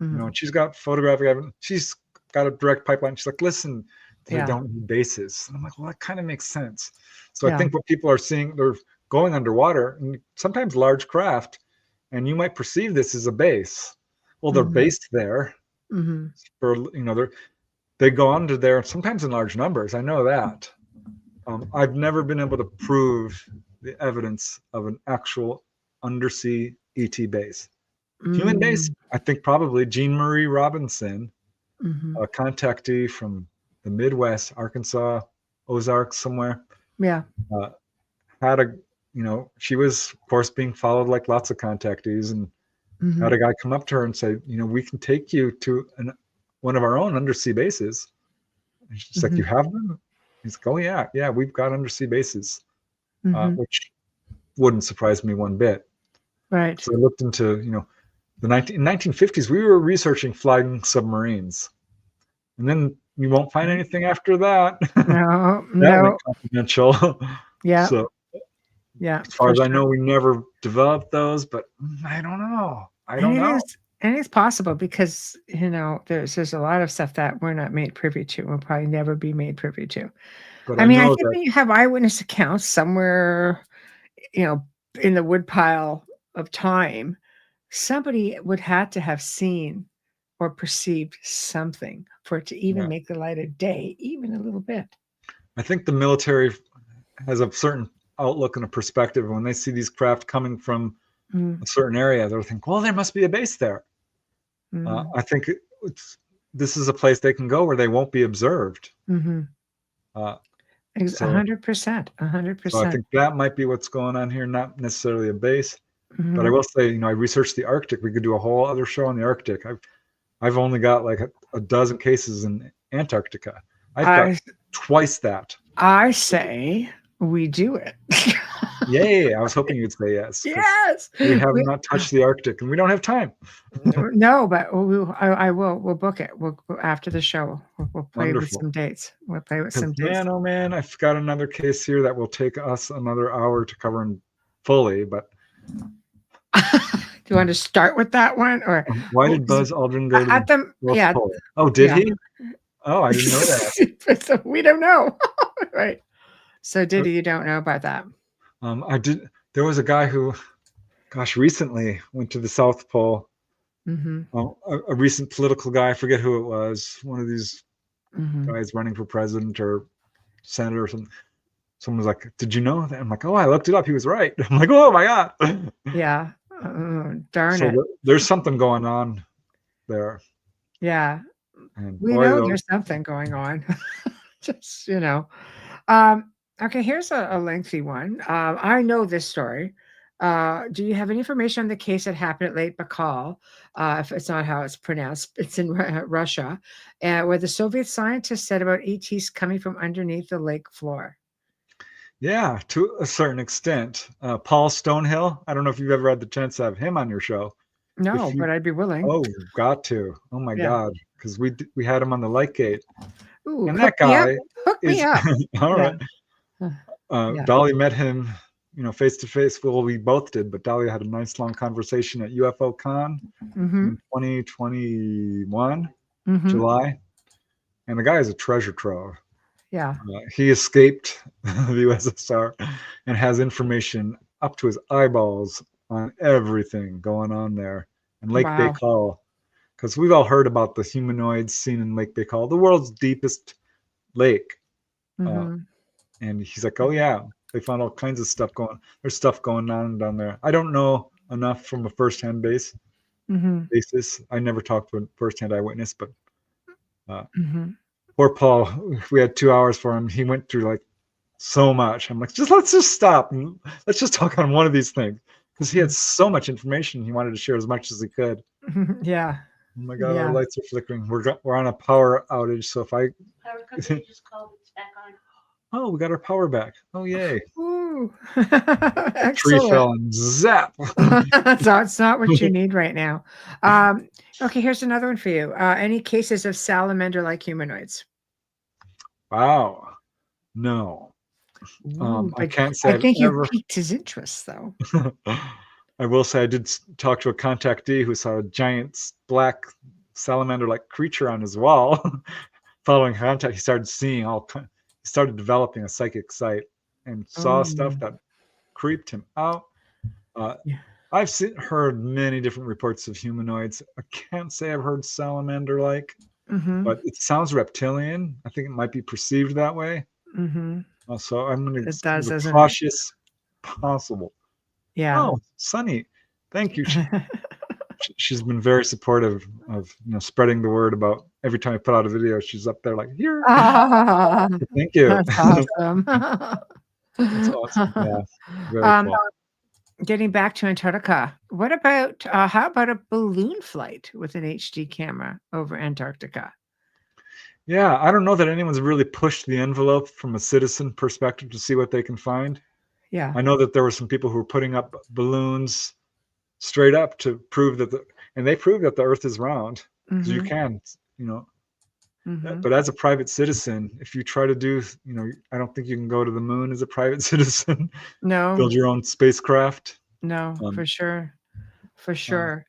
And she's got photographic evidence. She's got a direct pipeline. She's like, listen, they don't need bases. And I'm like, well, that kind of makes sense. So I think what people are seeing, they're going underwater, and sometimes large craft, and you might perceive this as a base. Well, they're based there. For they go under there sometimes in large numbers. I know that. I've never been able to prove the evidence of an actual undersea ET base. Human base, I think probably Jean Marie Robinson, a contactee from the Midwest, Arkansas, Ozarks somewhere. Yeah. Had she was of course being followed like lots of contactees, and had a guy come up to her and say, we can take you to one of our own undersea bases. And she's like, you have them? He's like, oh yeah, we've got undersea bases, which wouldn't surprise me one bit. Right. So I looked into, in 1950s, we were researching flying submarines, and then you won't find anything after that. No, that went confidential. Yeah. So yeah, as far as I know, we never developed those, but I don't know. And it's possible because, there's a lot of stuff that we're not made privy to. We'll probably never be made privy to. But I think when you have eyewitness accounts somewhere, in the woodpile of time, somebody would have to have seen or perceived something for it to even make the light of day, even a little bit. I think the military has a certain outlook and a perspective. When they see these craft coming from a certain area, they'll think, well, there must be a base there. I think this is a place they can go where they won't be observed. 100%. 100%. So I think that might be what's going on here, not necessarily a base. But I will say, I researched the Arctic. We could do a whole other show on the Arctic. I've only got like a dozen cases in Antarctica. I've got twice that. I say we do it. Yay! I was hoping you'd say yes. Yes. We have not touched the Arctic, and we don't have time. No, but we'll book it. We'll after the show. We'll play with some dates. We'll play with some dates. Man, oh man, I've got another case here that will take us another hour to cover fully. But do you want to start with that one, or why did Buzz Aldrin go to the North Pole? Oh, did he? Oh, I didn't know that. So we don't know. Right. So Diddy, you don't know about that. I did. There was a guy who, gosh, recently went to the South Pole. Mm-hmm. A recent political guy, I forget who it was, one of these Mm-hmm. guys running for president or senator or something. Someone was like, "Did you know that?" I'm like, "Oh, I looked it up. He was right." I'm like, "Oh my god!" Yeah. Darn So it. there's something going on there, Yeah. and We boy, know those, there's something going on. Just, okay, here's a lengthy one. I know this story. Do you have any information on the case that happened at Lake Baikal? If it's not how it's pronounced, it's in Russia, where the Soviet scientists said about ETs coming from underneath the lake floor. yeah, to a certain extent. Paul Stonehill. I don't know if you've ever had the chance to have him on your show. No, If you, but I'd be willing. oh, got to. Oh my Yeah. god, because we had him on the Light Gate, Ooh, and hook that me up. guy Hook me is up. all Yeah. right. Yeah. Dolly met him, face to face. Well, we both did, but Dolly had a nice long conversation at UFO Con Mm-hmm. in 2021, Mm-hmm. July. And the guy is a treasure trove. Yeah. He escaped the USSR and has information up to his eyeballs on everything going on there. And Lake Wow. Baikal, because we've all heard about the humanoids seen in Lake Baikal, the world's deepest lake. Mm-hmm. And he's like, "Oh yeah, they found all kinds of stuff going. There's stuff going on down there. I don't know enough from a first-hand Mm-hmm. basis. I never talked to a first-hand eyewitness, but Mm-hmm. poor Paul. We had 2 hours for him. He went through like so much. I'm like, let's just stop and let's just talk on one of these things because he had so much information. He wanted to share as much as he could. Yeah. Oh my god, our Yeah. lights are flickering. We're on a power outage, so if I Power company just called. It's back on. oh, we got our power back. Oh yay! Ooh. Tree Excellent. fell and zap. So it's not what you need right now. Okay, here's another one for you. Any cases of salamander-like humanoids? Wow. No. Ooh, I but can't say I I've think you ever. piqued his interest, though. I will say I did talk to a contactee who saw a giant black salamander-like creature on his wall. Following contact, he started seeing he started developing a psychic sight and saw stuff that creeped him out. Yeah. I've heard many different reports of humanoids. I can't say I've heard salamander-like, Mm-hmm. but it sounds reptilian. I think it might be perceived that way. Mm-hmm. So I'm going It to does, be doesn't it? cautious possible. Yeah. Oh, Sunny, thank you. She's been very supportive of spreading the word about every time I put out a video. She's up there like, here. Ah, Thank you. that's awesome. That's awesome. Yeah, very cool. Getting back to Antarctica, what about how about a balloon flight with an HD camera over Antarctica? Yeah, I don't know that anyone's really pushed the envelope from a citizen perspective to see what they can find. Yeah. I know that there were some people who were putting up balloons straight up to prove that they prove that the Earth is round because you can, But as a private citizen, if you try to do, I don't think you can go to the moon as a private citizen. No. Build your own spacecraft. No, for sure. For sure.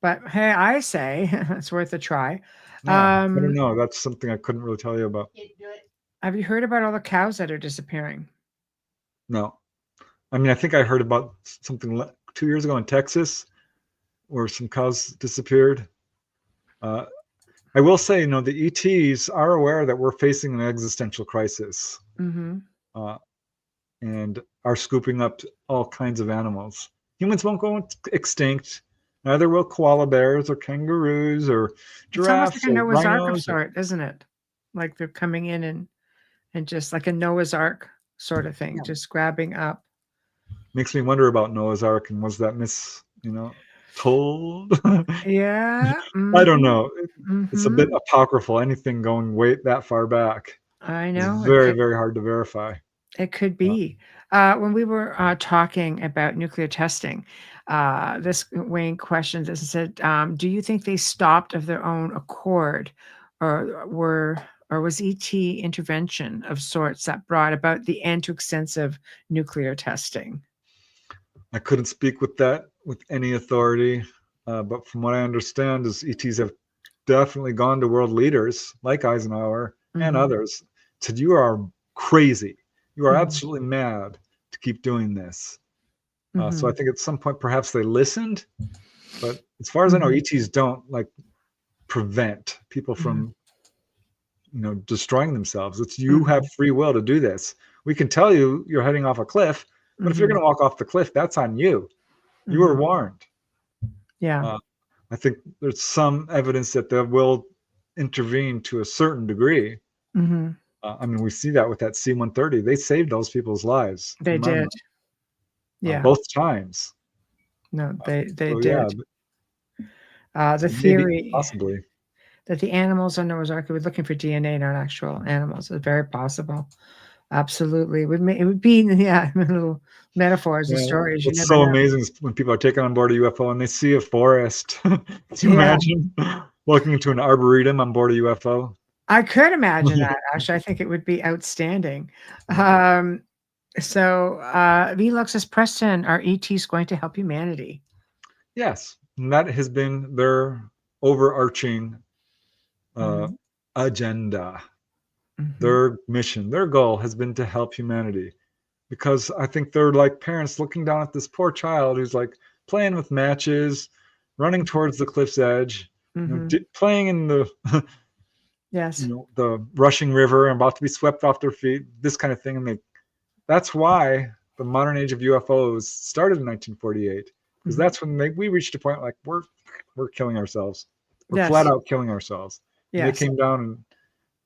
But hey, I say it's worth a try. Yeah, I don't know. That's something I couldn't really tell you about. Have you heard about all the cows that are disappearing? No. I mean, I think I heard about something 2 years ago in Texas where some cows disappeared. I will say, the ETs are aware that we're facing an existential crisis and are scooping up all kinds of animals. Humans won't go extinct. Neither will koala bears or kangaroos or giraffes It's almost like a or Noah's Ark of rhinos. sort, isn't it? Like they're coming in and just like a Noah's Ark sort of thing, just grabbing up. Makes me wonder about Noah's Ark and was that told? Yeah. I don't know. It's a bit apocryphal. Anything going way that far back. I know. It's very, very hard to verify. It could be. When we were talking about nuclear testing, this Wayne questioned this and said, do you think they stopped of their own accord or was ET intervention of sorts that brought about the end to extensive nuclear testing? I couldn't speak with any authority, but from what I understand is ETs have definitely gone to world leaders like Eisenhower and Mhm. others, said, you are crazy. You are Mhm. absolutely mad to keep doing this. So I Mhm. think at some point, perhaps they listened. But as far as I know, Mhm. ETs don't like prevent people Mhm. from, destroying themselves. It's you have Mhm. free will to do this. We can tell you you're heading off a cliff, but if you're going Mhm. to walk off the cliff, that's on you. You were Mhm. warned. Yeah. Uh, I think there's some evidence that they will intervene to a certain degree. Mhm. I mean, we see that with that C-130. They saved those people's lives, They in my did. mind, Yeah. both times. No, they So did. yeah, The so maybe theory possibly. that the animals on Noah's Ark were looking for DNA, not actual animals, is very possible. Absolutely. It would be, yeah, little metaphors and Yeah, stories. You what's never so know. amazing is when people are taken on board a UFO and they see a forest. Can you Yeah. imagine walking into an arboretum on board a UFO? I could imagine that. Actually, I think it would be outstanding. Velux says, Preston, are ETs going to help humanity? Yes, and that has been their overarching uh, Mhm. agenda. Mhm. Their mission, their goal has been to help humanity. Because I think they're like parents looking down at this poor child who's like playing with matches, running towards the cliff's edge, Mhm. playing in the Yes. the rushing river and about to be swept off their feet, this kind of thing. And that's why the modern age of UFOs started in 1948, because Mhm. that's when we reached a point like we're killing ourselves. We're flat Yes. out killing ourselves. And they Yes. came down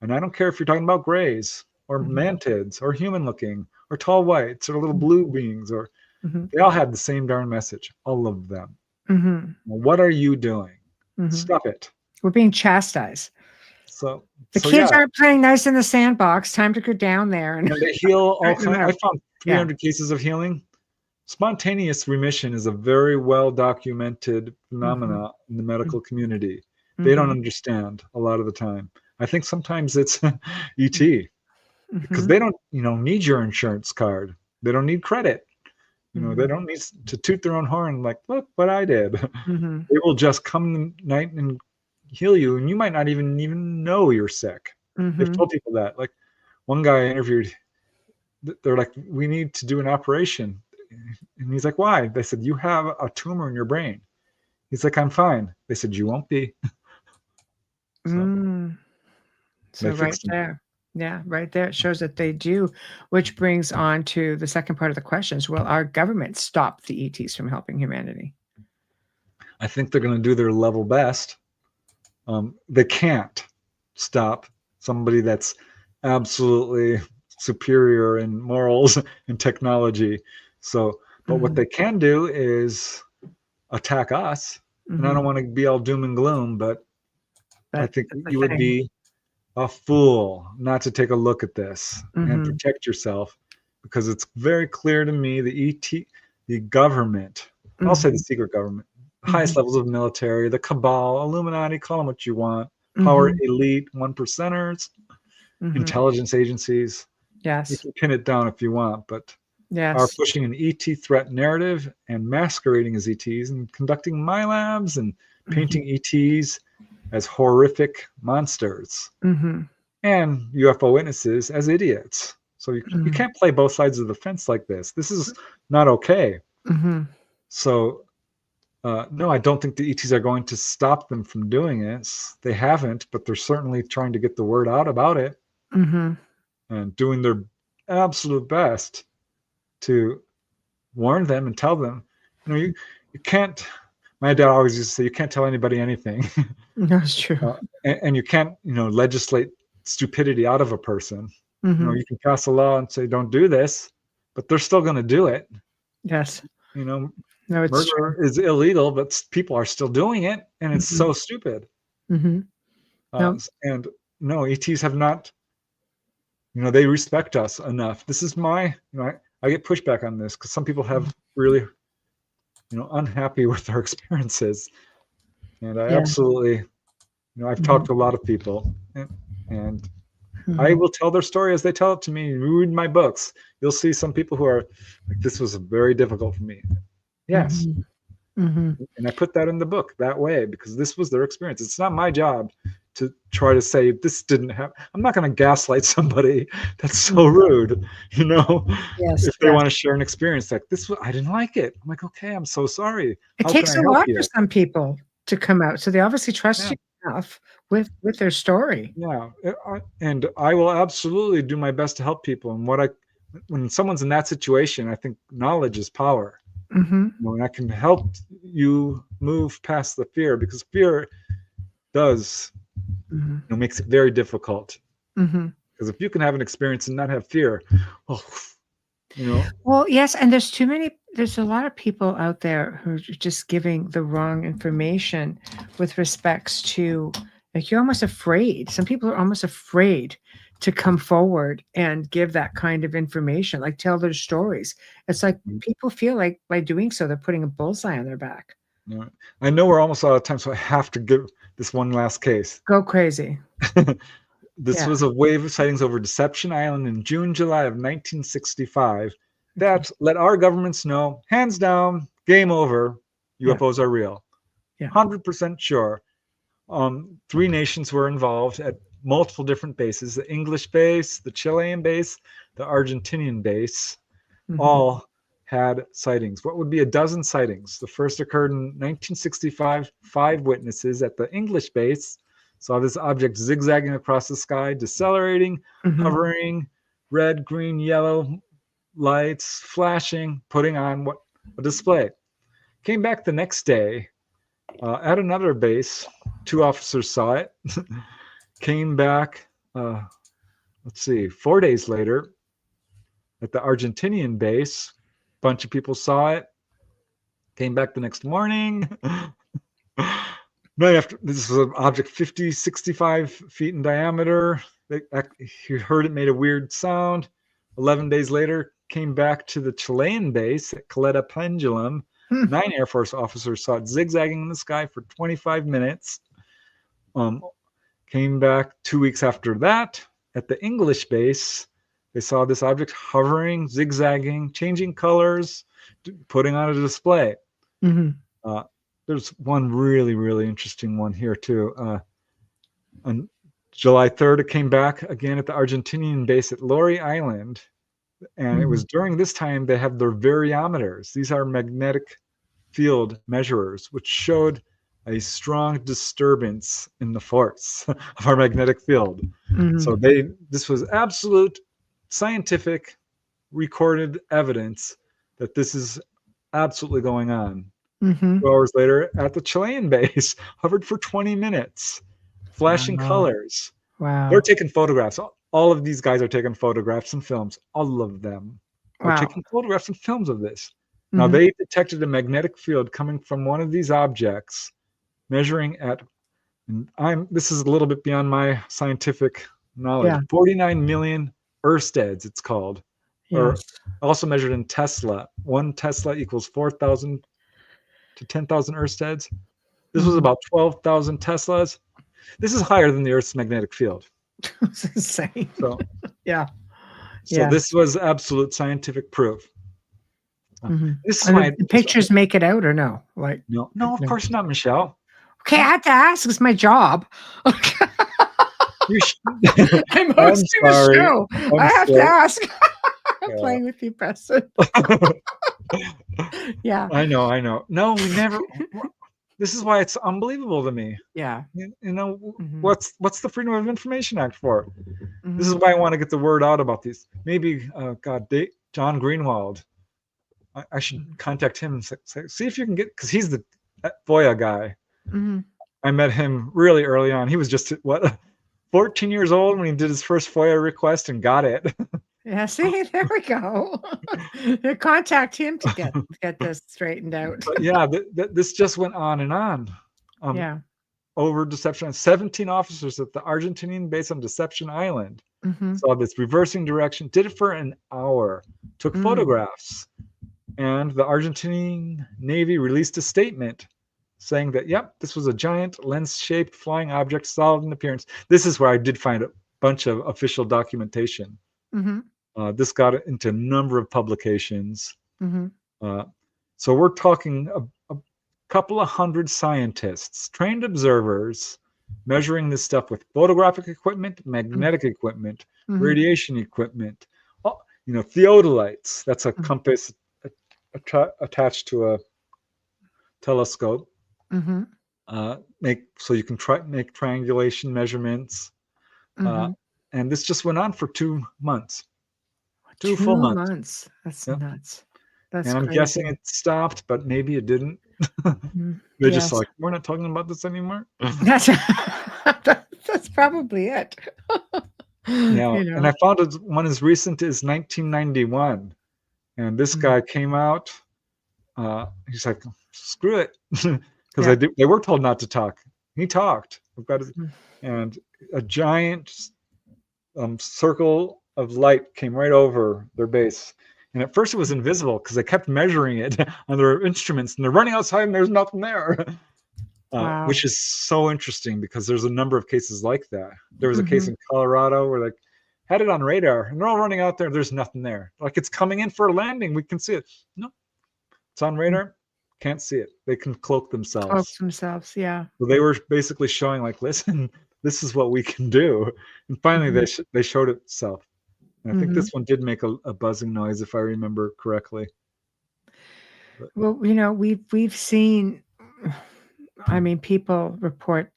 and I don't care if you're talking about grays or Mhm. mantids or human looking or tall whites or little blue beings, or Mhm. they all had the same darn message, all of them. Mhm. Well, what are you doing? Mhm. Stop it. We're being chastised. So The so kids yeah, aren't playing nice in the sandbox. Time to go down there and they heal all straighten them kinds. I out. found Yeah. 300 cases of healing. Spontaneous remission is a very well documented Mhm. phenomena in the medical community. They don't Mhm. understand a lot of the time. I think sometimes it's ET, because Mhm. they don't, need your insurance card. They don't need credit. They Mhm. don't need to toot their own horn like, look what I did. Mhm. They will just come night and heal you, and you might not even know you're sick. They've Mhm. told people that. Like one guy I interviewed, they're like, we need to do an operation. And he's like, why? They said, you have a tumor in your brain. He's like, I'm fine. They said, you won't be. So Mm. they So right fixed him. there. Yeah, right there. It shows that they do, which brings on to the second part of the questions. Will our government stop the ETs from helping humanity? I think they're going to do their level best. They can't stop somebody that's absolutely superior in morals and technology. So, but what Mhm. they can do is attack us. And I don't Mhm. want to be all doom and gloom, but I But think that's the you would thing. be a fool not to take a look at this and Mhm. protect yourself, because it's very clear to me the government, I'll say the Mhm. secret government, the highest Mhm. levels of military, the cabal, Illuminati, call them what you want, power Mhm. elite, one percenters, Mhm. intelligence agencies. You Yes. can pin it down if you want, but are Yes. pushing an ET threat narrative and masquerading as ETs and conducting labs and Mhm. painting ETs as horrific monsters Mhm. and UFO witnesses as idiots. So you Mhm. can't play both sides of the fence like this. This is not okay. Mhm. So no, I don't think the ETs are going to stop them from doing it. They haven't, but they're certainly trying to get the word out about it Mhm. and doing their absolute best to warn them and tell them. You can't. My dad always used to say, you can't tell anybody anything, That's true. and you can't, legislate stupidity out of a person. Mhm. You can pass a law and say, don't do this, but they're still going to do it. Yes. You know, No, it's true. murder is illegal, but people are still doing it, and it's Mhm. so stupid. Mhm. No. And no, ETs have not. They respect us enough. This is I get pushback on this because some people have really, unhappy with their experiences, and I Yeah. absolutely, I've Mhm. talked to a lot of people, and I Mhm. will tell their story as they tell it to me. You read my books, you'll see some people who are like, this was very difficult for me. Yes, Mhm. Mm-hmm. And I put that in the book that way because this was their experience. It's not my job to try to say this didn't happen. I'm not going to gaslight somebody. That's so rude, Yes, if they yes. want to share an experience like this. I didn't like it. I'm like, okay, I'm so sorry. It How can takes I a help lot you? for some people to come out, so they obviously trust Yeah. you enough with their story. Yeah, and I will absolutely do my best to help people. And when someone's in that situation, I think knowledge is power. Mm-hmm. And I can help you move past the fear because fear does, Mm-hmm. makes it very difficult. Mm-hmm. Because if you can have an experience and not have fear, oh, Well, yes, and there's a lot of people out there who are just giving the wrong information with respects to, like, you're almost afraid. Some people are almost afraid to come forward and give that kind of information, like tell their stories. It's like people feel like by doing so, they're putting a bullseye on their back. I know we're almost out of time, so I have to give this one last case. Go crazy. This was a wave of sightings over Deception Island in June, July of 1965. That let our governments know, hands down, game over, UFOs are real. Yeah. 100% sure. 3 nations were involved at multiple different bases: the English base, the Chilean base, the Argentinian base, all had sightings. What would be a dozen sightings? The first occurred in 1965. 5 witnesses at the English base saw this object zigzagging across the sky, decelerating, hovering, red, green, yellow lights, flashing, putting on a display. Came back the next day at another base. 2 officers saw it. Came back, 4 days later at the Argentinian base. Bunch of people saw it. Came back the next morning. Right after, this was an object 50, 65 feet in diameter. He heard it made a weird sound. 11 days later, came back to the Chilean base at Caleta Pendulum. 9 Air Force officers saw it zigzagging in the sky for 25 minutes. Came back 2 weeks after that at the English base. They saw this object hovering, zigzagging, changing colors, putting on a display. There's one really, really interesting one here too. On July 3rd, it came back again at the Argentinian base at Lori Island. And it was during this time they have their variometers. These are magnetic field measurers, which showed a strong disturbance in the force of our magnetic field. So this was absolute scientific recorded evidence that this is absolutely going on. 2 hours later at the Chilean base, hovered for 20 minutes, flashing colors. Wow. They're taking photographs. All of these guys are taking photographs and films. All of them are taking photographs and films of this. Now, they detected a magnetic field coming from one of these objects, measuring at, this is a little bit beyond my scientific knowledge, 49 million Ersteds, it's called. Or also measured in Tesla. 1 Tesla equals 4,000 to 10,000 Ersteds. This was about 12,000 Teslas. This is higher than the Earth's magnetic field. It's insane. So, so this was absolute scientific proof. This is the pictures make it out or no? Like no, of course not, Michelle. Okay, I had to ask. It's my job. I'm hosting a show. I have to ask. I'm playing with you, Preston. Yeah. I know. No, we never. This is why it's unbelievable to me. Yeah. What's the Freedom of Information Act for? This is why I want to get the word out about these. Maybe, John Greenwald. I should contact him and say, see if you can get, because he's the FOIA guy. I met him really early on. He was just 14 years old when he did his first FOIA request and got it. Yeah, see, there we go. Contact him to get this straightened out. But this just went on and on. Over Deception. 17 officers at the Argentinian base on Deception Island saw this reversing direction, did it for an hour, took photographs, and the Argentinian Navy released a statement saying that, this was a giant lens-shaped flying object, solid in appearance. This is where I did find a bunch of official documentation. This got into a number of publications. So we're talking couple of hundred scientists, trained observers, measuring this stuff with photographic equipment, magnetic equipment, radiation equipment, theodolites. That's a compass attached to a telescope. So you can make triangulation measurements. And this just went on for 2 months. 2 full months. That's nuts. That's and I'm crazy. guessing it stopped, but maybe it didn't. They're just like, we're not talking about this anymore. That's probably it. And I found one as recent as 1991. And this guy came out. He's like, screw it. Because they were told not to talk. He talked. And a giant circle of light came right over their base. And at first it was invisible because they kept measuring it on their instruments, and they're running outside and there's nothing there. Which is so interesting because there's a number of cases like that. There was a case in Colorado where they had it on radar and they're all running out there. There's nothing there. Like, it's coming in for a landing. We can see it. No, it's on radar. Can't see it. They can cloak themselves. Yeah. So they were basically showing, like, listen, this is what we can do. And finally they showed itself. And I think this one did make a buzzing noise, if I remember correctly. Well, we've seen, people report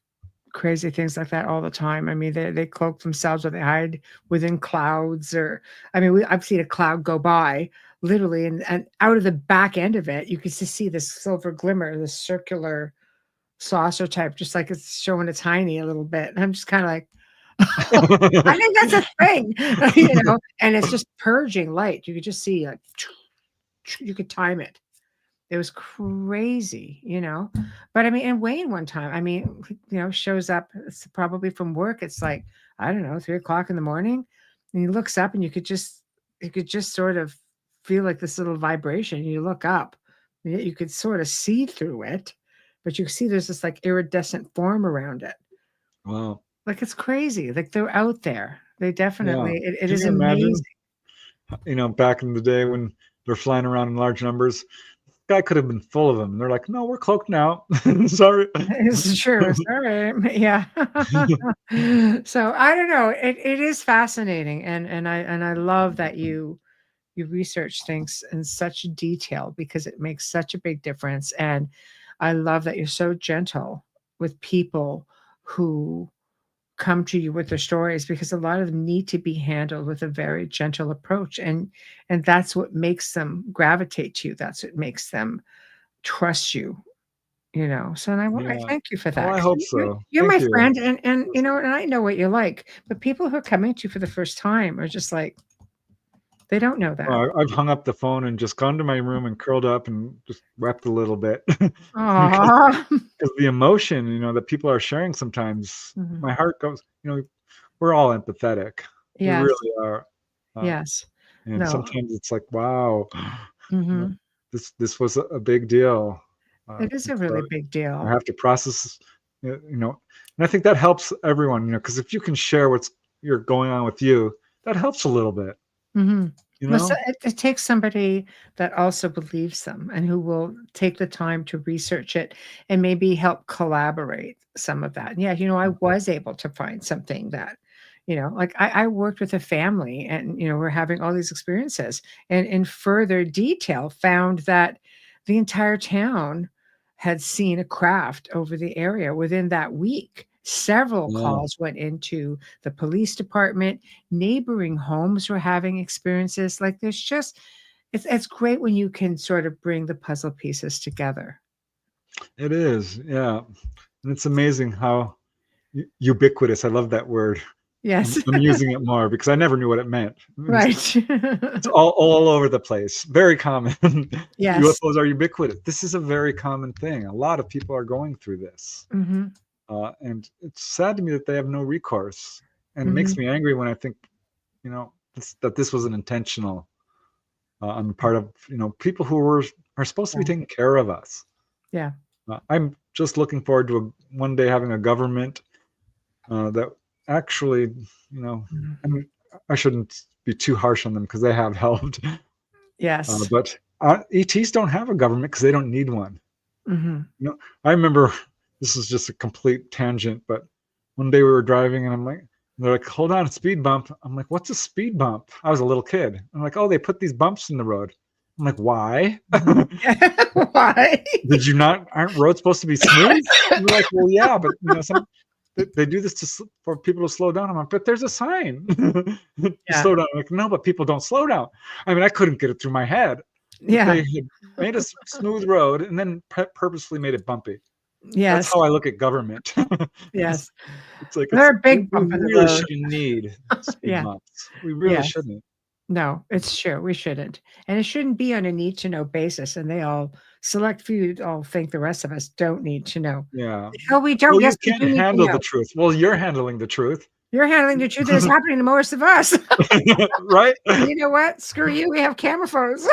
crazy things like that all the time. They cloak themselves, or they hide within clouds, or I've seen a cloud go by literally, and out of the back end of it, you can just see this silver glimmer, this circular saucer type, just like it's showing a tiny a little bit. And I'm just kind of like, I think that's a thing, and it's just purging light. You could just see, like, you could time it. It was crazy, But and Wayne one time, shows up, it's probably from work. It's like, I don't know, 3:00 in the morning, and he looks up, and you could just sort of feel like this little vibration. You look up, and you could sort of see through it, but you see there's this like iridescent form around it. Wow. Like, it's crazy. Like, they're out there. They definitely, it is amazing. Imagine, back in the day when they're flying around in large numbers, guy could have been full of them. And they're like, no, we're cloaked now. Sorry. It's true. Sorry. Yeah. So I don't know. It is fascinating. And I love that you research things in such detail, because it makes such a big difference. And I love that you're so gentle with people who come to you with their stories, because a lot of them need to be handled with a very gentle approach, and that's what makes them gravitate to you. That's what makes them trust you, So I thank you for that. I hope so. You're my friend, and and I know what you like, but people who are coming to you for the first time are just like, they don't know that. Well, I've hung up the phone and just gone to my room and curled up and just wept a little bit. Aww. Because the emotion, that people are sharing sometimes, my heart goes, we're all empathetic. Yes. We really are. Yes. And sometimes it's like, wow, this was a big deal. It is a really big deal. I have to process, and I think that helps everyone, because if you can share what's going on with you, that helps a little bit. Well, so it takes somebody that also believes them, and who will take the time to research it and maybe help collaborate some of that. And I was able to find something that, like I worked with a family, and, we're having all these experiences, and in further detail found that the entire town had seen a craft over the area within that week. Several calls went into the police department. Neighboring homes were having experiences. Like, there's just, it's great when you can sort of bring the puzzle pieces together. It is, yeah. And it's amazing how ubiquitous, I love that word. Yes. I'm using it more because I never knew what it meant. Right. It's all over the place. Very common. Yes. UFOs are ubiquitous. This is a very common thing. A lot of people are going through this. And it's sad to me that they have no recourse. And it makes me angry when I think, that this wasn't intentional on the part of, people who are supposed to be taking care of us. Yeah. I'm just looking forward to one day having a government that actually, I shouldn't be too harsh on them because they have helped. Yes. But ETs don't have a government because they don't need one. Hmm. You know, I remember this is just a complete tangent, but one day we were driving and I'm like, they're like, hold on, speed bump. I'm like, what's a speed bump? I was a little kid. I'm like, oh, they put these bumps in the road. I'm like, why? Why? Did you not? Aren't roads supposed to be smooth? You're like, well, yeah, but they do this for people to slow down. I'm like, but there's a sign. You Yeah. slow down. I'm like, no, but people don't slow down. I mean, I couldn't get it through my head. Yeah. They had made a smooth road and then purposely made it bumpy. That's Yes. how I look at government. Yes. It's like They're a we big bump in the really road. shouldn't need speed Yeah. bumps. We really Yes. shouldn't. No, it's true. We shouldn't. And it shouldn't be on a need to know basis. And they all select few all think the rest of us don't need to know. Yeah. Oh, we don't. Well, you Yes, we can't do need to handle know. the truth. Well, you're handling the truth, You're handling the truth that is happening to most of us. right? You know what? Screw you. We have camera phones.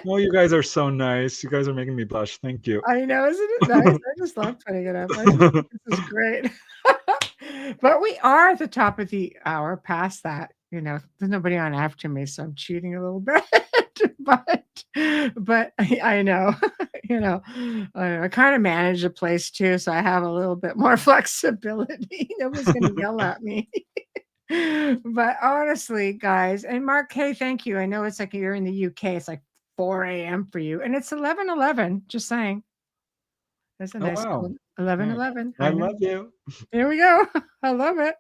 Well, you guys are so nice. You guys are making me blush. Thank you. I know, isn't it nice? I just love putting it up. I just think this is great. But we are at the top of the hour, past that. You know, there's nobody on after me, so I'm cheating a little bit. but I know, you know, I kind of manage the place too, so I have a little bit more flexibility. Nobody's going to yell at me. But honestly, guys, and Mark, hey, thank you. I know it's like you're in the UK. It's like 4 a.m. for you, and it's 11:11. Just saying. That's a Oh, nice wow. 11:11. I I know. love you. There we go. I love it.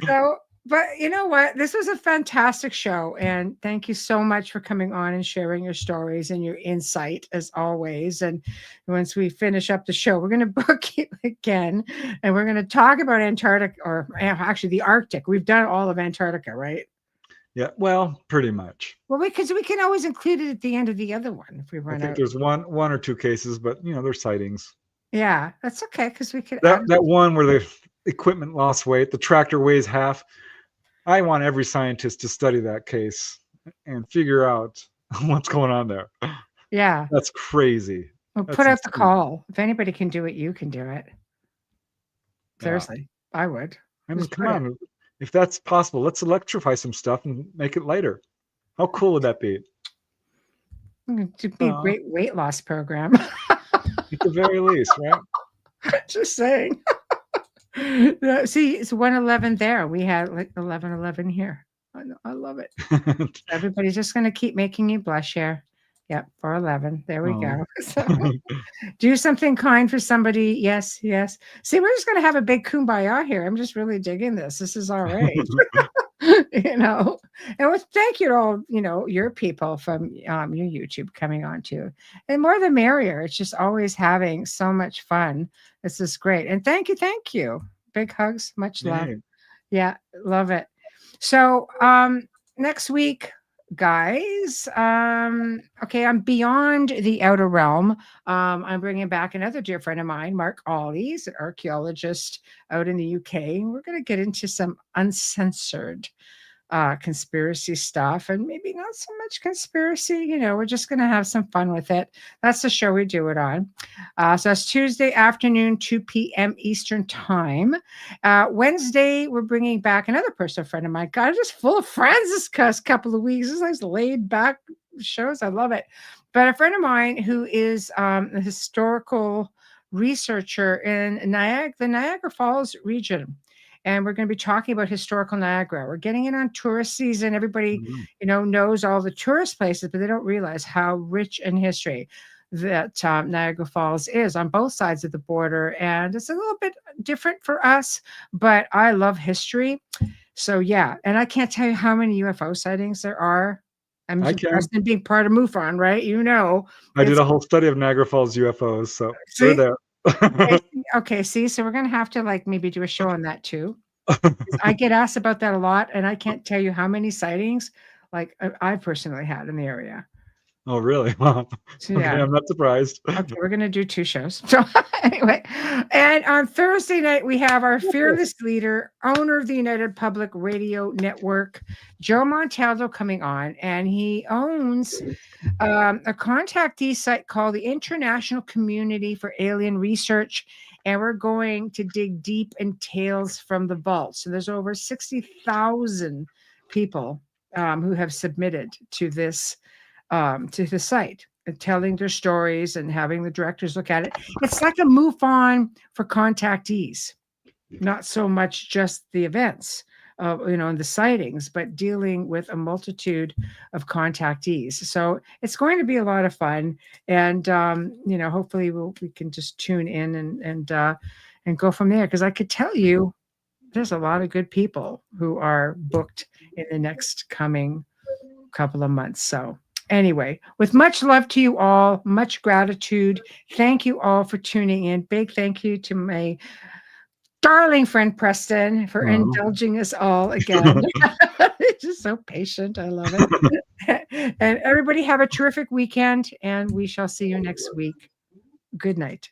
So, but you know what? This was a fantastic show. And thank you so much for coming on and sharing your stories and your insight as always. And once we finish up the show, we're going to book you again and we're going to talk about Antarctica, or actually the Arctic. We've done all of Antarctica, right? Yeah, well, pretty much. Well, because we can always include it at the end of the other one if we I run think out. there's one or two cases, but there's sightings. Yeah, that's okay because we could add. That one where the equipment lost weight, the tractor weighs half. I want every scientist to study that case and figure out what's going on there. Yeah. That's crazy. We'll That's put out the insane. call. If anybody can do it, you can do it. Yeah. Seriously, I would. I mean, Just come put it. on. If that's possible, let's electrify some stuff and make it lighter. How cool would that be? It'd be a Aw. great weight loss program. At the very least, right? Just saying. Yeah, see, it's 111 there. We had like 11:11 here. I love it. Everybody's just going to keep making you blush here. Yep, 411. There we Oh. go. So, do something kind for somebody. Yes, yes. See, we're just going to have a big kumbaya here. I'm just really digging this. This is all right. And thank you to all your people from your YouTube coming on too, and more the merrier. It's just always having so much fun. This is great, and thank you. Big hugs, much love. Yay. Yeah, love it. So next week, guys, okay, I'm beyond the outer realm. I'm bringing back another dear friend of mine, Mark Ollie. He's an archaeologist out in the UK, and we're going to get into some uncensored conspiracy stuff, and maybe not so much conspiracy. We're just going to have some fun with it. That's the show we do it on. So that's Tuesday afternoon, 2 p.m. Eastern time. Wednesday, we're bringing back another personal friend of mine. God, I'm just full of friends this couple of weeks. This is nice laid back shows. I love it. But a friend of mine who is a historical researcher in the Niagara Falls region. And we're going to be talking about historical Niagara. We're getting in on tourist season. Everybody, knows all the tourist places, but they don't realize how rich in history that Niagara Falls is on both sides of the border. And it's a little bit different for us, but I love history. So, yeah. And I can't tell you how many UFO sightings there are. I'm just Preston being part of MUFON, right? I did a whole study of Niagara Falls UFOs, so we're there. Okay, see, so we're gonna have to maybe do a show on that too. I get asked about that a lot, and I can't tell you how many sightings I personally had in the area. Oh, really? Wow. So, okay, I'm not surprised. Okay, we're gonna do 2 shows. So anyway, and on Thursday night we have our fearless leader, owner of the United Public Radio Network, Joe Montaldo, coming on, and he owns a contactee site called the International Community for Alien Research, and we're going to dig deep in tales from the vault. So there's over 60,000 people who have submitted to this to the site. telling their stories and having the directors look at it. It's like a MUFON for contactees, not so much just the events, and the sightings, but dealing with a multitude of contactees. So it's going to be a lot of fun, and hopefully we can just tune in and go from there. Because I could tell you, there's a lot of good people who are booked in the next coming couple of months. So anyway, with much love to you all, much gratitude. Thank you all for tuning in. Big thank you to my darling friend Preston for indulging us all again. Just so patient. I love it. And everybody have a terrific weekend, and we shall see you next week. Good night.